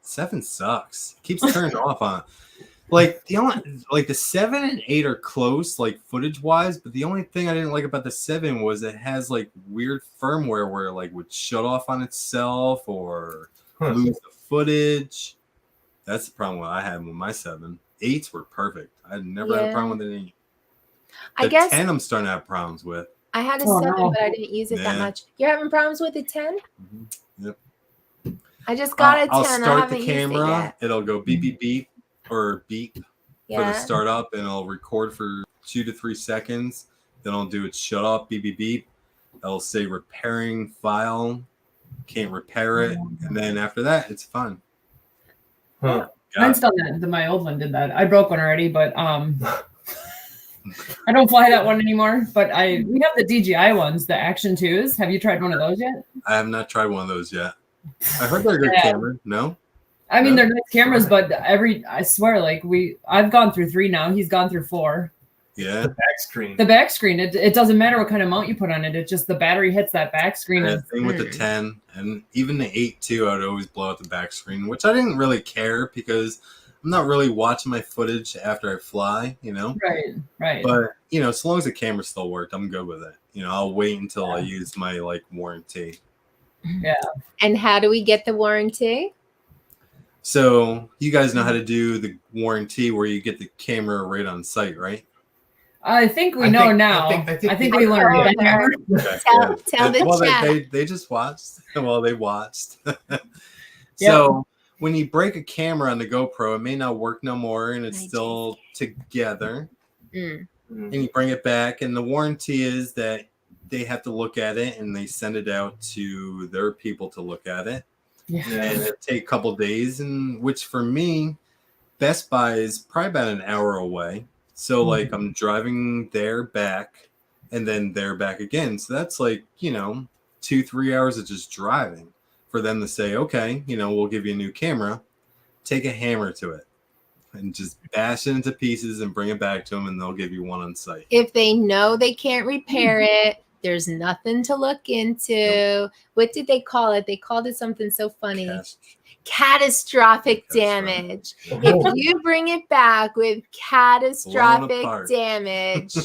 [SPEAKER 7] 7 sucks. Keeps turning off on. Like the 7 and 8 are close, like footage wise, but the only thing I didn't like about the 7 was it has like weird firmware where it like would shut off on itself or lose the footage. That's the problem I had with my 7. 8s were perfect. I never had a problem with an 8.
[SPEAKER 6] I guess
[SPEAKER 7] 10 I'm starting to have problems with.
[SPEAKER 6] I had a
[SPEAKER 8] Oh,
[SPEAKER 6] 7,
[SPEAKER 8] no.
[SPEAKER 6] but I didn't use it that
[SPEAKER 7] Yeah.
[SPEAKER 6] much. You're having problems with a 10?
[SPEAKER 7] Yep.
[SPEAKER 6] I just got a 10.
[SPEAKER 7] I'll
[SPEAKER 6] I
[SPEAKER 7] start
[SPEAKER 6] haven't
[SPEAKER 7] the
[SPEAKER 6] used it
[SPEAKER 7] camera.
[SPEAKER 6] yet.
[SPEAKER 7] It'll go beep beep beep or beep for
[SPEAKER 6] Yeah.
[SPEAKER 7] the startup, and it'll record for 2 to 3 seconds. Then I'll do its shut off, beep beep beep. It'll say repairing file, can't repair it, and then after that, it's fine.
[SPEAKER 8] Mine's done that. My old one did that. I broke one already, but I don't fly that one anymore. But we have the DJI ones, the Action 2s. Have you tried one of those yet?
[SPEAKER 7] I have not tried one of those yet. I heard they're a good
[SPEAKER 8] Yeah.
[SPEAKER 7] camera. No?
[SPEAKER 8] I mean,
[SPEAKER 7] No?
[SPEAKER 8] they're nice cameras, but I swear, like I've gone through 3 now. He's gone through 4.
[SPEAKER 7] Yeah.
[SPEAKER 9] Back screen.
[SPEAKER 8] The back screen, it doesn't matter what kind of mount you put on it. It just the battery hits that back screen.
[SPEAKER 7] Yeah, thing with the 10 and even the 8 too, I'd always blow out the back screen, which I didn't really care because I'm not really watching my footage after I fly, you know?
[SPEAKER 8] Right.
[SPEAKER 7] But, you know, as long as the camera still worked, I'm good with it. You know, I'll wait until I use my like warranty.
[SPEAKER 8] Yeah.
[SPEAKER 6] And how do we get the warranty?
[SPEAKER 7] So you guys know how to do the warranty where you get the camera right on site, right?
[SPEAKER 8] I think we know now. I think we learned better.
[SPEAKER 7] Okay,
[SPEAKER 6] Tell the
[SPEAKER 7] well,
[SPEAKER 6] chat.
[SPEAKER 7] they just watched. Well, they watched. So when you break a camera on the GoPro, it may not work no more, and it's still together. And you bring it back, and the warranty is that they have to look at it, and they send it out to their people to look at it.
[SPEAKER 8] Yeah.
[SPEAKER 7] And it take a couple days, and which for me, Best Buy is probably about an hour away. So like I'm driving there back and then there back again. So that's like, you know, 2-3 hours of just driving for them to say, okay, you know, we'll give you a new camera, take a hammer to it and just bash it into pieces and bring it back to them, and they'll give you one on site.
[SPEAKER 6] If they know they can't repair it, there's nothing to look into. What did they call it? They called it something so funny. Catastrophic damage. If you bring it back with catastrophic damage,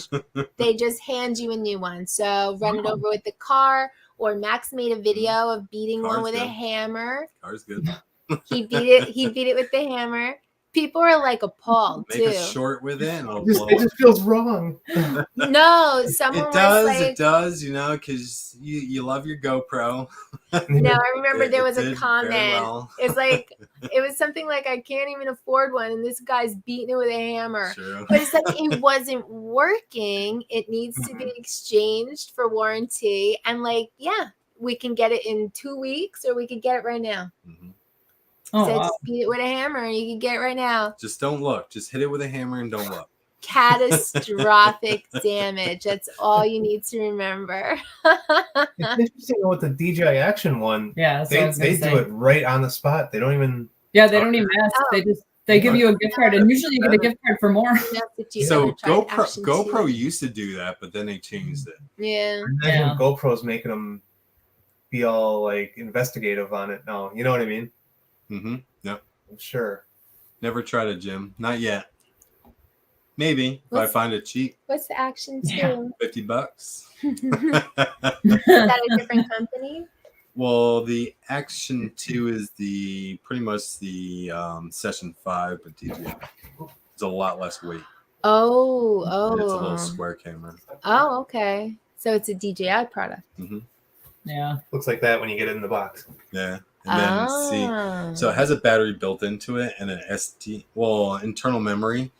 [SPEAKER 6] they just hand you a new one. So run it over with the car, or Max made a video of beating one with a hammer.
[SPEAKER 7] Car's good.
[SPEAKER 6] He beat it with the hammer. People are like appalled too.
[SPEAKER 7] Make a short with it, and
[SPEAKER 9] It just feels wrong.
[SPEAKER 6] No, someone
[SPEAKER 7] it does, you know, because you love your GoPro.
[SPEAKER 6] No, I remember there was
[SPEAKER 7] It
[SPEAKER 6] a
[SPEAKER 7] did
[SPEAKER 6] comment.
[SPEAKER 7] very well.
[SPEAKER 6] It's like it was something like, I can't even afford one, and this guy's beating it with a hammer.
[SPEAKER 7] True.
[SPEAKER 6] But it's like it wasn't working. It needs to be exchanged for warranty, and like, yeah, we can get it in 2 weeks, or we could get it right now.
[SPEAKER 8] Oh,
[SPEAKER 6] So
[SPEAKER 8] wow.
[SPEAKER 6] just beat it with a hammer, and you can get it right now.
[SPEAKER 7] Just don't look. Just hit it with a hammer and don't look.
[SPEAKER 6] Catastrophic damage. That's all you need to remember.
[SPEAKER 9] It's interesting with the DJI Action one.
[SPEAKER 8] Yeah, that's what I was
[SPEAKER 9] they
[SPEAKER 8] gonna
[SPEAKER 9] do
[SPEAKER 8] say.
[SPEAKER 9] it right on the spot. They don't even.
[SPEAKER 8] Yeah, they don't even ask. They give you a gift card, and usually you get a gift card for more.
[SPEAKER 7] So GoPro used to do that, but then they changed it.
[SPEAKER 6] Yeah.
[SPEAKER 9] Imagine GoPro's making them be all like investigative on it now. You know what I mean?
[SPEAKER 7] Mm-hmm. Yep.
[SPEAKER 9] I'm sure.
[SPEAKER 7] Never tried it, Jim. Not yet. Maybe if I
[SPEAKER 6] What's-
[SPEAKER 7] find it cheap.
[SPEAKER 6] What's the Action 2?
[SPEAKER 7] $50.
[SPEAKER 6] Is that a different company?
[SPEAKER 7] Well, the Action 2 is pretty much the Session 5, but DJI. It's a lot less weight.
[SPEAKER 6] Oh.
[SPEAKER 7] And it's a little square camera.
[SPEAKER 6] Oh, okay. So it's a DJI product.
[SPEAKER 7] Mm-hmm.
[SPEAKER 8] Yeah.
[SPEAKER 9] Looks like that when you get it in the box.
[SPEAKER 7] Yeah. And then so it has a battery built into it and an internal memory.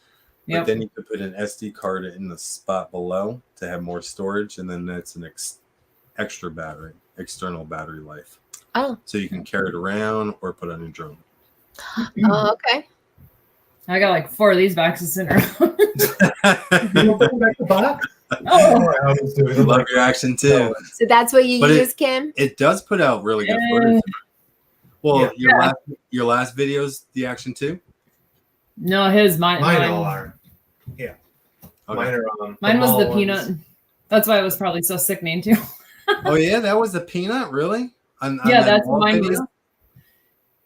[SPEAKER 7] But then you could put an SD card in the spot below to have more storage, and then that's an extra battery, external battery life.
[SPEAKER 6] Oh.
[SPEAKER 7] So you can carry it around or put it on your drone.
[SPEAKER 6] Oh, okay.
[SPEAKER 8] I got like 4 of these boxes in a row.
[SPEAKER 9] You bring back the box?
[SPEAKER 8] Oh,
[SPEAKER 9] I was doing
[SPEAKER 7] I love your Action 2.
[SPEAKER 6] So that's what you
[SPEAKER 7] But
[SPEAKER 6] use, Kim?
[SPEAKER 7] It does put out really good footage. Well,
[SPEAKER 9] Yeah.
[SPEAKER 7] your last video's the Action 2?
[SPEAKER 8] no, mine
[SPEAKER 9] all are. Yeah.
[SPEAKER 7] Okay.
[SPEAKER 9] Mine are
[SPEAKER 8] Mine was the
[SPEAKER 9] mall
[SPEAKER 8] peanut.
[SPEAKER 9] ones.
[SPEAKER 8] That's why it was probably so sickening too.
[SPEAKER 7] Oh yeah, that was the peanut, really? On
[SPEAKER 8] Yeah,
[SPEAKER 7] that
[SPEAKER 8] that's
[SPEAKER 7] wall
[SPEAKER 8] mine.
[SPEAKER 7] video?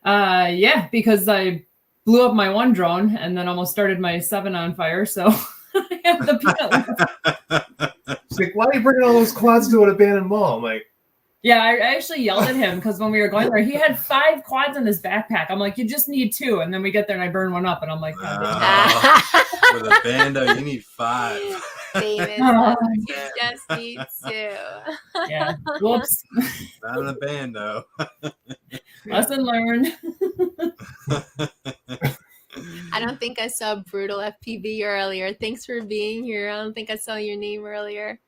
[SPEAKER 8] Yeah, because I blew up my one drone and then almost started my 7 on fire. So I have the peanut.
[SPEAKER 9] She's like, why are you bringing all those quads to an abandoned mall? I'm like,
[SPEAKER 8] Yeah, I actually yelled at him because when we were going there, he had 5 quads in his backpack. I'm like, you just need 2. And then we get there and I burn one up. And I'm like, God damn.
[SPEAKER 7] With a bando, you need 5.
[SPEAKER 6] Famous. You just need 2.
[SPEAKER 8] Yeah. Whoops.
[SPEAKER 7] Not in a bando.
[SPEAKER 8] Lesson learned.
[SPEAKER 6] I don't think I saw Brutal FPV earlier. Thanks for being here. I don't think I saw your name earlier.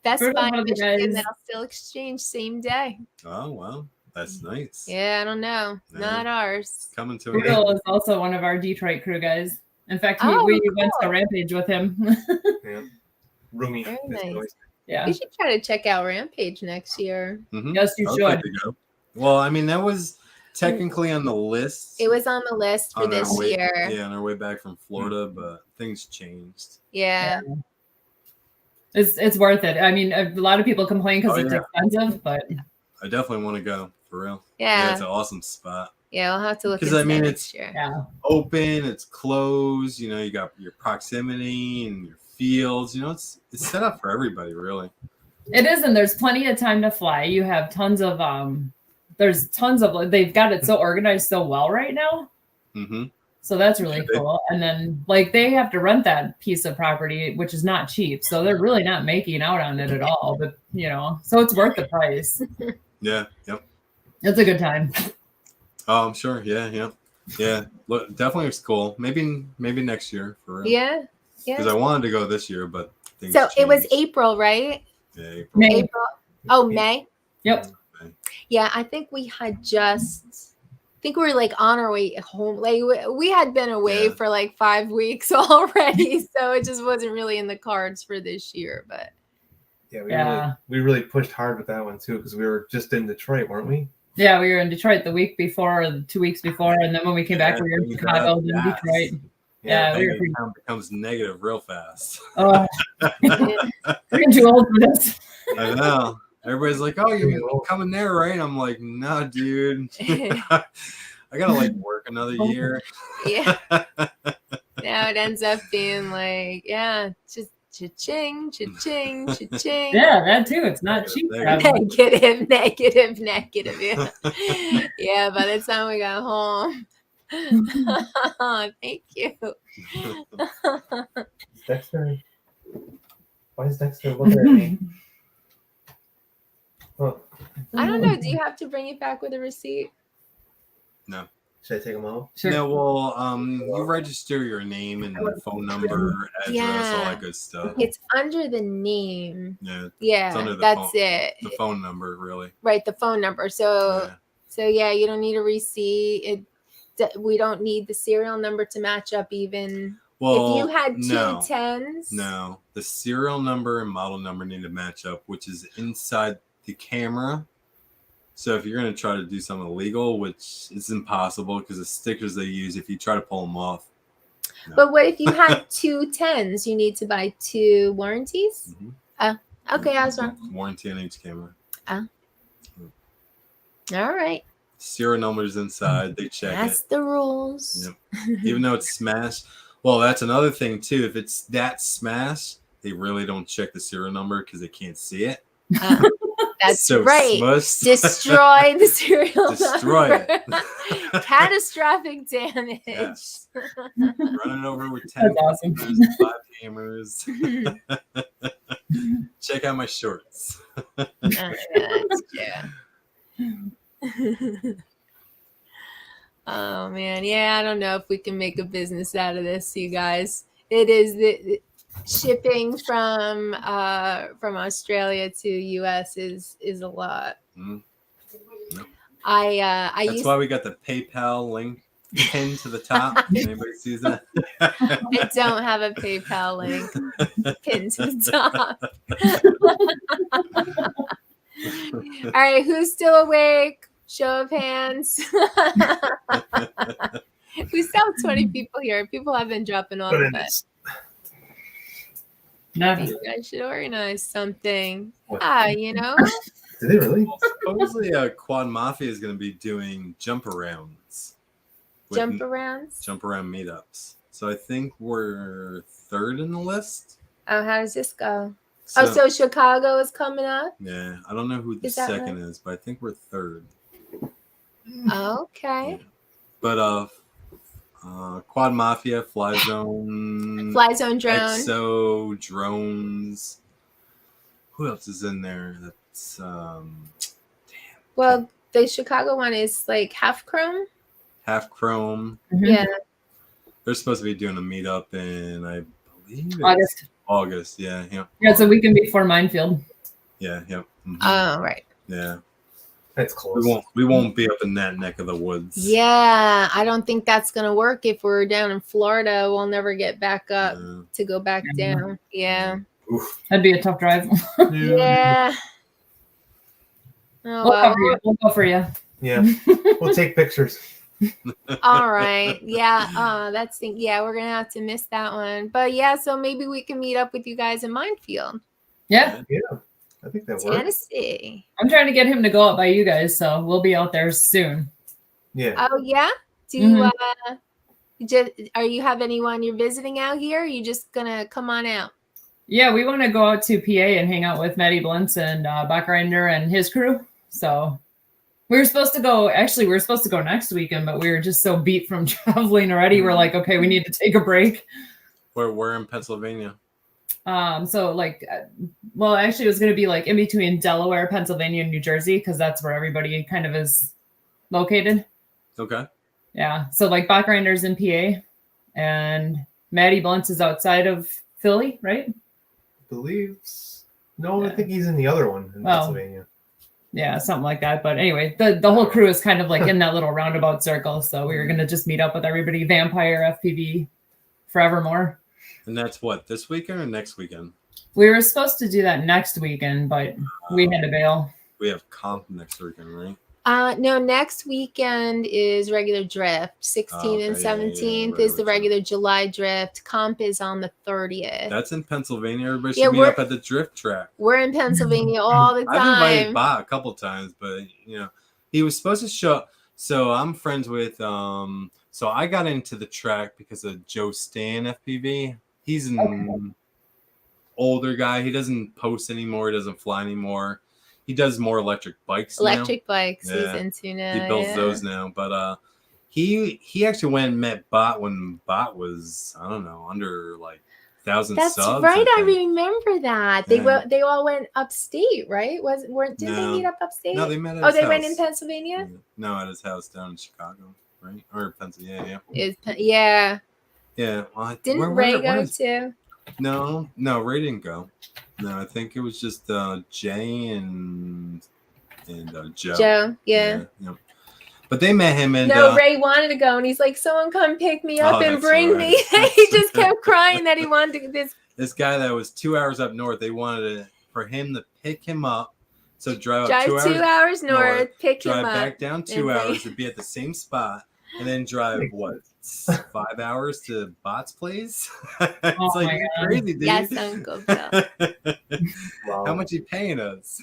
[SPEAKER 6] Best
[SPEAKER 8] Brutal,
[SPEAKER 6] Buy
[SPEAKER 8] one of the
[SPEAKER 6] Michigan
[SPEAKER 8] guys.
[SPEAKER 6] that'll still exchange same day.
[SPEAKER 7] Oh well, that's nice.
[SPEAKER 6] Yeah, I don't know.
[SPEAKER 7] Yeah.
[SPEAKER 6] Not ours.
[SPEAKER 7] Coming to
[SPEAKER 8] Brutal
[SPEAKER 7] an
[SPEAKER 8] is also one of our Detroit crew guys. In fact,
[SPEAKER 6] Oh,
[SPEAKER 8] we went
[SPEAKER 6] cool.
[SPEAKER 8] to Rampage with him.
[SPEAKER 9] yeah. Roomy.
[SPEAKER 6] Very
[SPEAKER 9] This
[SPEAKER 6] nice.
[SPEAKER 9] noise.
[SPEAKER 8] Yeah.
[SPEAKER 6] We should try to check out Rampage next year.
[SPEAKER 8] Yes, you
[SPEAKER 7] I would
[SPEAKER 8] should.
[SPEAKER 7] like to go. Well, I mean, that was technically on the list.
[SPEAKER 6] It was on the list for
[SPEAKER 7] on our
[SPEAKER 6] this
[SPEAKER 7] way,
[SPEAKER 6] year.
[SPEAKER 7] Yeah, on our way back from Florida, but things changed.
[SPEAKER 6] Yeah.
[SPEAKER 8] It's worth it. I mean, a lot of people complain because
[SPEAKER 7] Oh,
[SPEAKER 8] it's
[SPEAKER 7] yeah.
[SPEAKER 8] expensive, but
[SPEAKER 7] I definitely want to go for real.
[SPEAKER 6] Yeah.
[SPEAKER 7] It's an awesome spot.
[SPEAKER 6] Yeah, we'll have to look
[SPEAKER 7] Because
[SPEAKER 6] into
[SPEAKER 7] I mean,
[SPEAKER 6] that
[SPEAKER 7] it's
[SPEAKER 6] next year.
[SPEAKER 8] yeah.
[SPEAKER 7] open, it's closed. You know, you got your proximity and your fields. You know, it's set up for everybody, really.
[SPEAKER 8] It is, and there's plenty of time to fly. You have tons of there's tons of they've got it so organized so well right now.
[SPEAKER 7] Mm-hmm.
[SPEAKER 8] So that's really
[SPEAKER 7] Yeah,
[SPEAKER 8] cool. And then like they have to rent that piece of property, which is not cheap. So they're really not making out on it at all. But you know, so it's worth the price.
[SPEAKER 7] Yeah. Yep.
[SPEAKER 8] It's a good time.
[SPEAKER 7] Oh, I'm sure. Yeah. Look, definitely looks cool. Maybe next year for real.
[SPEAKER 6] Yeah.
[SPEAKER 7] Because I wanted to go this year, but things
[SPEAKER 6] So it was
[SPEAKER 7] changed.
[SPEAKER 6] April, right?
[SPEAKER 7] Yeah, April.
[SPEAKER 8] May.
[SPEAKER 6] April. Oh, May.
[SPEAKER 8] Yep.
[SPEAKER 6] Yeah, I think we had I think we were like on our way home. Like we had been away
[SPEAKER 7] Yeah.
[SPEAKER 6] for like 5 weeks already, so it just wasn't really in the cards for this year. But
[SPEAKER 9] Yeah, we really pushed hard with that one too because we were just in Detroit, weren't we?
[SPEAKER 8] Yeah, we were in Detroit the week before, or the 2 weeks before, and then when we came back, we were in
[SPEAKER 7] things
[SPEAKER 8] Chicago,
[SPEAKER 7] got
[SPEAKER 8] then
[SPEAKER 7] fast.
[SPEAKER 8] Detroit. Yeah, we were pretty.
[SPEAKER 7] Becomes negative real fast.
[SPEAKER 8] Oh, we're too old for this.
[SPEAKER 7] I know. Everybody's like, "Oh, you're coming there, right?" I'm like, "No, dude. I gotta like work another year."
[SPEAKER 6] yeah, now it ends up being like, yeah, just cha-ching, cha-ching, cha-ching.
[SPEAKER 8] Yeah, that too. It's not cheap.
[SPEAKER 6] Negative. Yeah. Yeah, by the time we got home. Thank you.
[SPEAKER 9] Dexter. Why is Dexter looking at me? Oh,
[SPEAKER 6] I don't know. Do you have to bring it back with a receipt?
[SPEAKER 7] No.
[SPEAKER 9] should I take them out?
[SPEAKER 8] Sure.
[SPEAKER 7] No, well, you register your name and phone number, address, all that good stuff.
[SPEAKER 6] It's under the name.
[SPEAKER 7] Yeah. It's
[SPEAKER 6] Yeah,
[SPEAKER 7] under the
[SPEAKER 6] that's
[SPEAKER 7] phone,
[SPEAKER 6] it.
[SPEAKER 7] The phone number, really.
[SPEAKER 6] Right, the phone number. So,
[SPEAKER 7] Yeah.
[SPEAKER 6] so yeah, you don't need a receipt. We don't need the serial number to match up even.
[SPEAKER 7] Well,
[SPEAKER 6] if you had two
[SPEAKER 7] no.
[SPEAKER 6] tens.
[SPEAKER 7] No, the serial number and model number need to match up, which is inside the camera. So if you're going to try to do something illegal, which is impossible because the stickers they use, if you try to pull them off. No.
[SPEAKER 6] But what if you had two tens? You need to buy two warranties?
[SPEAKER 7] Mhm.
[SPEAKER 6] Okay, I was wrong.
[SPEAKER 7] Warranty on each camera.
[SPEAKER 6] All right.
[SPEAKER 7] Serial numbers inside, they check
[SPEAKER 6] That's
[SPEAKER 7] it.
[SPEAKER 6] the rules.
[SPEAKER 7] Yep. Even though it's smashed. Well, that's another thing too. If it's that smashed, they really don't check the serial number because they can't see it.
[SPEAKER 6] That's
[SPEAKER 7] So
[SPEAKER 6] right.
[SPEAKER 7] smushed.
[SPEAKER 6] Destroy the serial
[SPEAKER 7] Destroy
[SPEAKER 6] number.
[SPEAKER 7] it.
[SPEAKER 6] Catastrophic damage.
[SPEAKER 7] Yes. Running over with 10
[SPEAKER 8] That's awesome.
[SPEAKER 7] cameras, 5 cameras. Check out my shorts.
[SPEAKER 6] Oh, yeah, that's true. Oh man, yeah, I don't know if we can make a business out of this, you guys. It is the shipping from Australia to US is a lot.
[SPEAKER 7] Mm. Yep.
[SPEAKER 6] I
[SPEAKER 7] That's
[SPEAKER 6] used
[SPEAKER 7] why we got the PayPal link pinned to the top. Anybody sees that?
[SPEAKER 6] I don't have a PayPal link pinned to the top. All right, who's still awake? Show of hands. We still have 20 people here. People have been dropping off, but you guys should organize something. You know?
[SPEAKER 9] Did they really?
[SPEAKER 7] Well, supposedly, Quad Mafia is going to be doing jump arounds.
[SPEAKER 6] Jump around
[SPEAKER 7] meetups. So I think we're third in the list.
[SPEAKER 6] Oh, how does this go? So Chicago is coming up?
[SPEAKER 7] Yeah, I don't know who the second is, but I think we're third.
[SPEAKER 6] Okay.
[SPEAKER 7] Yeah. But Quad Mafia, Fly Zone
[SPEAKER 6] drone,
[SPEAKER 7] Exo drones. Who else is in there? That's
[SPEAKER 6] Well, the Chicago one is like half chrome.
[SPEAKER 7] Half Chrome.
[SPEAKER 6] Mm-hmm. Yeah.
[SPEAKER 7] They're supposed to be doing a meetup in, I believe, August. Yeah.
[SPEAKER 8] Yeah, it's a weekend before Minefield.
[SPEAKER 7] Yeah. Mm-hmm.
[SPEAKER 6] Oh, right.
[SPEAKER 7] Yeah.
[SPEAKER 9] That's close.
[SPEAKER 7] We won't be up in that neck of the woods.
[SPEAKER 6] Yeah, I don't think that's gonna work. If we're down in Florida, we'll never get back up to go back down. Yeah.
[SPEAKER 8] Oof. That'd be a tough drive.
[SPEAKER 6] Yeah.
[SPEAKER 8] Oh, we'll go for you.
[SPEAKER 9] Yeah. We'll take pictures.
[SPEAKER 6] All right. Yeah. We're gonna have to miss that one. But yeah, so maybe we can meet up with you guys in Minefield.
[SPEAKER 8] Yeah.
[SPEAKER 9] Yeah. I think that works.
[SPEAKER 6] Tennessee.
[SPEAKER 8] I'm trying to get him to go out by you guys, so we'll be out there soon.
[SPEAKER 9] Yeah.
[SPEAKER 6] Oh yeah. Do you are you have anyone you're visiting out here? Or are you just gonna come on out?
[SPEAKER 8] Yeah, we want to go out to PA and hang out with Matty Blintz and Bachreiner and his crew. So we were supposed to go next weekend, but we were just so beat from traveling already. We're like, okay, we need to take a break.
[SPEAKER 7] We're in Pennsylvania.
[SPEAKER 8] So actually it was going to be like in between Delaware, Pennsylvania, and New Jersey, because that's where everybody kind of is located.
[SPEAKER 7] Okay.
[SPEAKER 8] Yeah. So like Bachreiner's in PA and Matty Blintz is outside of Philly, right?
[SPEAKER 9] Believes. No, I think he's in the other one in Pennsylvania.
[SPEAKER 8] Yeah, something like that. But anyway, the whole crew is kind of like in that little roundabout circle. So we were going to just meet up with everybody. Vampire, FPV, Forevermore.
[SPEAKER 7] And that's what, this weekend or next weekend?
[SPEAKER 8] We were supposed to do that next weekend, but we had to bail.
[SPEAKER 7] We have comp next weekend, right?
[SPEAKER 6] No, next weekend is regular drift. 16th and 17th is the regular July drift. Comp is on the 30th.
[SPEAKER 7] That's in Pennsylvania. Everybody should meet up at the drift track.
[SPEAKER 6] We're in Pennsylvania all the time.
[SPEAKER 7] I've invited Bob a couple times, but he was supposed to show up. So I'm friends with so I got into the track because of Joe Stan FPV. He's an older guy. He doesn't post anymore. He doesn't fly anymore. He does more electric bikes now.
[SPEAKER 6] Electric bikes he's into now.
[SPEAKER 7] He builds those now. But he actually went and met Bot when Bot was, I don't know, under like 1,000 subs.
[SPEAKER 6] That's right. I remember that. They all went upstate, right? Did they meet up upstate?
[SPEAKER 7] No, they met at his house.
[SPEAKER 6] Went in Pennsylvania?
[SPEAKER 7] No, at his house down in Chicago, right? Or Pennsylvania.
[SPEAKER 6] Yeah.
[SPEAKER 7] Yeah. Well,
[SPEAKER 6] Didn't Ray go too?
[SPEAKER 7] No, Ray didn't go. No, I think it was just Jay and Joe.
[SPEAKER 6] Joe, yeah.
[SPEAKER 7] But they met him and
[SPEAKER 6] Ray wanted to go and he's like, someone come pick me up and bring me. He just kept crying that he wanted to
[SPEAKER 7] this guy that was 2 hours up north, they wanted for him to pick him up. So drive 2
[SPEAKER 6] hours north, pick him up.
[SPEAKER 7] Drive back down 2 hours to be at the same spot and then drive 5 hours to Bot's place? It's like crazy, dude.
[SPEAKER 6] Yes, Uncle Bill.
[SPEAKER 7] Wow. How much he paying us?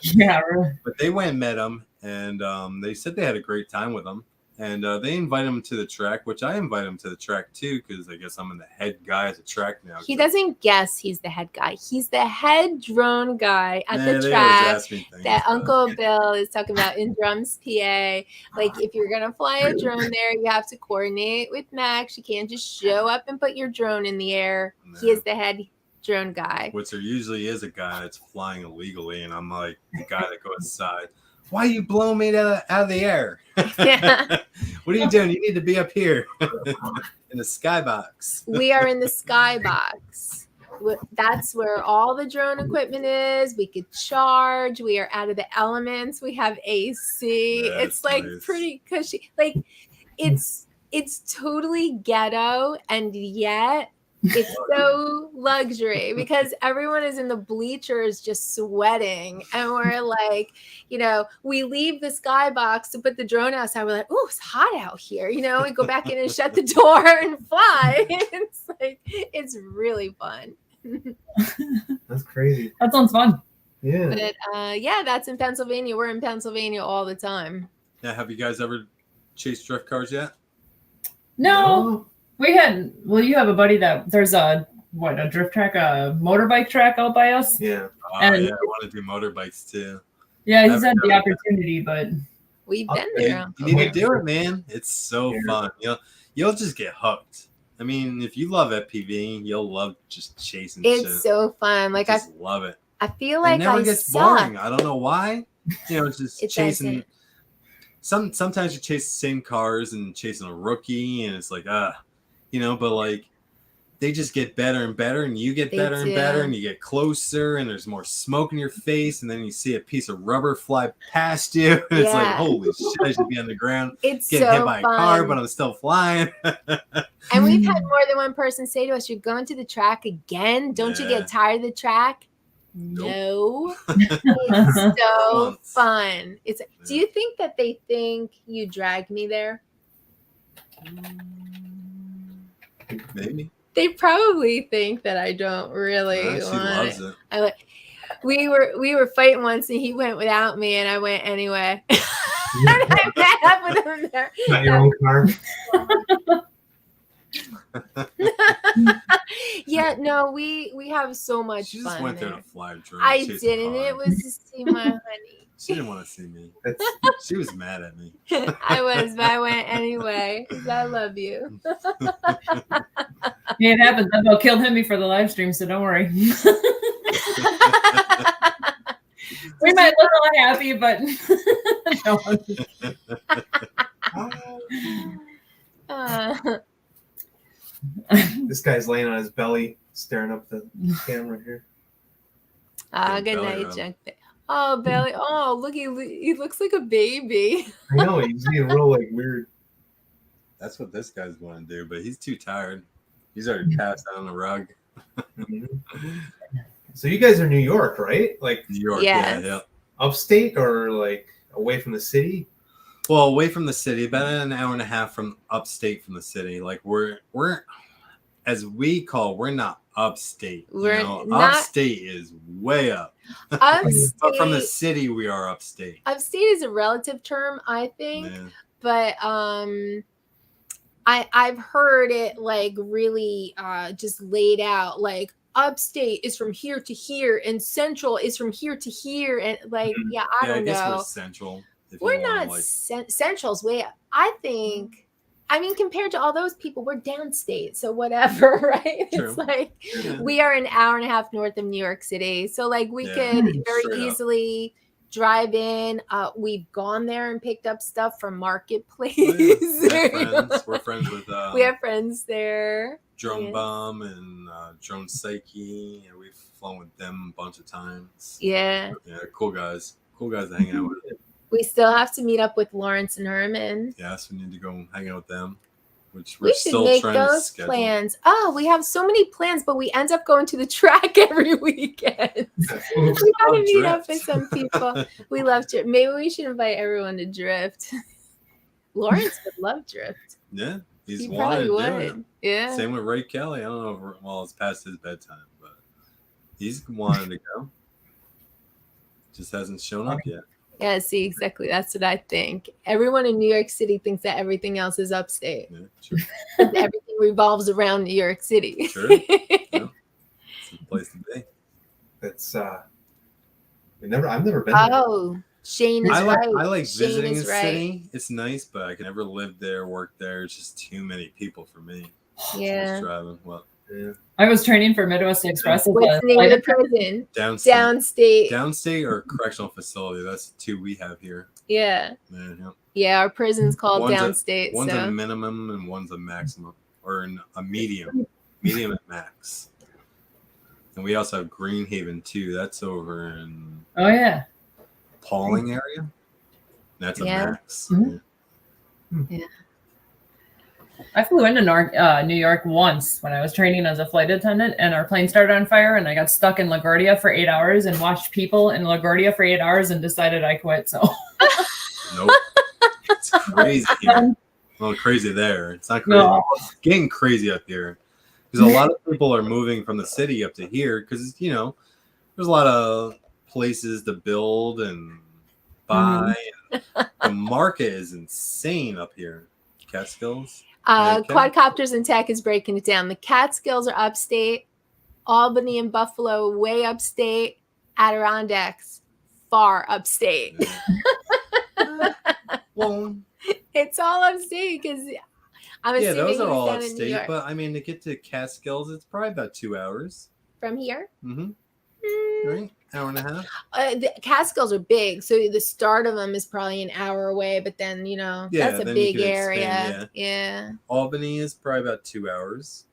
[SPEAKER 8] Yeah, really.
[SPEAKER 7] But they went and met him, and they said they had a great time with him. And they invite him to the track, which I invite him to the track too, because I guess I'm the head guy at the track now.
[SPEAKER 6] He doesn't guess he's the head guy. He's the head drone guy at the track that Uncle Bill is talking about in Drums, PA. Like, if you're going to fly a drone there, you have to coordinate with Max. You can't just show up and put your drone in the air. No. He is the head drone guy.
[SPEAKER 7] Which there usually is a guy that's flying illegally, and I'm like the guy that goes aside. Why are you blowing me out of the air?
[SPEAKER 6] Yeah.
[SPEAKER 7] What are you doing? You need to be up here in the skybox.
[SPEAKER 6] We are in the skybox. That's where all the drone equipment is. We could charge. We are out of the elements. We have AC. It's like pretty cushy. Like, it's totally ghetto, and yet it's so luxury because everyone is in the bleachers just sweating, and we're like, we leave the skybox to put the drone outside. We're like, oh, it's hot out here. We go back in and shut the door and fly. It's like, it's really fun.
[SPEAKER 9] That's crazy.
[SPEAKER 8] That sounds fun.
[SPEAKER 9] Yeah.
[SPEAKER 6] But yeah, that's in Pennsylvania. We're in Pennsylvania all the time.
[SPEAKER 7] Yeah, have you guys ever chased drift cars yet?
[SPEAKER 8] No. We had, you have a buddy that there's a drift track, a motorbike track out by us.
[SPEAKER 9] Yeah.
[SPEAKER 8] And
[SPEAKER 7] yeah, I want to do motorbikes too.
[SPEAKER 8] Yeah, he's had the opportunity, but
[SPEAKER 6] we've been there.
[SPEAKER 7] You need to do it, man. It's so fun. You'll just get hooked. I mean, if you love FPV, you'll love just chasing shit.
[SPEAKER 6] It's so fun. Like,
[SPEAKER 7] I just love it.
[SPEAKER 6] I feel like
[SPEAKER 7] it never
[SPEAKER 6] I
[SPEAKER 7] gets
[SPEAKER 6] suck.
[SPEAKER 7] boring. I don't know why. It's just chasing. Sometimes you chase the same cars and chasing a rookie, and it's like, but like they just get better and better, and you get better and better, and you get closer, and there's more smoke in your face, and then you see a piece of rubber fly past you, and it's like, holy shit, I should be on the ground.
[SPEAKER 6] It's
[SPEAKER 7] getting
[SPEAKER 6] so
[SPEAKER 7] hit by
[SPEAKER 6] fun.
[SPEAKER 7] a car, but I'm still flying.
[SPEAKER 6] And we've had more than one person say to us, "You're going to the track again? Don't you get tired of the track?" No. It's so fun. Do you think that they think you dragged me there?
[SPEAKER 7] Maybe.
[SPEAKER 6] They probably think that I don't really want
[SPEAKER 7] loves it.
[SPEAKER 6] We were fighting once, and he went without me, and I went anyway. And I met up with him there.
[SPEAKER 9] Not your own car.
[SPEAKER 6] Yeah, no, we have so much
[SPEAKER 7] She
[SPEAKER 6] fun.
[SPEAKER 7] just went there
[SPEAKER 6] there
[SPEAKER 7] to fly a drone.
[SPEAKER 6] I didn't. It was to see my honey.
[SPEAKER 7] She didn't want to see me. She was mad at me.
[SPEAKER 6] I was, but I went anyway. 'Cause I love you.
[SPEAKER 8] Yeah, it happened. They'll kill him before the live stream, so don't worry. We might look unhappy, but
[SPEAKER 9] This guy's laying on his belly, staring up the camera here.
[SPEAKER 6] Good night, Junk. Oh, belly. Oh, look, he looks like a baby.
[SPEAKER 9] I know, he's being real weird.
[SPEAKER 7] That's what this guy's going to do, but he's too tired. He's already passed out on the rug.
[SPEAKER 9] So you guys are New York, right? Like
[SPEAKER 7] New York,
[SPEAKER 6] yes.
[SPEAKER 7] yeah.
[SPEAKER 9] Upstate or away from the city?
[SPEAKER 7] Well, away from the city, about an hour and a half from upstate from the city. Like we're as we call, we're not upstate. Upstate is way up.
[SPEAKER 6] Upstate,
[SPEAKER 7] but from the city, we are upstate.
[SPEAKER 6] Upstate is a relative term, I think. Yeah. But I've heard it really just laid out like upstate is from here to here and central is from here to here, and I don't know.
[SPEAKER 7] We're central.
[SPEAKER 6] We're not central's way up. I think. I mean, compared to all those people, we're downstate, so whatever, right?
[SPEAKER 7] True.
[SPEAKER 6] It's we are an hour and a half north of New York City, so we could very easily drive in. We've gone there and picked up stuff from Marketplace.
[SPEAKER 7] We're friends with.
[SPEAKER 6] We have friends there.
[SPEAKER 7] Drone Bomb and Drone Psyche, and we've flown with them a bunch of times.
[SPEAKER 6] Yeah.
[SPEAKER 7] Yeah, cool guys. Cool guys to hang out with.
[SPEAKER 6] We still have to meet up with Lawrence and Herman.
[SPEAKER 7] Yes, we need to go hang out with them, which
[SPEAKER 6] we should make those plans. Oh, we have so many plans, but we end up going to the track every weekend. We gotta meet up with some people. We love drift. Maybe we should invite everyone to drift. Lawrence would love drift.
[SPEAKER 7] Yeah, he
[SPEAKER 6] probably would.
[SPEAKER 7] Do it.
[SPEAKER 6] Yeah.
[SPEAKER 7] Same with Ray Kelly. I don't know if it's past his bedtime, but he's wanting to go. Just hasn't shown up yet.
[SPEAKER 6] Yeah, see, exactly. That's what I think. Everyone in New York City thinks that everything else is upstate.
[SPEAKER 7] Yeah, sure.
[SPEAKER 6] Everything revolves around New York City.
[SPEAKER 7] Sure. Yeah. It's a place to be.
[SPEAKER 9] It's I've never been
[SPEAKER 6] there. Shane is right.
[SPEAKER 7] I like
[SPEAKER 6] Shane
[SPEAKER 7] visiting the city. It's nice, but I can never live there, work there. It's just too many people for me.
[SPEAKER 6] Yeah.
[SPEAKER 7] Just driving. Well, yeah.
[SPEAKER 8] I was training for Midwest Express.
[SPEAKER 6] What's the name of the prison?
[SPEAKER 7] Downstate or correctional facility. That's the two we have here.
[SPEAKER 6] Yeah. Yeah, our prison's called Downstate.
[SPEAKER 7] One's a minimum and one's a maximum, or a medium. Medium and max. And we also have Greenhaven too. That's over in
[SPEAKER 8] Pauling
[SPEAKER 7] area. That's a max.
[SPEAKER 6] Mm-hmm. Yeah.
[SPEAKER 8] I flew into New York once when I was training as a flight attendant, and our plane started on fire, and I got stuck in LaGuardia for 8 hours and watched people in LaGuardia for 8 hours and decided I quit. So
[SPEAKER 7] Nope. It's crazy here. Well, crazy there. It's not crazy.
[SPEAKER 8] No.
[SPEAKER 7] It's getting crazy up here because a lot of people are moving from the city up to here because, you know, there's a lot of places to build and buy. And the market is insane up here. Catskills.
[SPEAKER 6] Quadcopters and Tech is breaking it down. The Catskills are upstate, Albany and Buffalo way upstate, Adirondacks far upstate.
[SPEAKER 7] Well,
[SPEAKER 6] it's all upstate because I'm assuming
[SPEAKER 7] those are all
[SPEAKER 6] he's down in New
[SPEAKER 7] upstate.
[SPEAKER 6] York.
[SPEAKER 7] But I mean, to get to Catskills, it's probably about 2 hours.
[SPEAKER 6] From here.
[SPEAKER 7] Right, hour and a half.
[SPEAKER 6] The Catskills are big, so the start of them is probably an hour away. But then that's a
[SPEAKER 7] then you
[SPEAKER 6] big
[SPEAKER 7] can
[SPEAKER 6] area.
[SPEAKER 7] expand,
[SPEAKER 6] Yeah.
[SPEAKER 7] Albany is probably about 2 hours.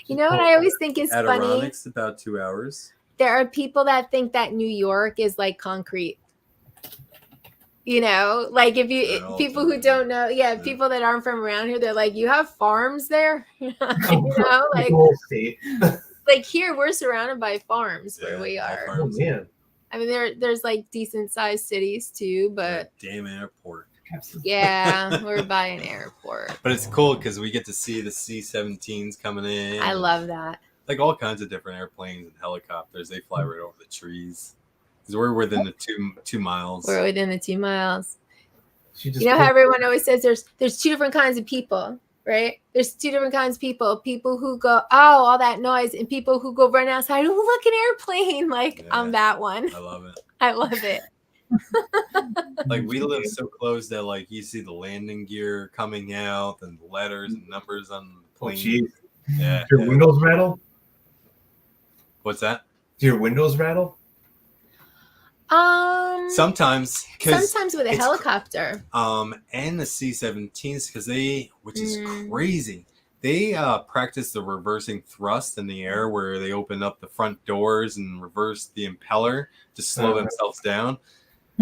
[SPEAKER 6] You know what I always think is funny?
[SPEAKER 7] Adirondacks about 2 hours.
[SPEAKER 6] There are people that think that New York is like concrete. You know, like if you people who don't know, people that aren't from around here, they're like, you have farms there, you know, like like here we're surrounded by farms where we are.
[SPEAKER 9] Oh man.
[SPEAKER 6] I mean, there's like decent sized cities too, but
[SPEAKER 7] damn airport.
[SPEAKER 6] Yeah, we're by an airport.
[SPEAKER 7] But it's cool because we get to see the C-17s coming in.
[SPEAKER 6] I love that.
[SPEAKER 7] Like all kinds of different airplanes and helicopters. They fly right over the trees. Because we're within the 2 miles.
[SPEAKER 6] We're within the 2 miles. You know how everyone always says there's 2 different kinds of people, right? There's 2 different kinds of people. People who go, oh, all that noise, and people who go run outside, oh, look, an airplane. Like, I'm that one.
[SPEAKER 7] I love it.
[SPEAKER 6] I love it.
[SPEAKER 7] Like we live so close that like you see the landing gear coming out and letters and numbers on the plane.
[SPEAKER 9] Oh, geez.
[SPEAKER 7] Yeah.
[SPEAKER 9] Do your windows rattle?
[SPEAKER 7] What's that?
[SPEAKER 9] Do your windows rattle?
[SPEAKER 7] Sometimes
[SPEAKER 6] with a helicopter.
[SPEAKER 7] And the C-17s because which is crazy. They practice the reversing thrust in the air where they open up the front doors and reverse the impeller to slow themselves down.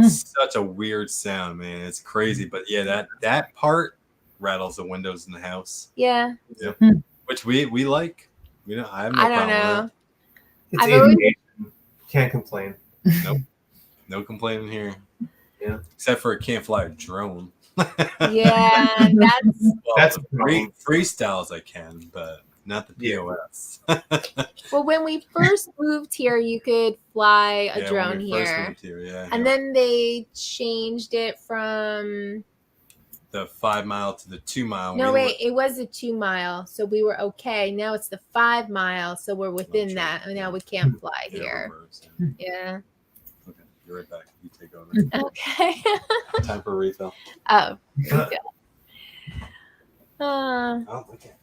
[SPEAKER 7] Such a weird sound, man. It's crazy, but yeah, that part rattles the windows in the house.
[SPEAKER 6] Yeah.
[SPEAKER 7] Yep. Which we like. You know, I have no
[SPEAKER 6] I don't
[SPEAKER 7] problem
[SPEAKER 6] know.
[SPEAKER 7] with
[SPEAKER 9] It's aviation. Can't complain.
[SPEAKER 7] it. Nope. No complaining here.
[SPEAKER 9] Yeah. Except
[SPEAKER 7] for it can't fly a drone.
[SPEAKER 6] Yeah,
[SPEAKER 9] that's
[SPEAKER 7] freestyles I can, but not the POS.
[SPEAKER 6] Well, when we first moved here, you could fly a drone here. And then they changed it from
[SPEAKER 7] the 5 mile to the 2 mile.
[SPEAKER 6] No, wait, it was a 2 mile, so we were okay. Now it's the 5 mile, so we're within that. And now we can't fly here. Yeah.
[SPEAKER 7] Okay, you're right back. You take over.
[SPEAKER 6] Okay.
[SPEAKER 7] Time for a refill.
[SPEAKER 6] Oh.
[SPEAKER 7] Okay.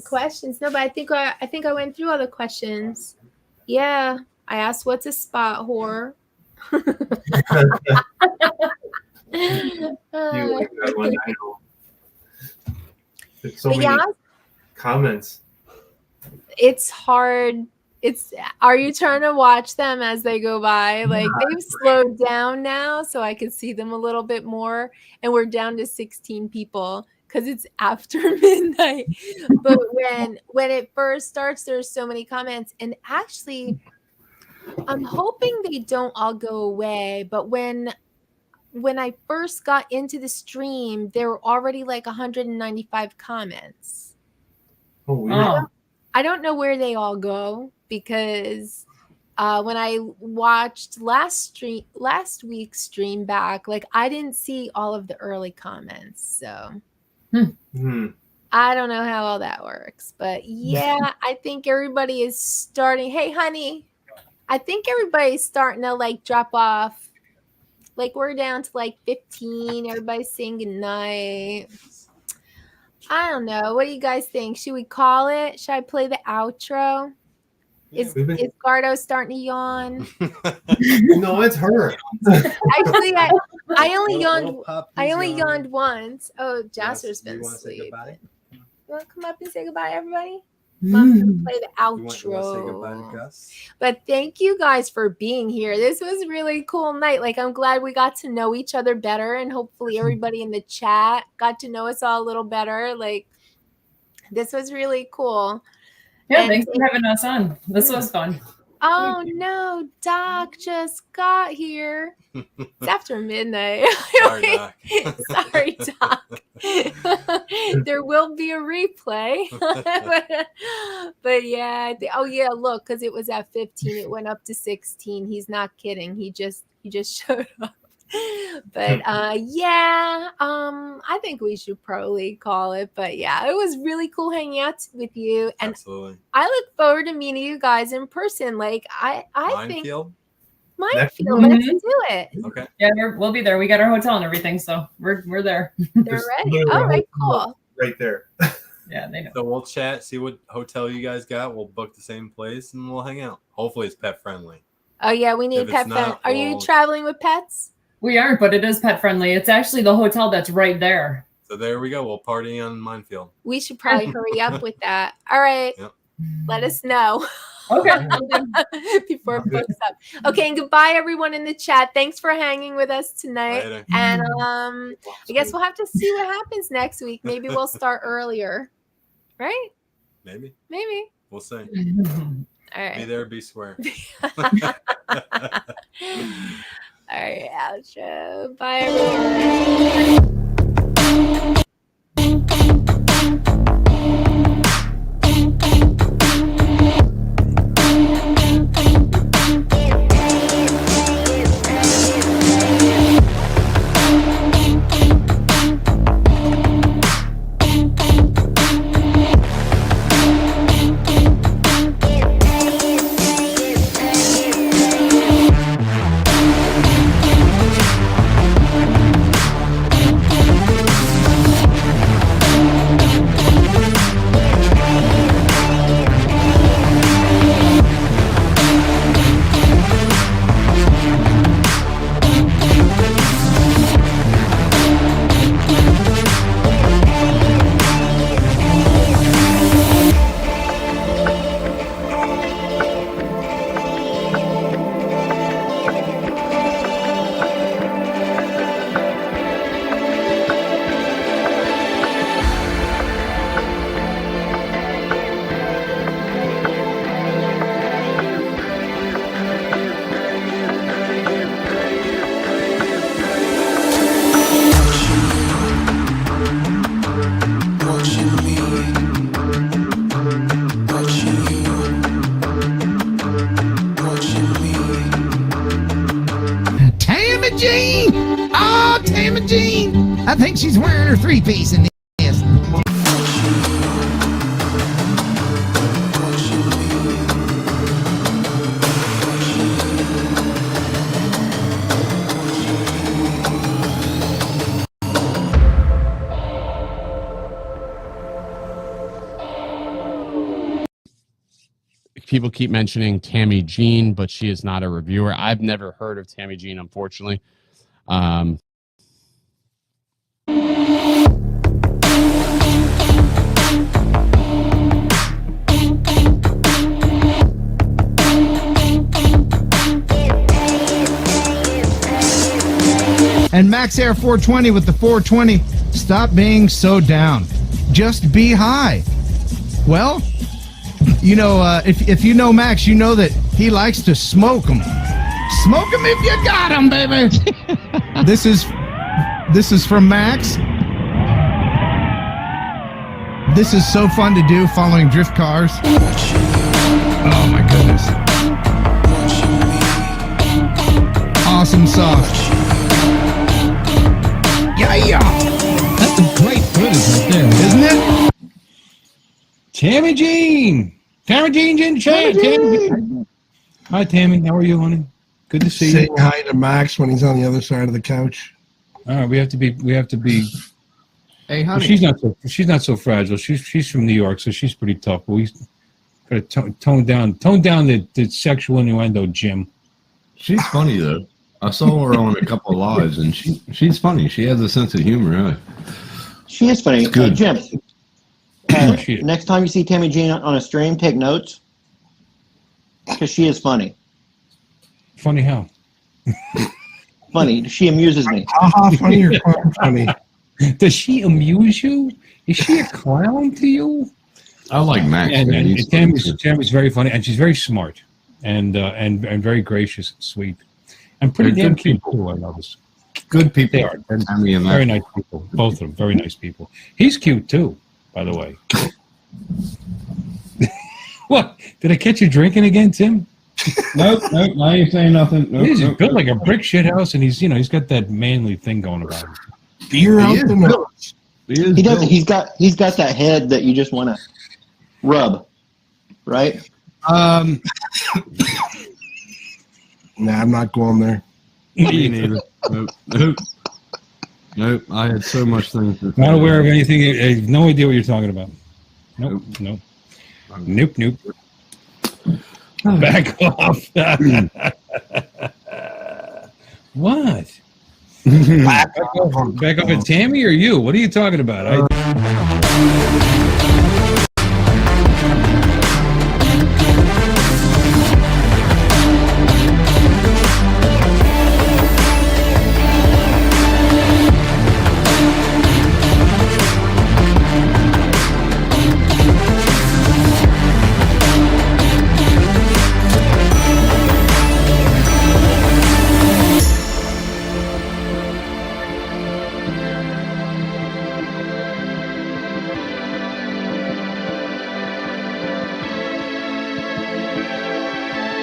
[SPEAKER 6] Questions? No, but I think I went through all the questions. Yeah, I asked what's a spot whore.
[SPEAKER 9] There's so many comments.
[SPEAKER 6] It's hard. Are you trying to watch them as they go by? Like they've slowed down now, so I can see them a little bit more. And we're down to 16 people because it's after midnight. But when it first starts, there's so many comments. And actually, I'm hoping they don't all go away. But when I first got into the stream, there were already like 195 comments.
[SPEAKER 9] Oh, weird.
[SPEAKER 6] I don't know where they all go because when I watched last week's stream back, like I didn't see all of the early comments. So I don't know how all that works. But yeah, I think everybody is starting. Hey, honey, I think everybody's starting to like drop off. Like we're down to like 15. Everybody's saying goodnight. I don't know. What do you guys think? Should we call it? Should I play the outro? Is Gardo starting to yawn?
[SPEAKER 9] No, it's her.
[SPEAKER 6] Actually, I only yawned once. Oh, Jasper's been asleep. You want to come up and say goodbye, everybody? Mom's gonna play the
[SPEAKER 7] You want to say goodbye to
[SPEAKER 6] outro.
[SPEAKER 7] Gus?
[SPEAKER 6] But thank you guys for being here. This was a really cool night. Like, I'm glad we got to know each other better, and hopefully everybody in the chat got to know us all a little better. Like, this was really cool.
[SPEAKER 8] Yeah,
[SPEAKER 6] And
[SPEAKER 8] thanks for having us on. This was fun.
[SPEAKER 6] oh no, Doc just got here. It's after midnight.
[SPEAKER 7] Sorry, Doc.
[SPEAKER 6] Sorry, Doc. There will be a replay. but yeah, oh yeah, look, because it was at 15, it went up to 16. He's not kidding. He just showed up. But yeah, I think we should probably call it. But yeah, it was really cool hanging out with you, and
[SPEAKER 7] Absolutely.
[SPEAKER 6] I look forward to meeting you guys in person. Like I think
[SPEAKER 7] Minefield?
[SPEAKER 6] Minefield. Let's do it.
[SPEAKER 7] Okay.
[SPEAKER 8] Yeah, we'll be there. We got our hotel and everything, so we're there.
[SPEAKER 6] They're ready. All right, cool.
[SPEAKER 9] Right there.
[SPEAKER 8] Yeah, they know.
[SPEAKER 7] So we'll chat, see what hotel you guys got. We'll book the same place and we'll hang out. Hopefully it's pet friendly.
[SPEAKER 6] Oh yeah, we need
[SPEAKER 7] If it's
[SPEAKER 6] pet
[SPEAKER 7] not,
[SPEAKER 6] friendly. Are you
[SPEAKER 7] we'll-
[SPEAKER 6] traveling with pets?
[SPEAKER 8] We aren't, but it is pet friendly. It's actually the hotel that's right there.
[SPEAKER 7] So there we go. We'll party on Minefield.
[SPEAKER 6] We should probably hurry up with that. All right.
[SPEAKER 7] Yep.
[SPEAKER 6] Let us know.
[SPEAKER 8] Okay.
[SPEAKER 6] Before it books up. Okay, and goodbye everyone in the chat. Thanks for hanging with us tonight.
[SPEAKER 7] Later.
[SPEAKER 6] And I guess we'll have to see what happens next week. Maybe we'll start earlier. Right?
[SPEAKER 7] Maybe.
[SPEAKER 6] Maybe.
[SPEAKER 7] We'll see.
[SPEAKER 6] All right.
[SPEAKER 7] Be there, be square.
[SPEAKER 6] All right, outro. Bye, everyone.
[SPEAKER 1] Tammy Oh, Tammy I think she's wearing her three-piece in this.
[SPEAKER 10] People keep mentioning Tammy Jean, but she is not a reviewer. I've never heard of Tammy Jean, unfortunately.
[SPEAKER 1] And Max Air 420 with the 420. Stop being so down. Just be high. Well, you know, if you know Max, you know that he likes to smoke them. Smoke them if you got them, baby. This is from Max. This is so fun to do, following drift cars. Oh my goodness. Awesome sauce. Yeah.
[SPEAKER 11] That's a great footage right there,
[SPEAKER 1] Isn't it?
[SPEAKER 11] Tammy Jean! Tammy Jean's in the chat. Tammy. Hi, Tammy. How are you, honey? Good to see
[SPEAKER 3] Saying
[SPEAKER 11] you.
[SPEAKER 3] hi to Max when he's on the other side of the couch.
[SPEAKER 11] All right, we have to be.
[SPEAKER 1] Hey,
[SPEAKER 11] Well,
[SPEAKER 1] honey.
[SPEAKER 11] she's not so fragile. She's from New York, so she's pretty tough. But we got to tone down the sexual innuendo, Jim.
[SPEAKER 12] She's funny though. I saw her on a couple of lives, and she's funny. She has a sense of humor. Huh?
[SPEAKER 13] She is funny.
[SPEAKER 12] It's good.
[SPEAKER 13] Jim, Next time you see Tammy Jean on a stream, take notes because she is funny.
[SPEAKER 11] Funny how?
[SPEAKER 13] Funny. She amuses me.
[SPEAKER 3] Funny or clown funny?
[SPEAKER 11] Does she amuse you? Is she a clown to you?
[SPEAKER 12] I like Max.
[SPEAKER 11] And,
[SPEAKER 12] man.
[SPEAKER 11] and
[SPEAKER 12] He's
[SPEAKER 11] Tammy's very funny, and she's very smart, and very gracious and sweet, and pretty
[SPEAKER 12] They're
[SPEAKER 11] damn
[SPEAKER 12] good
[SPEAKER 11] cute too. I noticed.
[SPEAKER 12] good people.
[SPEAKER 11] They are. They're
[SPEAKER 12] Tammy and
[SPEAKER 11] very
[SPEAKER 12] Max.
[SPEAKER 11] nice people. Both of them, very nice people. He's cute too, by the way. What? Did I catch you drinking again, Tim?
[SPEAKER 14] Nope, I ain't saying nothing. Nope,
[SPEAKER 11] He's
[SPEAKER 14] nope,
[SPEAKER 11] built
[SPEAKER 14] nope.
[SPEAKER 11] like a brick shit house, and he's got that manly thing going about him.
[SPEAKER 3] Beer out the nose.
[SPEAKER 13] He does. He's got that head that you just want to rub, right?
[SPEAKER 3] Nah, I'm not going there.
[SPEAKER 12] Me neither. Nope. I had so much things to
[SPEAKER 11] Not aware of anything. I have no idea what you're talking about. Nope. Nope. Back off. What? Back off at Tammy or you? What are you talking about?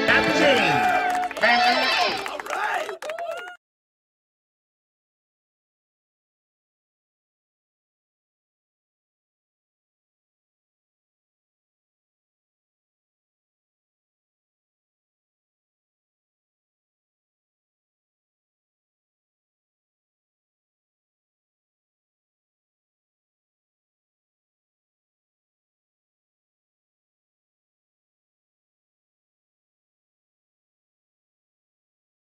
[SPEAKER 5] Captain Gene.